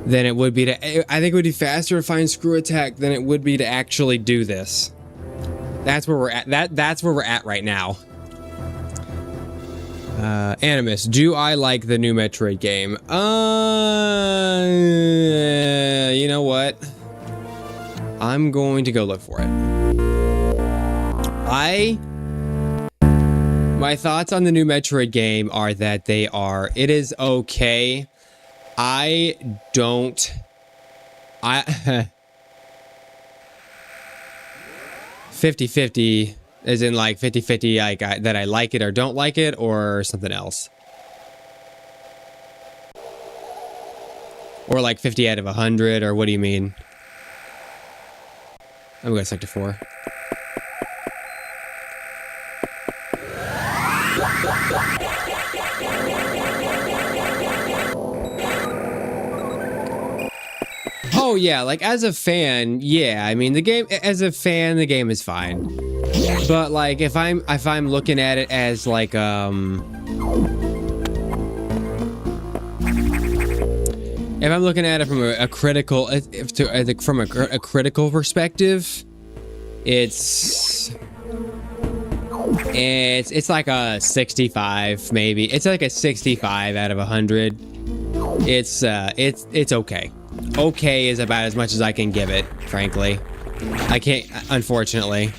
than it would be to, I think it would be faster to find screw attack than it would be to actually do this. That's where we're at. That's where we're at right now. Animus, do I like the new Metroid game? You know what? I'm going to go look for it. My thoughts on the new Metroid game are that it is okay. I 50-50, as in like 50-50, like that I like it or don't like it, or something else. Or like 50 out of 100, or what do you mean? I'm going to Sector 4. Oh yeah, like as a fan, yeah. I mean, the game is fine. But like if I'm looking at it as like if I'm looking at it from a critical perspective, it's like a 65 maybe. It's like a 65 out of 100. It's okay. Okay is about as much as I can give it, frankly. I can't, unfortunately.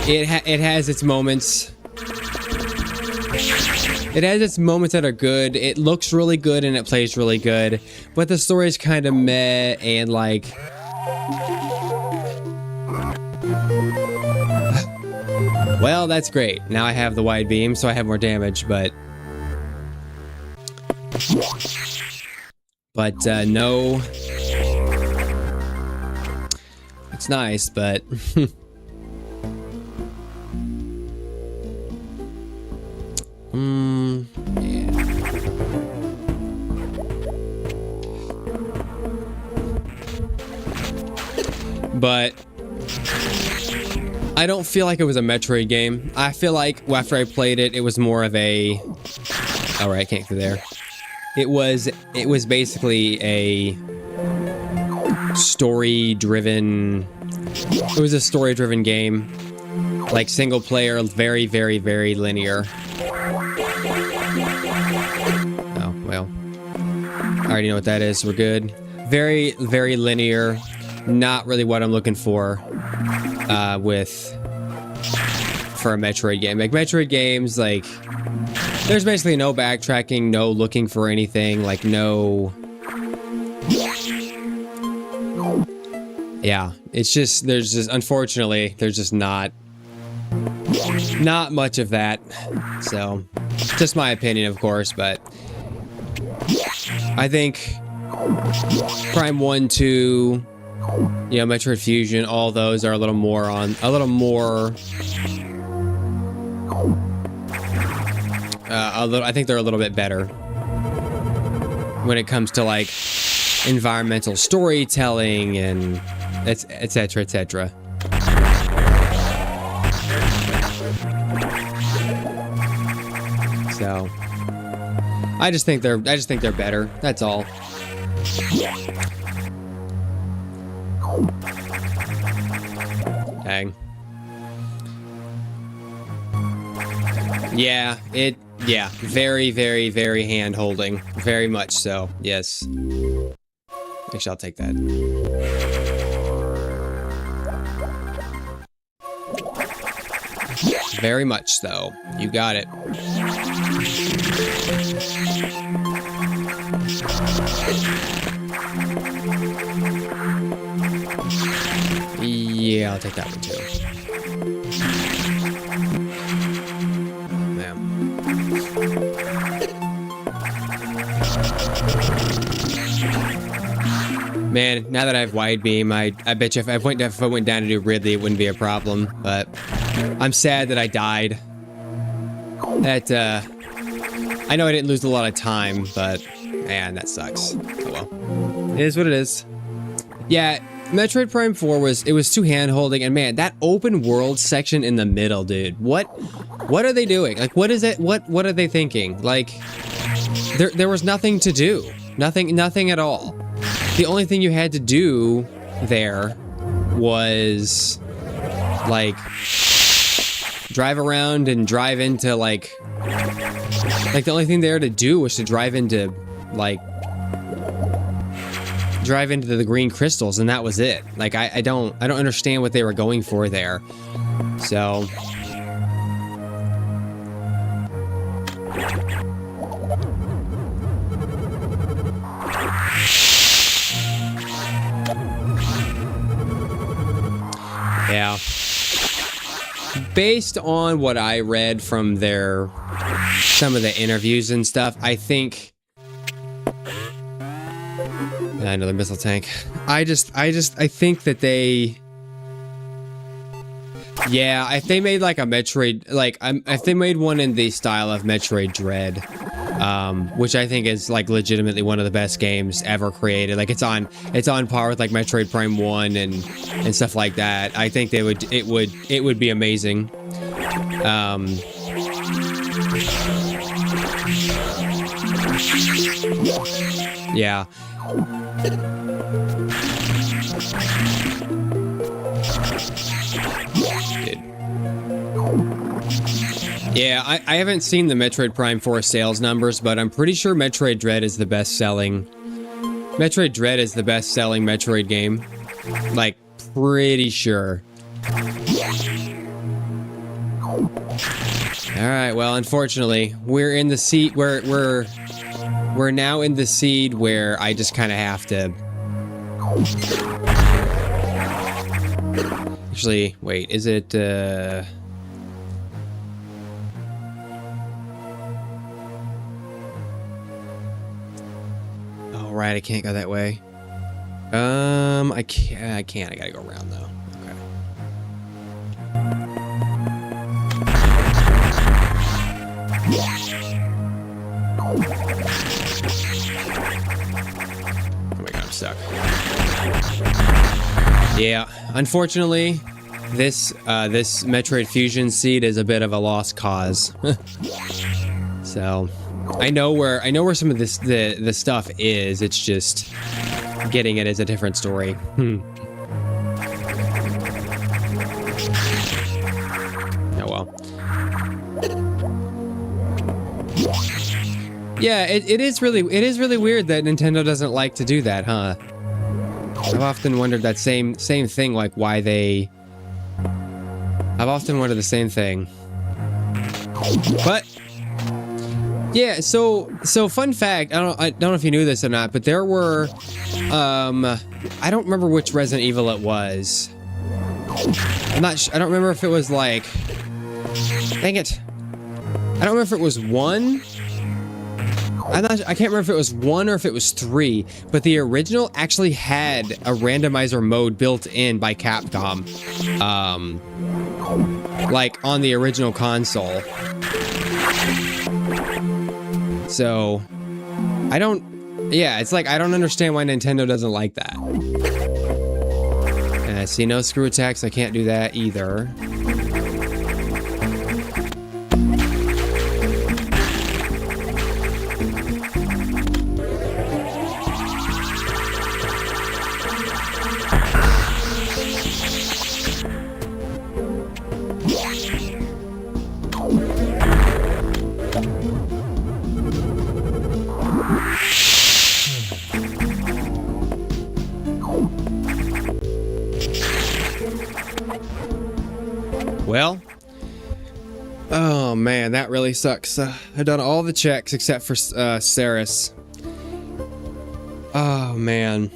It has its moments. It has its moments that are good. It looks really good and it plays really good, but the story's kind of meh and like. Well, that's great. Now I have the wide beam, so I have more damage, but no. It's nice, but yeah. But I don't feel like it was a Metroid game. I feel like after I played it, it was more of a... All right, I can't get through there. It was basically a story-driven... It was a story-driven game. Like single player, very, very, very linear. Oh, well. I already know what that is. We're good. Very, very linear. Not really what I'm looking for for a Metroid game. Like Metroid games, like there's basically no backtracking, no looking for anything, like no. Yeah, it's just unfortunately there's just not much of that. So, just my opinion, of course, but I think Prime 1, 2. You know, Metroid Fusion, all those are a little more. I think they're a little bit better when it comes to like environmental storytelling and etc. etc. So, I just think they're better. That's all. Dang. Yeah, very, very, very hand-holding. Very much so, yes. Actually, I'll take that. Very much so. You got it. Yeah, I'll take that one too. Man. Man, now that I have wide beam, I bet you if I went down to do Ridley, it wouldn't be a problem. But I'm sad that I died. That I know I didn't lose a lot of time, but man, that sucks. Oh well, it is what it is. Yeah. Metroid Prime 4 was too hand-holding, and man, that open world section in the middle, dude. What are they doing? Like, what is it? What are they thinking? Like, there was nothing to do. Nothing at all. The only thing you had to do there was like drive around and drive into like the only thing there to do was to drive into the green crystals, and that was it. Like I don't understand what they were going for there. So yeah. Based on what I read from some of the interviews and stuff, I think another missile tank. I think that if they made like a Metroid, if they made one in the style of Metroid Dread, which I think is like legitimately one of the best games ever created. Like it's on par with like Metroid Prime 1 and stuff like that. I think it would be amazing. Yeah. Yeah, I haven't seen the Metroid Prime 4 sales numbers, but I'm pretty sure Metroid Dread is the best-selling Metroid game. Like, pretty sure. Alright, well, unfortunately, we're in the seat where we're now in the seed where I just kind of have to... Actually, wait, is it, Oh, right, I can't go that way. I can't, I gotta go around, though. Okay. Oh my god, I'm stuck. Yeah, unfortunately, this Metroid Fusion seed is a bit of a lost cause. So, I know where some of the stuff is. It's just getting it is a different story. Oh well. Yeah, it is really weird that Nintendo doesn't like to do that, huh? I've often wondered that same thing, like why they... I've often wondered the same thing. But yeah, so fun fact, I don't know if you knew this or not, but there were I don't remember which Resident Evil it was. I don't remember if it was like, dang it. I don't remember if it was 1. I can't remember if it was 1 or if it was 3, but the original actually had a randomizer mode built in by Capcom. Like on the original console. So, it's like, I don't understand why Nintendo doesn't like that. And I see no screw attacks, I can't do that either. Well, oh man, that really sucks. I've done all the checks except for Ceres. Oh man.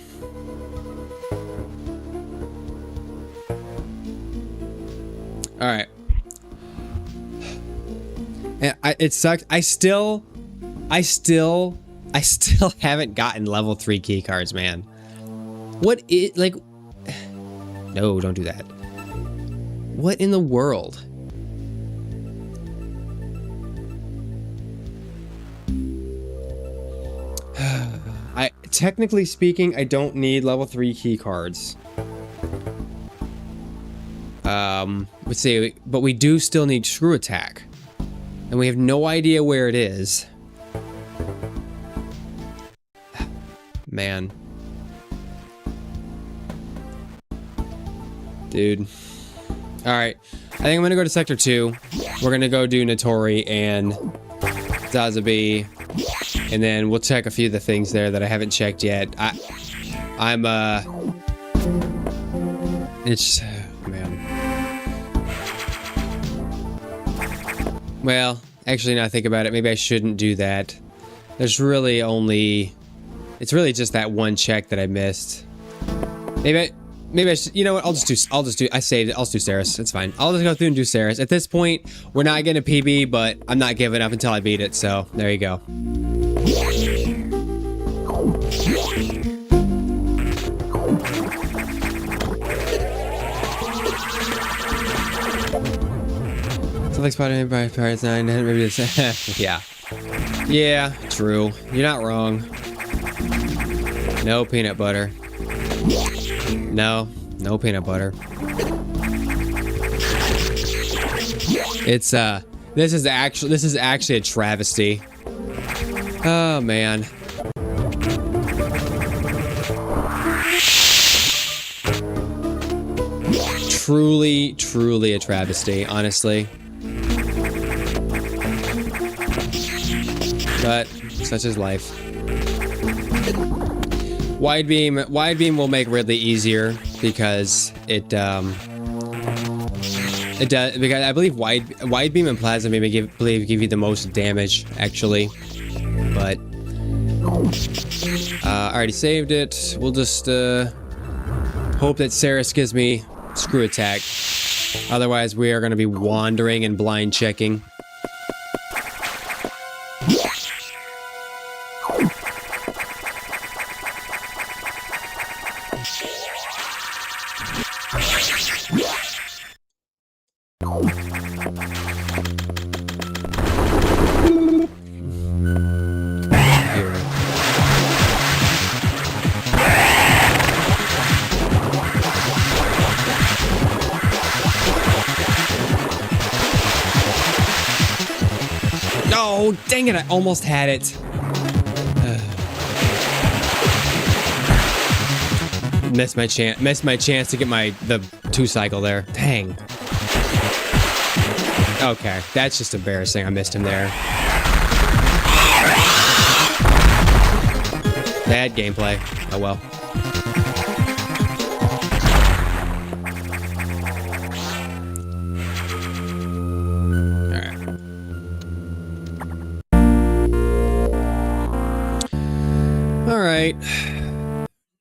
All right. And it sucked. I still haven't gotten level 3 key cards, man. What is like? No, don't do that. What in the world? Technically speaking, I don't need level 3 key cards. Let's see, but we do still need Screw Attack. And we have no idea where it is. man. Dude. Alright. I think I'm gonna go to Sector 2. We're gonna go do Notori and Zazabi. And then we'll check a few of the things there that I haven't checked yet. It's... man. Well, actually, now I think about it, maybe I shouldn't do that. There's really only... It's really just that one check that I missed. Maybe I should, you know what, I saved it, I'll just do Ceres, it's fine. I'll just go through and do Ceres. At this point, we're not getting a PB, but I'm not giving up until I beat it, so there you go. Like Spider-Man by Pirates 9, maybe it's yeah. Yeah, true. You're not wrong. No peanut butter. No peanut butter. It's this is actually a travesty. Oh man. Truly a travesty, honestly. But such is life. Wide beam will make Ridley easier because it does, because I believe wide beam and plasma beam give you the most damage actually. But I already saved it. We'll just hope that Ceres gives me screw attack. Otherwise we are going to be wandering and blind checking. Oh, dang it, I almost had it. Missed my chance to get the 2 cycle there. Dang. Okay, that's just embarrassing. I missed him there. Bad gameplay. Oh well. Alright.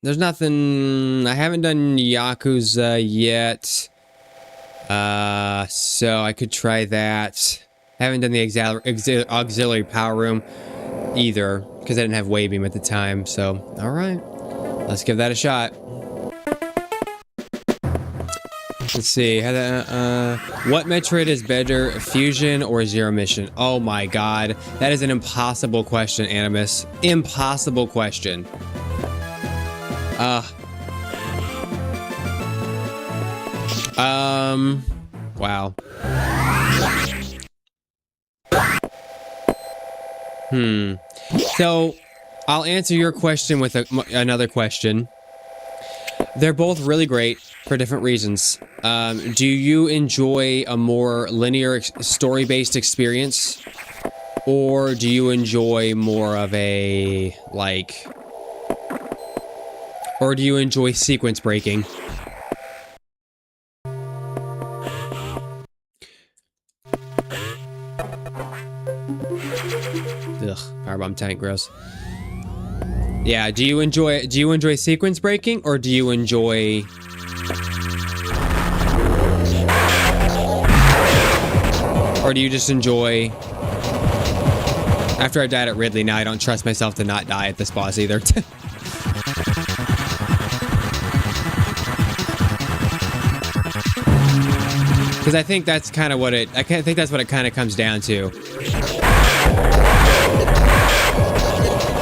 There's nothing... I haven't done Yakuza yet. So I could try that. I haven't done the auxiliary power room either, because I didn't have wave beam at the time, so... Alright. Let's give that a shot. Let's see. What Metroid is better, Fusion or Zero Mission? Oh my god. That is an impossible question, Animus. Impossible question. Wow. So, I'll answer your question with another question. They're both really great for different reasons. Do you enjoy a more linear story-based experience? Or do you enjoy more of a, like... Or do you enjoy sequence breaking? Ugh, powerbomb tank, gross. Yeah, do you enjoy sequence breaking, or do you enjoy... Or do you just enjoy... After I died at Ridley, now I don't trust myself to not die at this boss either. Because I think that's kind of what it... I think that's what it kind of comes down to.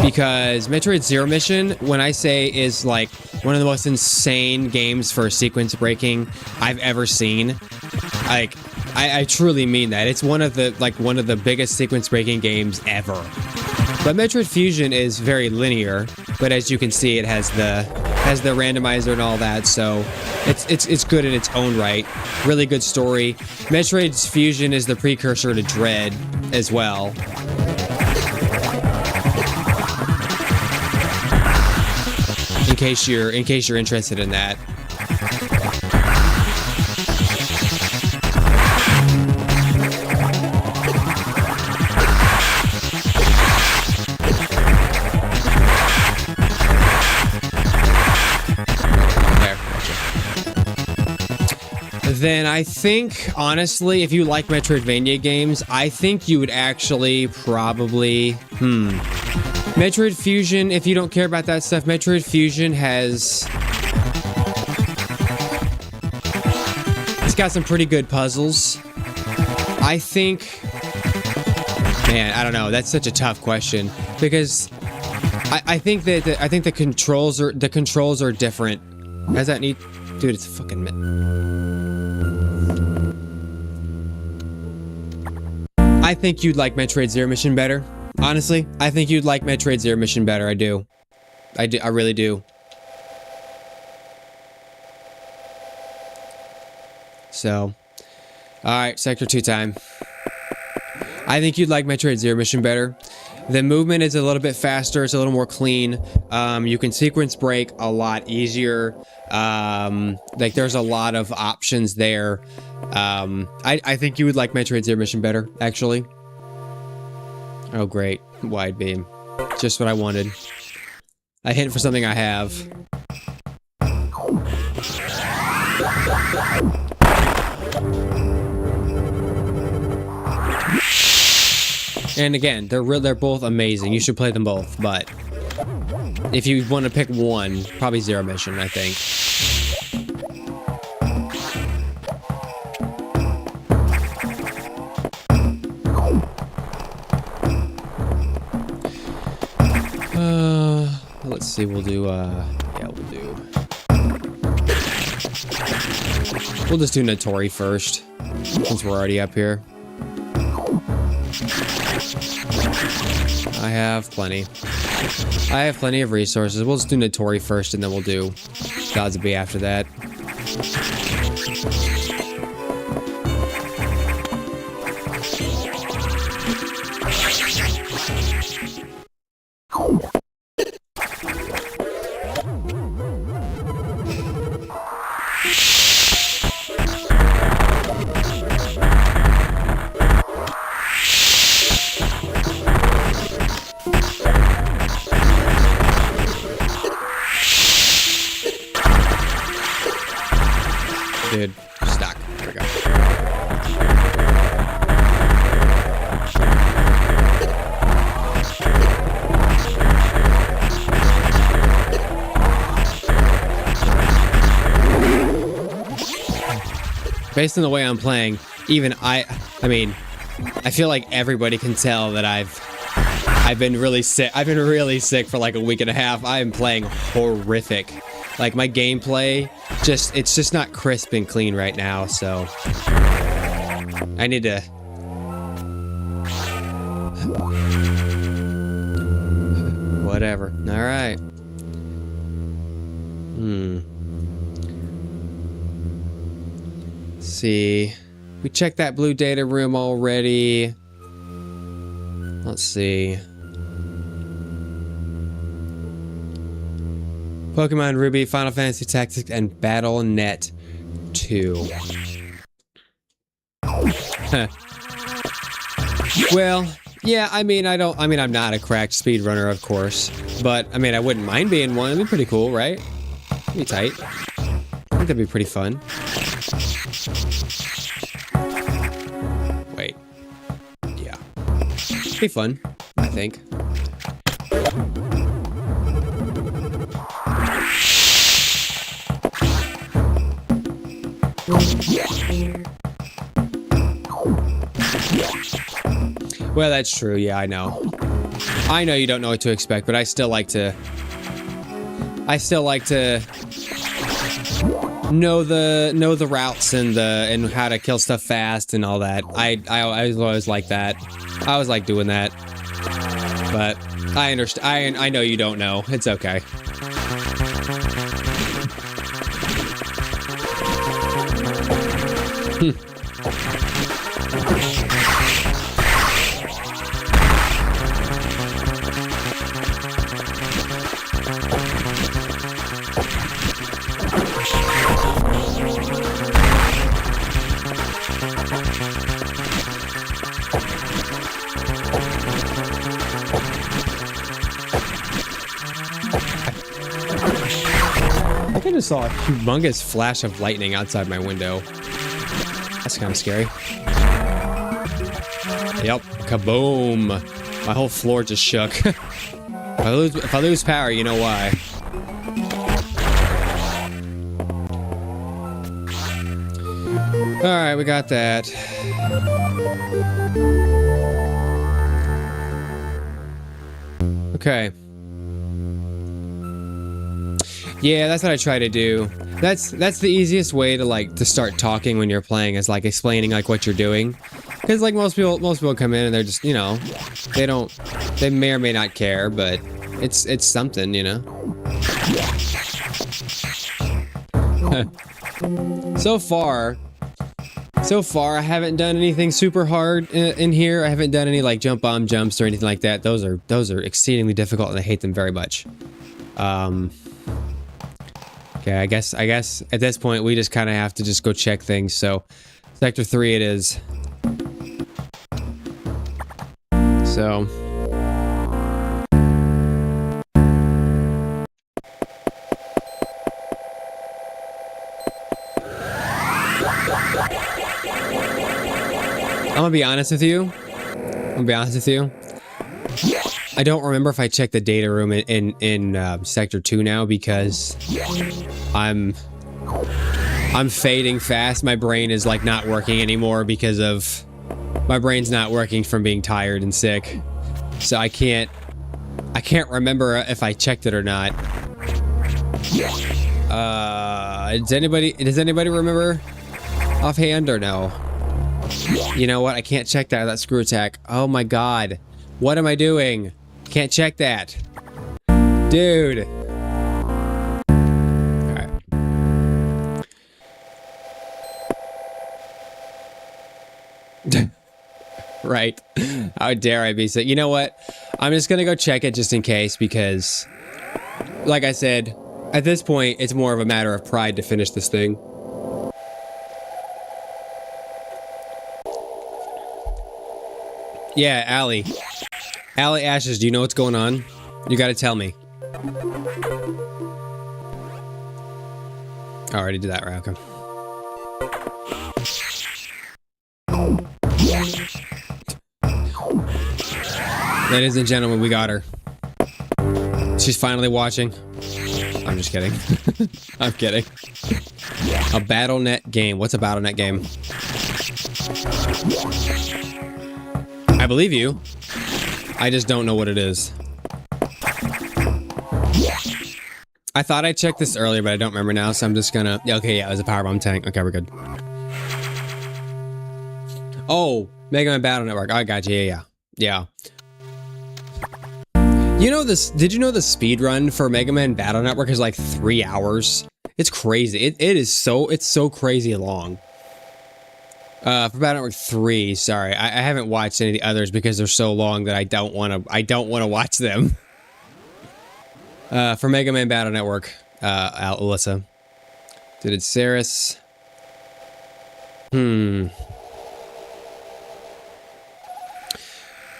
Because Metroid Zero Mission, when I say is like one of the most insane games for sequence breaking I've ever seen. Like, I truly mean that. It's one of the biggest sequence breaking games ever. But Metroid Fusion is very linear. but as you can see, it has the randomizer and all that, so it's good in its own right. Really good story. Metroid Fusion is the precursor to Dread as well. In case you're interested in that. Then I think, honestly, if you like Metroidvania games, I think you would actually probably... Metroid Fusion, if you don't care about that stuff, Metroid Fusion has... It's got some pretty good puzzles. I think... Man, I don't know. That's such a tough question. Because I think that the controls are different. Has that need... Dude, it's fucking... I think you'd like Metroid Zero Mission better. Honestly, I think you'd like Metroid Zero Mission better. I do. I really do. So, alright, Sector 2 time. I think you'd like Metroid Zero Mission better. The movement is a little bit faster. It's a little more clean. You can sequence break a lot easier. Like, there's a lot of options there. I think you would like Metroid Zero Mission better, actually. Oh, great. Wide beam. Just what I wanted. A hint for something I have. And again, they're both amazing. You should play them both, but if you want to pick one, probably Zero Mission, I think. Let's see, we'll do, we'll just do Notori first, since we're already up here. I have plenty. I have plenty of resources. We'll just do Notori first, and then we'll do Gods of B after that. Dude, stuck. There we go. Based on the way I'm playing, even I mean, I feel like everybody can tell that I've been really sick. I've been really sick for like a week and a half. I am playing horrific. Like, my gameplay, it's just not crisp and clean right now, so I need to... Whatever. Alright. Let's see. We checked that blue data room already. Let's see. Pokemon Ruby, Final Fantasy Tactics, and BattleNet 2. Well, yeah, I mean, I'm not a cracked speedrunner, of course, but, I mean, I wouldn't mind being one. It'd be pretty cool, right? It'd be tight. I think that'd be pretty fun. Wait. Yeah. It'd be fun, I think. Well, that's true. Yeah, I know. I know you don't know what to expect, but I still like to know the routes and how to kill stuff fast and all that. I always like that. I always like doing that. But I understand. I know you don't know. It's okay. I just saw a humongous flash of lightning outside my window. That's kind of scary. Yep, kaboom! My whole floor just shook. If I lose power, you know why. All right, we got that. Okay. Yeah, that's what I try to do. That's the easiest way to start talking when you're playing, is like explaining like what you're doing. Because like most people come in and they're just, you know, they may or may not care, but it's something, you know. So far I haven't done anything super hard in here. I haven't done any like jump bomb jumps or anything like that. Those are exceedingly difficult and I hate them very much. Okay, I guess at this point we just kind of have to just go check things. So, Sector 3 it is. So. I'm gonna be honest with you. I don't remember if I checked the data room in Sector 2 now, because I'm fading fast. My brain is like not working anymore because of my brain's not working from being tired and sick. So I can't remember if I checked it or not. Does anybody remember offhand or no? You know what? I can't check that screw attack. Oh my god. What am I doing? Can't check that. Dude. Alright. Right. How dare I be sick? You know what? I'm just gonna go check it just in case, because like I said, at this point it's more of a matter of pride to finish this thing. Yeah, Allie. Allie Ashes, do you know what's going on? You gotta tell me. I already did that, right? Okay. Ladies and gentlemen, we got her. She's finally watching. I'm just kidding. I'm kidding. A BattleNet game. What's a BattleNet game? I believe you. I just don't know what it is. I thought I checked this earlier, but I don't remember now, so I'm just gonna... Okay, yeah, it was a powerbomb tank. Okay, we're good. Oh, Mega Man Battle Network. I got you. Yeah. You know this... Did you know the speed run for Mega Man Battle Network is like 3 hours? It's crazy. It is so... It's so crazy long. For Battle Network 3, sorry, I haven't watched any of the others because they're so long that I don't want to watch them. For Mega Man Battle Network, Alyssa. Did it Saris?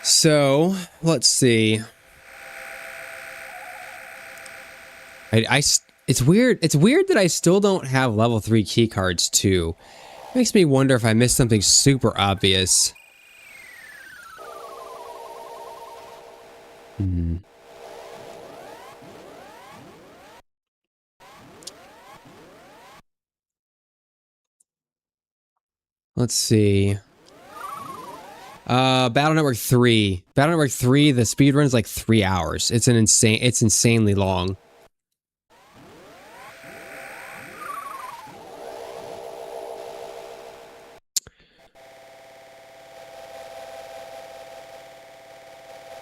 So, let's see. It's weird that I still don't have level 3 key cards too. Makes me wonder if I missed something super obvious. Let's see. Battle Network 3. Battle Network 3, the speedrun is like 3 hours. It's insanely long.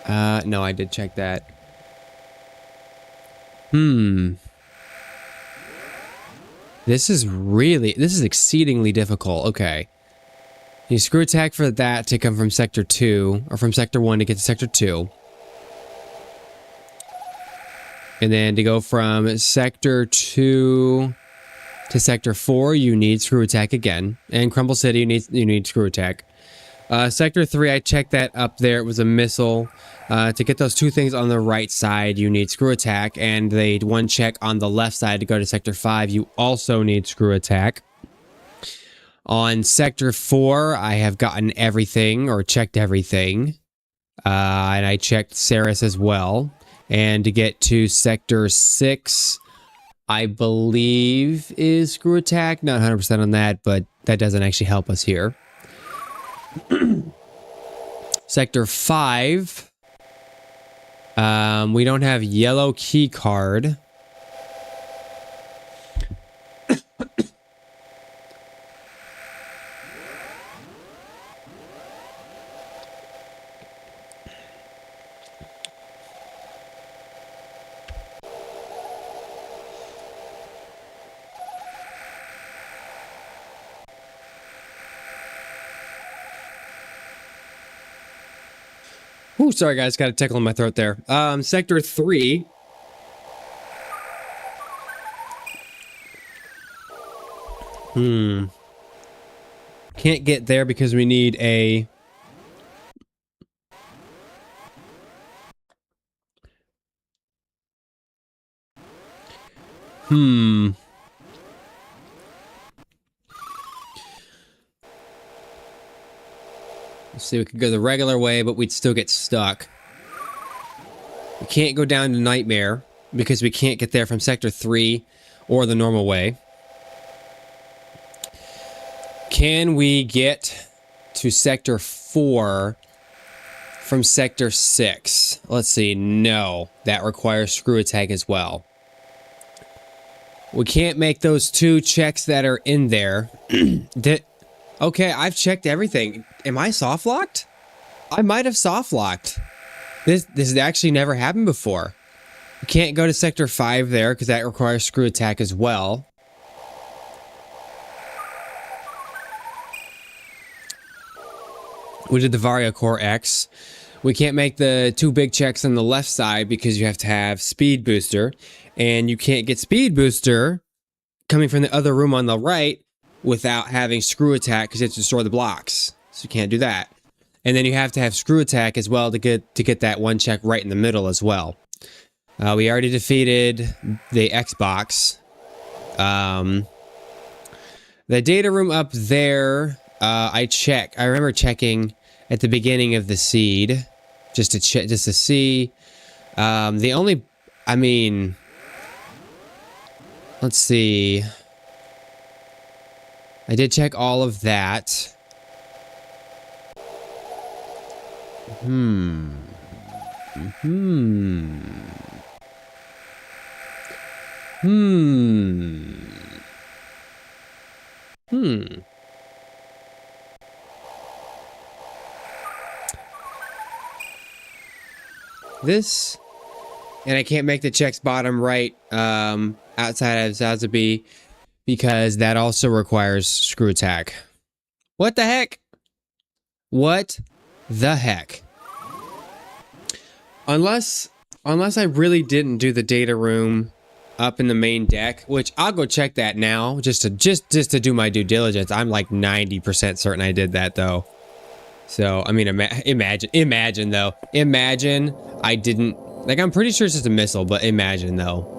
No, I did check that. This is exceedingly difficult. Okay. You screw attack for that to come from Sector 2, or from Sector 1 to get to Sector 2. And then to go from Sector 2 to Sector 4, you need screw attack again. And Crumble City, you need screw attack. Sector 3, I checked that up there. It was a missile. To get those two things on the right side, you need screw attack. And the one check on the left side to go to Sector 5, you also need screw attack. On Sector 4, I have gotten everything, or checked everything. And I checked Saris as well. And to get to Sector 6, I believe is screw attack. Not 100% on that, but that doesn't actually help us here. Sector 5. We don't have yellow key card. Ooh, sorry guys, got a tickle in my throat there. Sector 3. Can't get there because we need a... Let's see, we could go the regular way, but we'd still get stuck. We can't go down to Nightmare because we can't get there from Sector 3 or the normal way. Can we get to Sector 4 from Sector 6? Let's see. No, that requires screw attack as well. We can't make those two checks that are in there. Okay, I've checked everything. Am I soft locked? I might have soft locked. This has actually never happened before. We can't go to Sector 5 there because that requires screw attack as well. We did the Varia Core X. We can't make the two big checks on the left side because you have to have Speed Booster. And you can't get Speed Booster coming from the other room on the right without having screw attack because you have to destroy the blocks. So you can't do that. And then you have to have screw attack as well to get that one check right in the middle as well. We already defeated the Xbox. The data room up there, I remember checking at the beginning of the seed just to see. Let's see. I did check all of that. This, and I can't make the checks bottom right outside of Zazabi because that also requires screw attack. What the heck? What the heck? Unless I really didn't do the data room up in the main deck, which I'll go check that now just to do my due diligence. I'm like 90% certain I did that though. So, I mean, imagine though. Imagine I didn't, like, I'm pretty sure it's just a missile, but imagine though.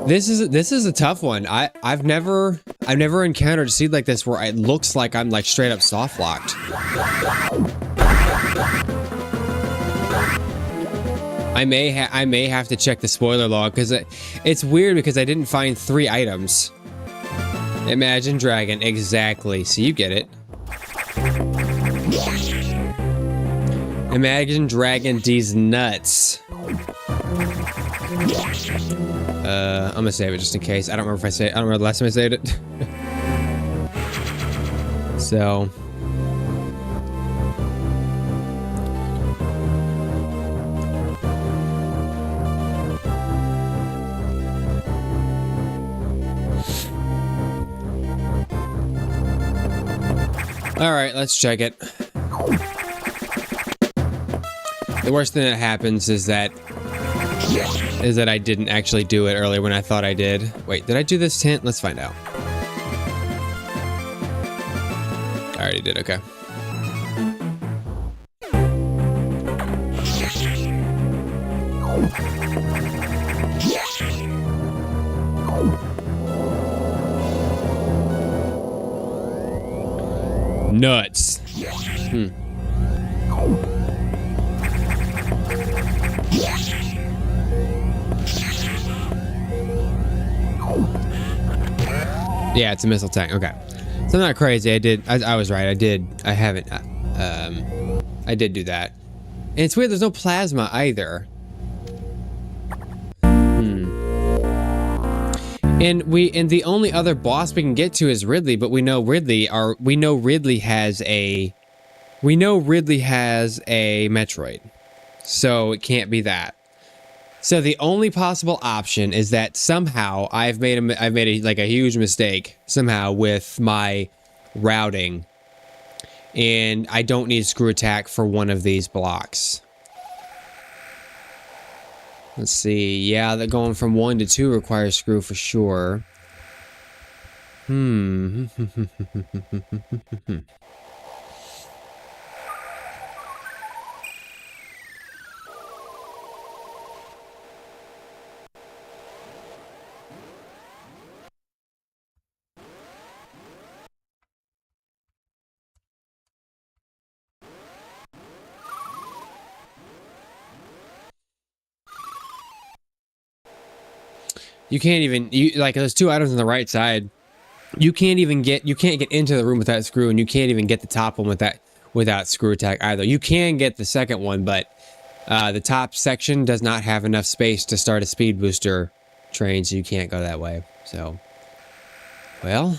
This is a tough one. I've never encountered a seed like this where it looks like I'm like straight up soft locked. I may have to check the spoiler log because it's weird because I didn't find 3 items. Imagine Dragon, exactly. So you get it. Imagine Dragon D's nuts. I'm gonna save it just in case. I don't remember I don't remember the last time I saved it. So All right, let's check it. The worst thing that happens is that I didn't actually do it earlier when I thought I did. Wait, did I do this hint? Let's find out. I already did, okay. Nuts. Yeah, it's a missile tank. Okay. So I'm not crazy. I was right. I did do that. And it's weird, there's no plasma either. And the only other boss we can get to is Ridley, but we know Ridley has a Metroid. So it can't be that. So the only possible option is that somehow I've made a huge mistake somehow with my routing, and I don't need screw attack for one of these blocks. Let's see. Yeah, that going from 1 to 2 requires screw for sure. You can't even, like, there's 2 items on the right side. You can't get into the room with that screw, and you can't even get the top one without screw attack either. You can get the second one, but the top section does not have enough space to start a speed booster train, so you can't go that way. So, well,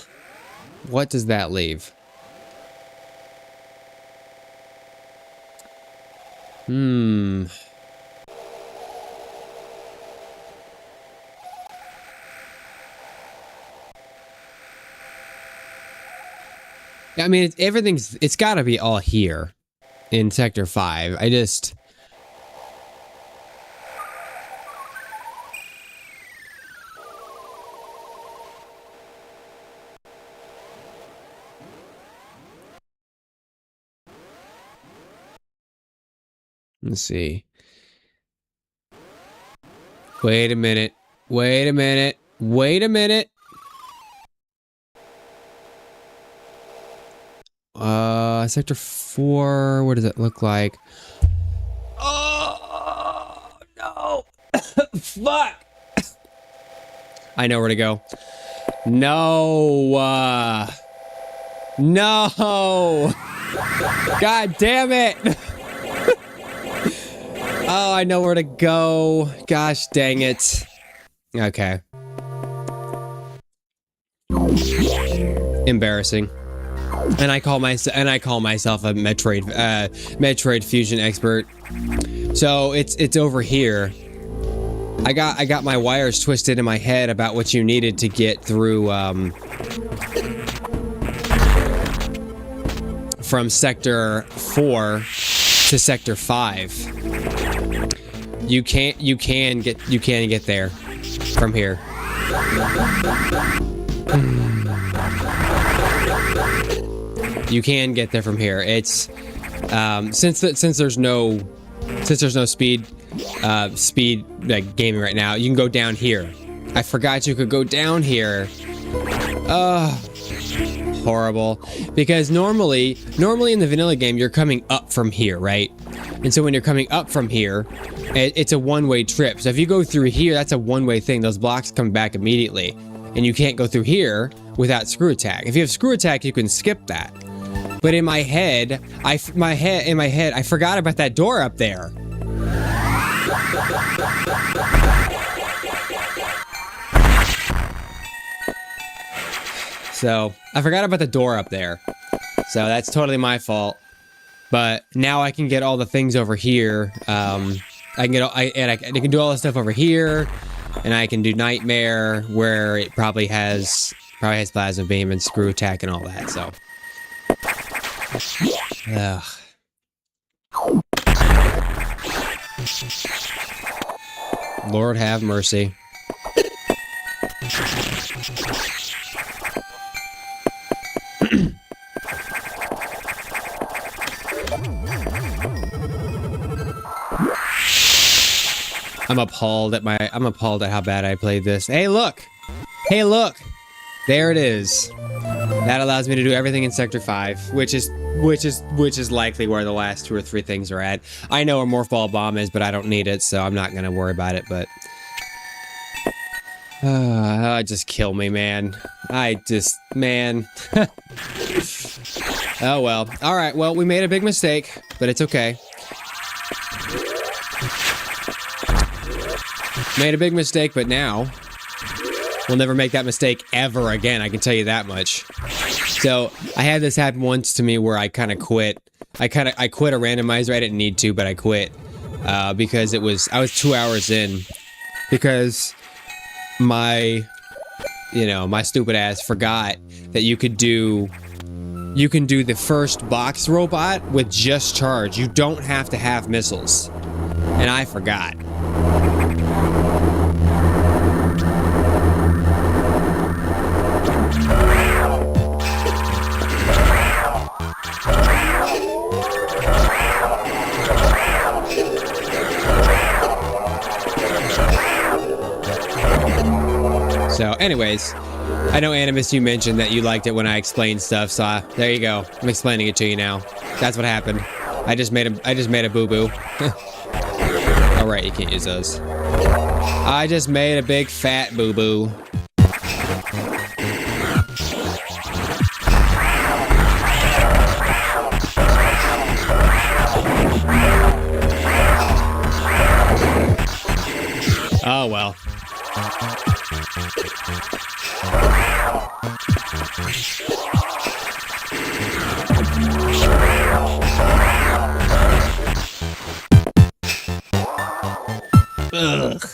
what does that leave? I mean, it's got to be all here in Sector 5. Let's see. Wait a minute. Sector 4, what does it look like? Oh, no. Fuck. I know where to go. No. No. God damn it. Oh, I know where to go. Gosh dang it. Okay. Embarrassing. And I call myself a Metroid Fusion expert. So it's over here. I got my wires twisted in my head about what you needed to get through from Sector 4 to Sector 5. You can get there from here. You can get there from here. It's since there's no speed like gaming right now, you can go down here. I forgot you could go down here. Horrible. Because normally in the vanilla game you're coming up from here, right? And so when you're coming up from here, it's a one-way trip. So if you go through here, that's a one-way thing. Those blocks come back immediately, and you can't go through here without screw attack. If you have screw attack, you can skip that. But in my head, I forgot about that door up there. So I forgot about the door up there. So that's totally my fault. But now I can get all the things over here. I can do all the stuff over here, and I can do Nightmare, where it probably has Plasma Beam and Screw Attack and all that. So Ugh. Lord have mercy. I'm appalled at how bad I played this. Hey, look! Hey, look! There it is. That allows me to do everything in Sector 5, which is likely where the last 2 or 3 things are at. I know where Morph Ball Bomb is, but I don't need it, so I'm not gonna worry about it, but... just kill me, man. Man. Oh, well. Alright, well, we made a big mistake, but it's okay. Made a big mistake, but now we'll never make that mistake ever again, I can tell you that much. So, I had this happen once to me where I kind of quit. I quit a randomizer. I didn't need to, but I quit. Because I was 2 hours in. Because my stupid ass forgot that you can do the first box robot with just charge. You don't have to have missiles. And I forgot. So, anyways, I know Animus, you mentioned that you liked it when I explained stuff, so there you go. I'm explaining it to you now. That's what happened. I just made a boo-boo. Alright, you can't use those. I just made a big fat boo-boo. Oh, well. Ugh.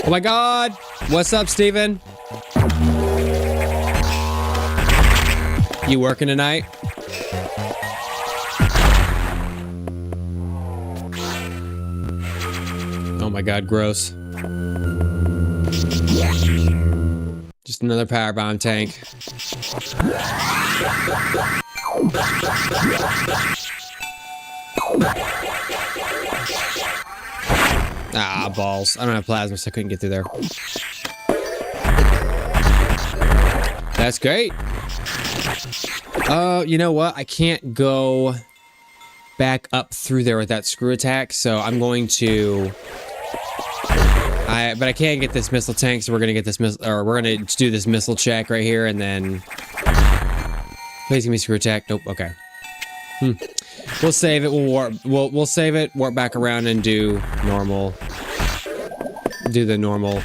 Oh my God! What's up, Steven? You working tonight? Oh my God, gross. Just another power bomb tank. Ah, balls. I don't have plasma, so I couldn't get through there. That's great. You know what? I can't go back up through there with that screw attack, so I'm going to... But I can't get this missile tank, so we're gonna get this missile, or we're gonna do this missile check right here, and then... Please give me screw attack. Nope, okay. We'll save it, we'll warp, we'll save it, warp back around and do normal. Do the normal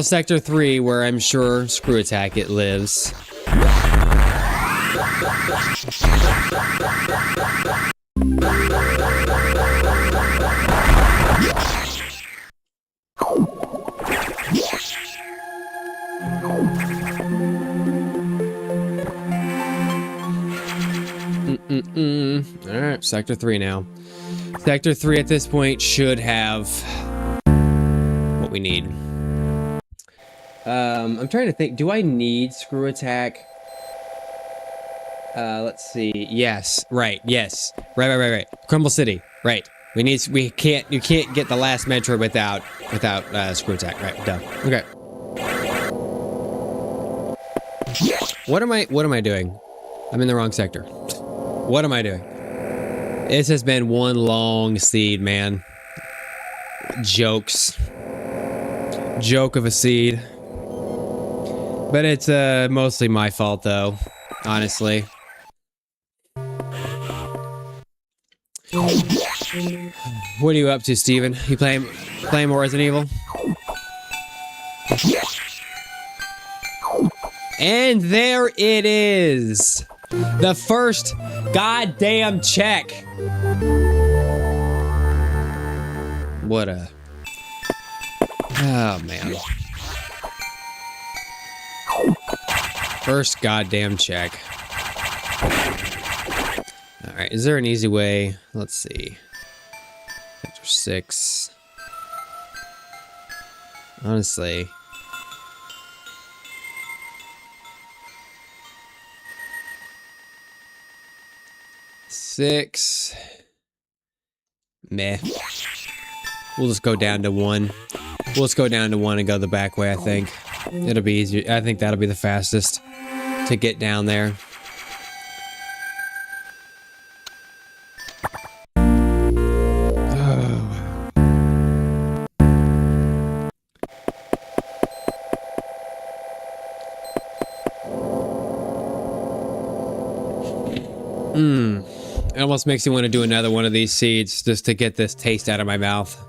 Sector 3, where I'm sure screw attack it lives. Alright, Sector 3 now. Sector 3 at this point should have what we need. I'm trying to think, do I need screw attack? Let's see. Yes, right, yes. Right. Crumble City, right. You can't get the last Metroid without screw attack, right, duh. Okay. What am I doing? I'm in the wrong sector. What am I doing? This has been one long seed, man. Jokes. Joke of a seed. But it's mostly my fault, though. Honestly. What are you up to, Steven? You playing more Resident Evil? And there it is! The first goddamn check. What a... Oh, man. First goddamn check. Alright, is there an easy way? Let's see. Sector 6. Honestly... 6. Meh. We'll just go down to 1. We'll just go down to 1 and go the back way, I think. It'll be easier. I think that'll be the fastest to get down there. It almost makes me want to do another one of these seeds just to get this taste out of my mouth.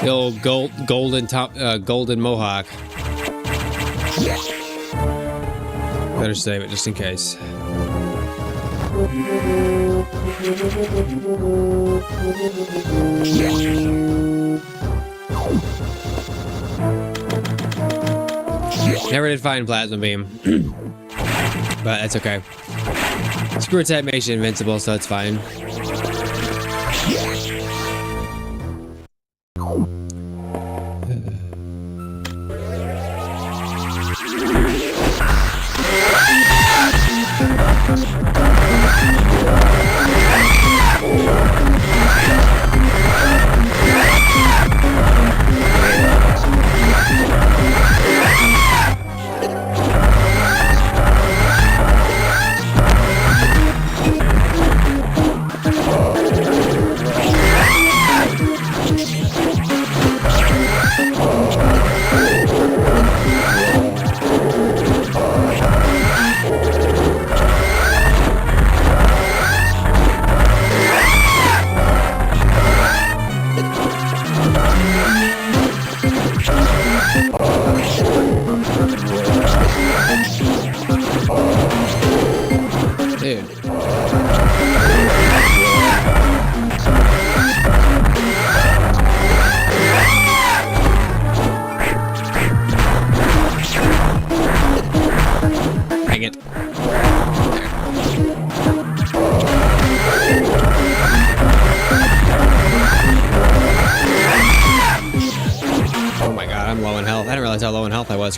The old golden mohawk. Better save it just in case. Never did find plasma beam, but that's okay. Screw attack makes you invincible, so it's fine.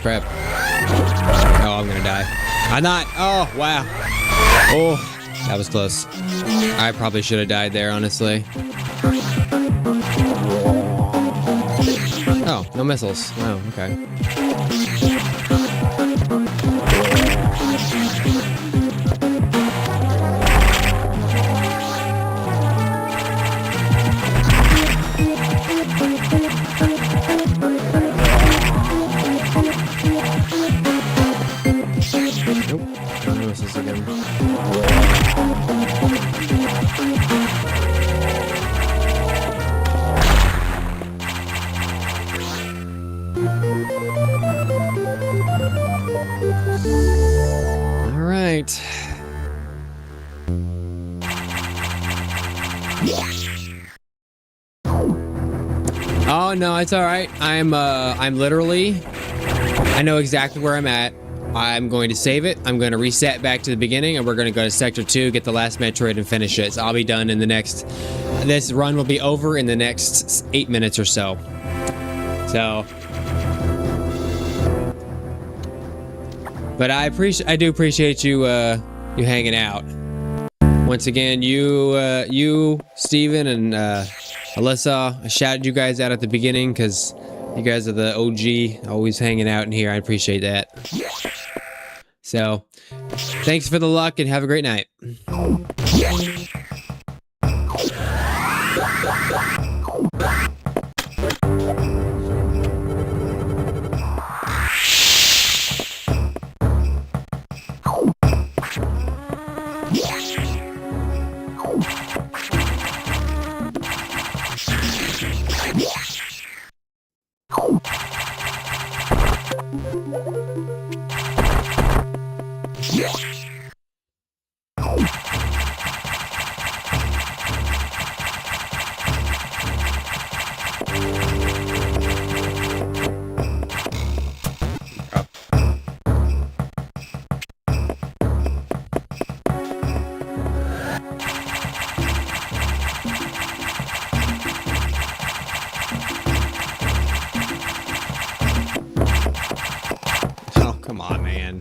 Crap. Oh, I'm gonna die. I'm not. Oh, wow. Oh, that was close. I probably should have died there, honestly. Oh, no missiles. Oh, okay. Oh no, it's all right. I'm literally, I know exactly where I'm at. I'm going to save it. I'm going to reset back to the beginning, and we're going to go to Sector 2, get the last Metroid, and finish it. So I'll be done in the next. This run will be over in the next 8 minutes or so. So, but I do appreciate you you hanging out. Once again, you, Steven, and Alyssa, I shouted you guys out at the beginning because you guys are the OG, always hanging out in here. I appreciate that. So, thanks for the luck and have a great night. Come on, man.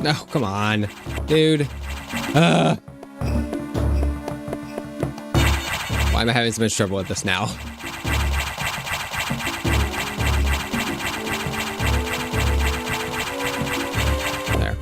No, come on, dude. Why am I having so much trouble with this now? There.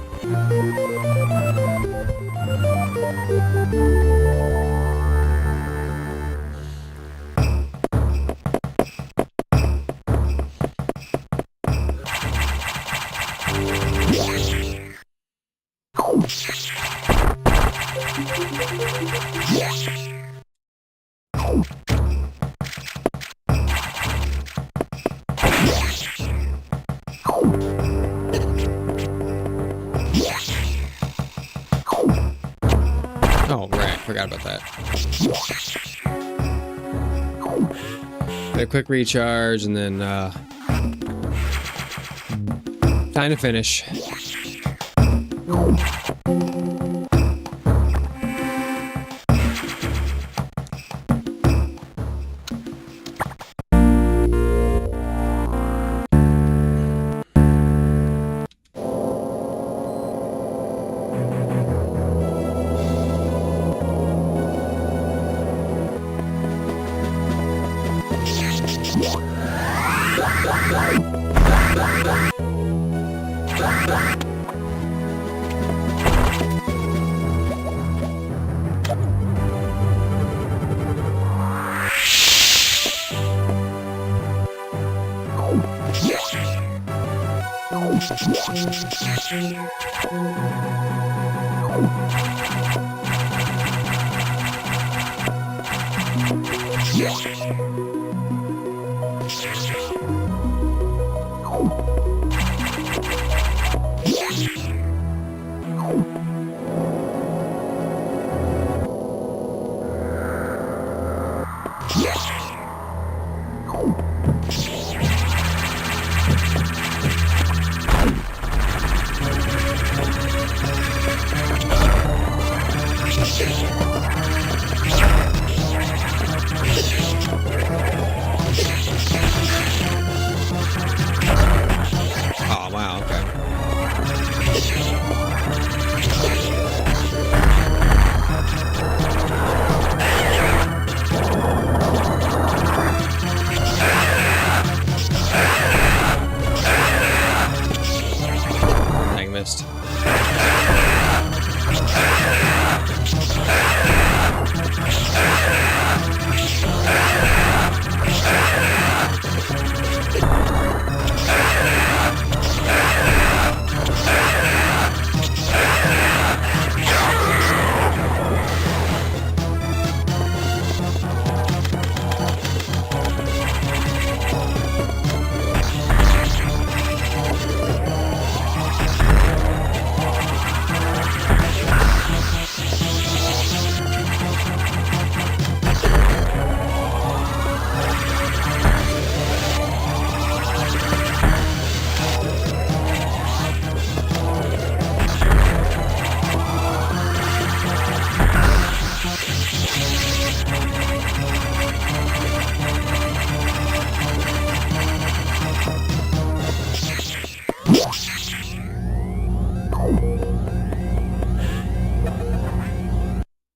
Oh, right. Forgot about that. A quick recharge and then time to finish.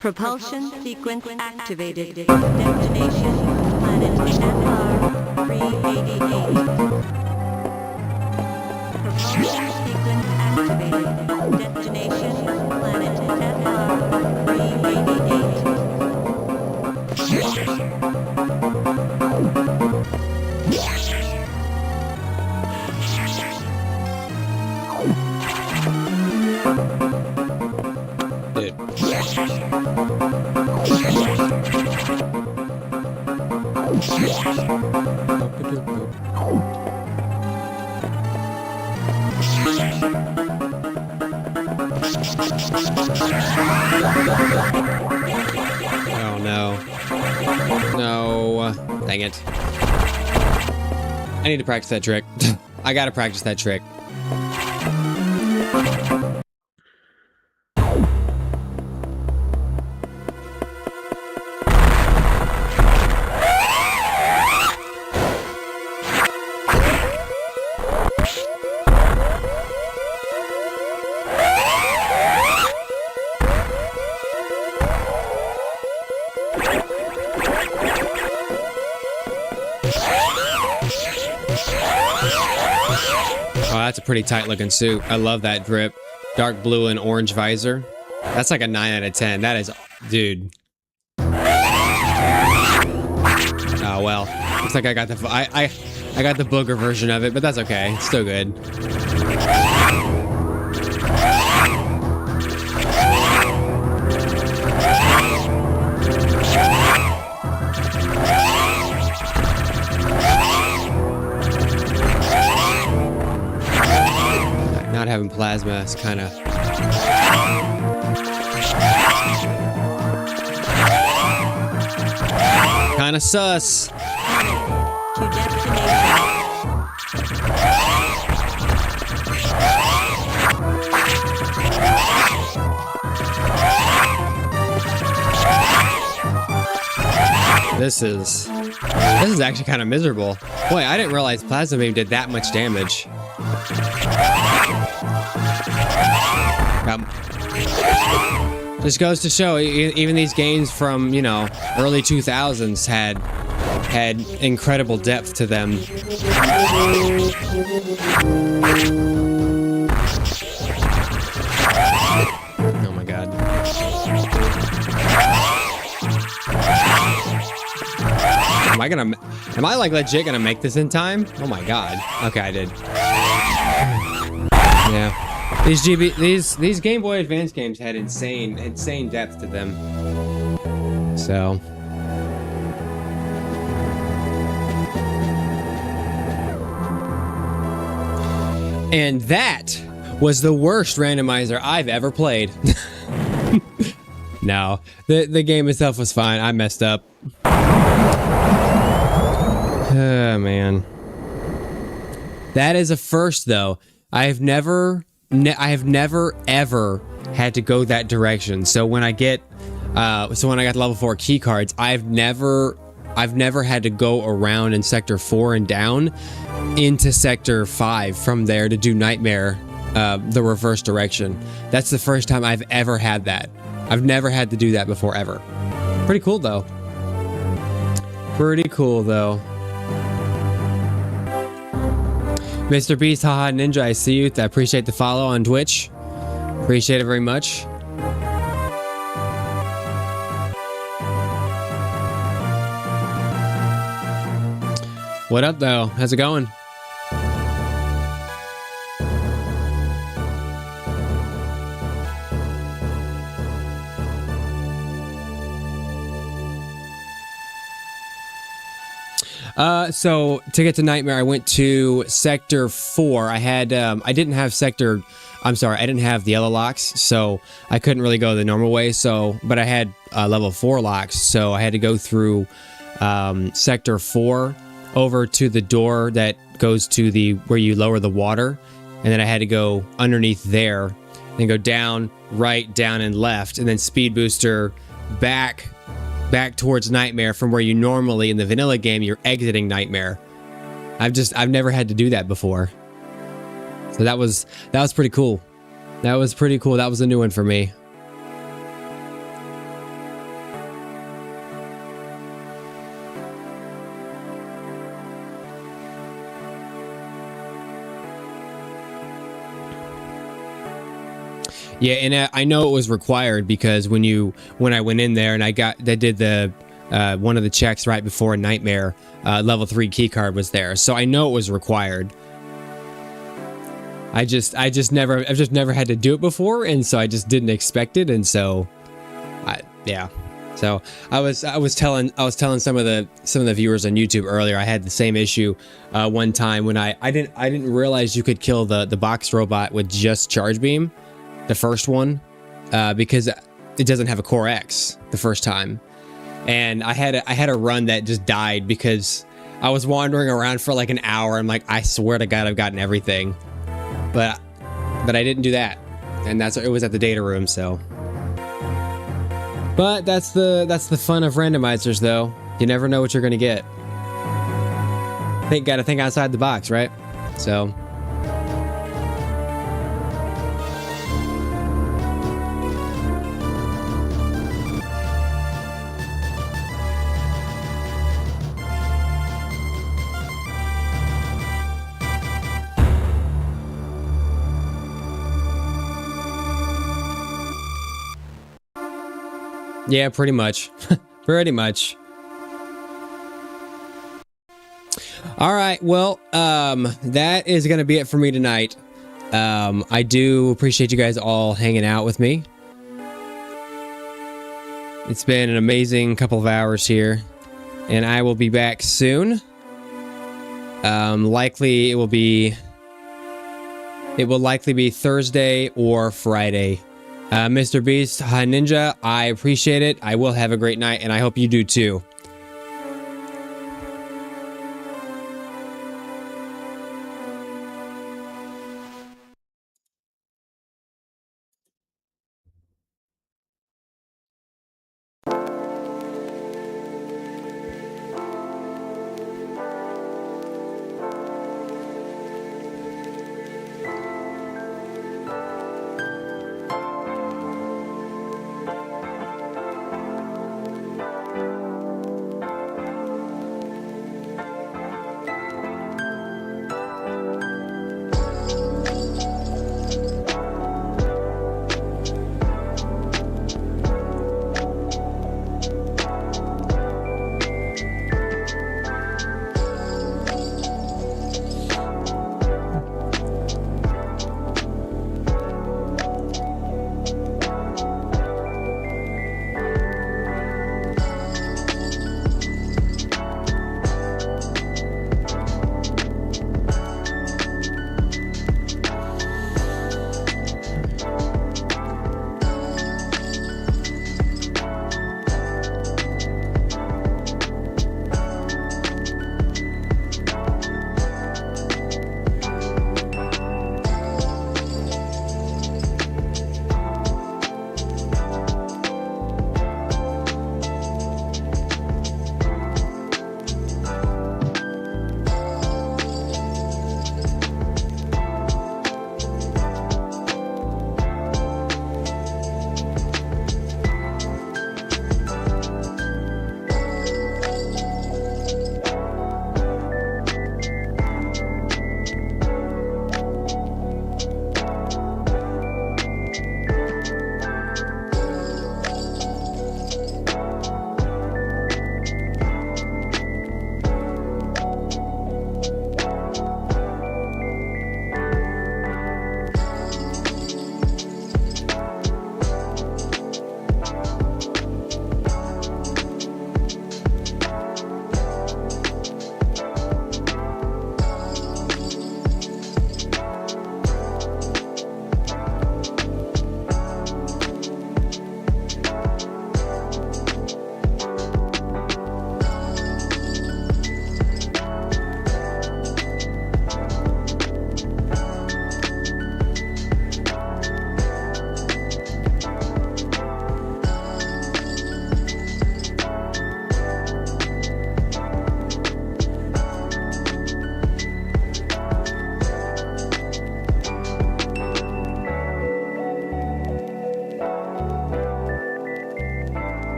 Propulsion sequence activated. Destination, planet FR 388. Propulsion sequence activated. Destination, planet FR 388. Oh no. No. Dang it. I need to practice that trick. I gotta practice that trick. Oh, that's a pretty tight looking suit. I love that drip. Dark blue and orange visor. That's like a 9 out of 10. That is, dude. Oh well. Looks like I got the I got the booger version of it, but that's okay. It's still good. Not having plasma is kind of sus. To destination. This is actually kind of miserable. Boy, I didn't realize plasma beam did that much damage. Just goes to show, even these games from, you know, early 2000s had incredible depth to them. Oh my god. Am I like legit gonna make this in time? Oh my god. Okay, I did. Yeah. These Game Boy Advance games had insane depth to them. So. And that was the worst randomizer I've ever played. No, the game itself was fine. I messed up. Oh man. That is a first though. I have never ever had to go that direction. So when I got level 4 key cards, I've never had to go around in sector 4 and down into sector 5 from there to do Nightmare, the reverse direction. That's the first time I've ever had that. I've never had to do that before ever. Pretty cool though. Pretty cool though. Mr. Beast, haha, Ninja, I see you. I appreciate the follow on Twitch. Appreciate it very much. What up, though? How's it going? So to get to Nightmare, I went to Sector 4. I didn't have the yellow locks, so I couldn't really go the normal way. But I had level 4 locks, so I had to go through Sector 4 over to the door that goes to where you lower the water, and then I had to go underneath there, then go down, right, down, and left, and then speed booster back towards Nightmare from where you normally in the vanilla game you're exiting Nightmare. I've never had to do that before. So that was pretty cool. That was pretty cool. That was a new one for me. Yeah, and I know it was required because when I went in there and I did the one of the checks right before Nightmare, level 3 keycard was there, so I know it was required. I've just never had to do it before, and so I just didn't expect it, and so, yeah. So I was telling some of the viewers on YouTube earlier. I had the same issue one time when I didn't realize you could kill the box robot with just charge beam, the first one, because it doesn't have a core X the first time, and I had a run that just died because I was wandering around for like an hour. I'm like, I swear to God, I've gotten everything, but I didn't do that, and it was at the data room, so. But that's the fun of randomizers, though. You never know what you're gonna get. Gotta think outside the box, right? So. Yeah, pretty much. Pretty much. All right, well, that is going to be it for me tonight. I do appreciate you guys all hanging out with me. It's been an amazing couple of hours here, and I will be back soon. Likely it will likely be Thursday or Friday. Mr. Beast, Hi Ninja, I appreciate it. I will have a great night, and I hope you do too.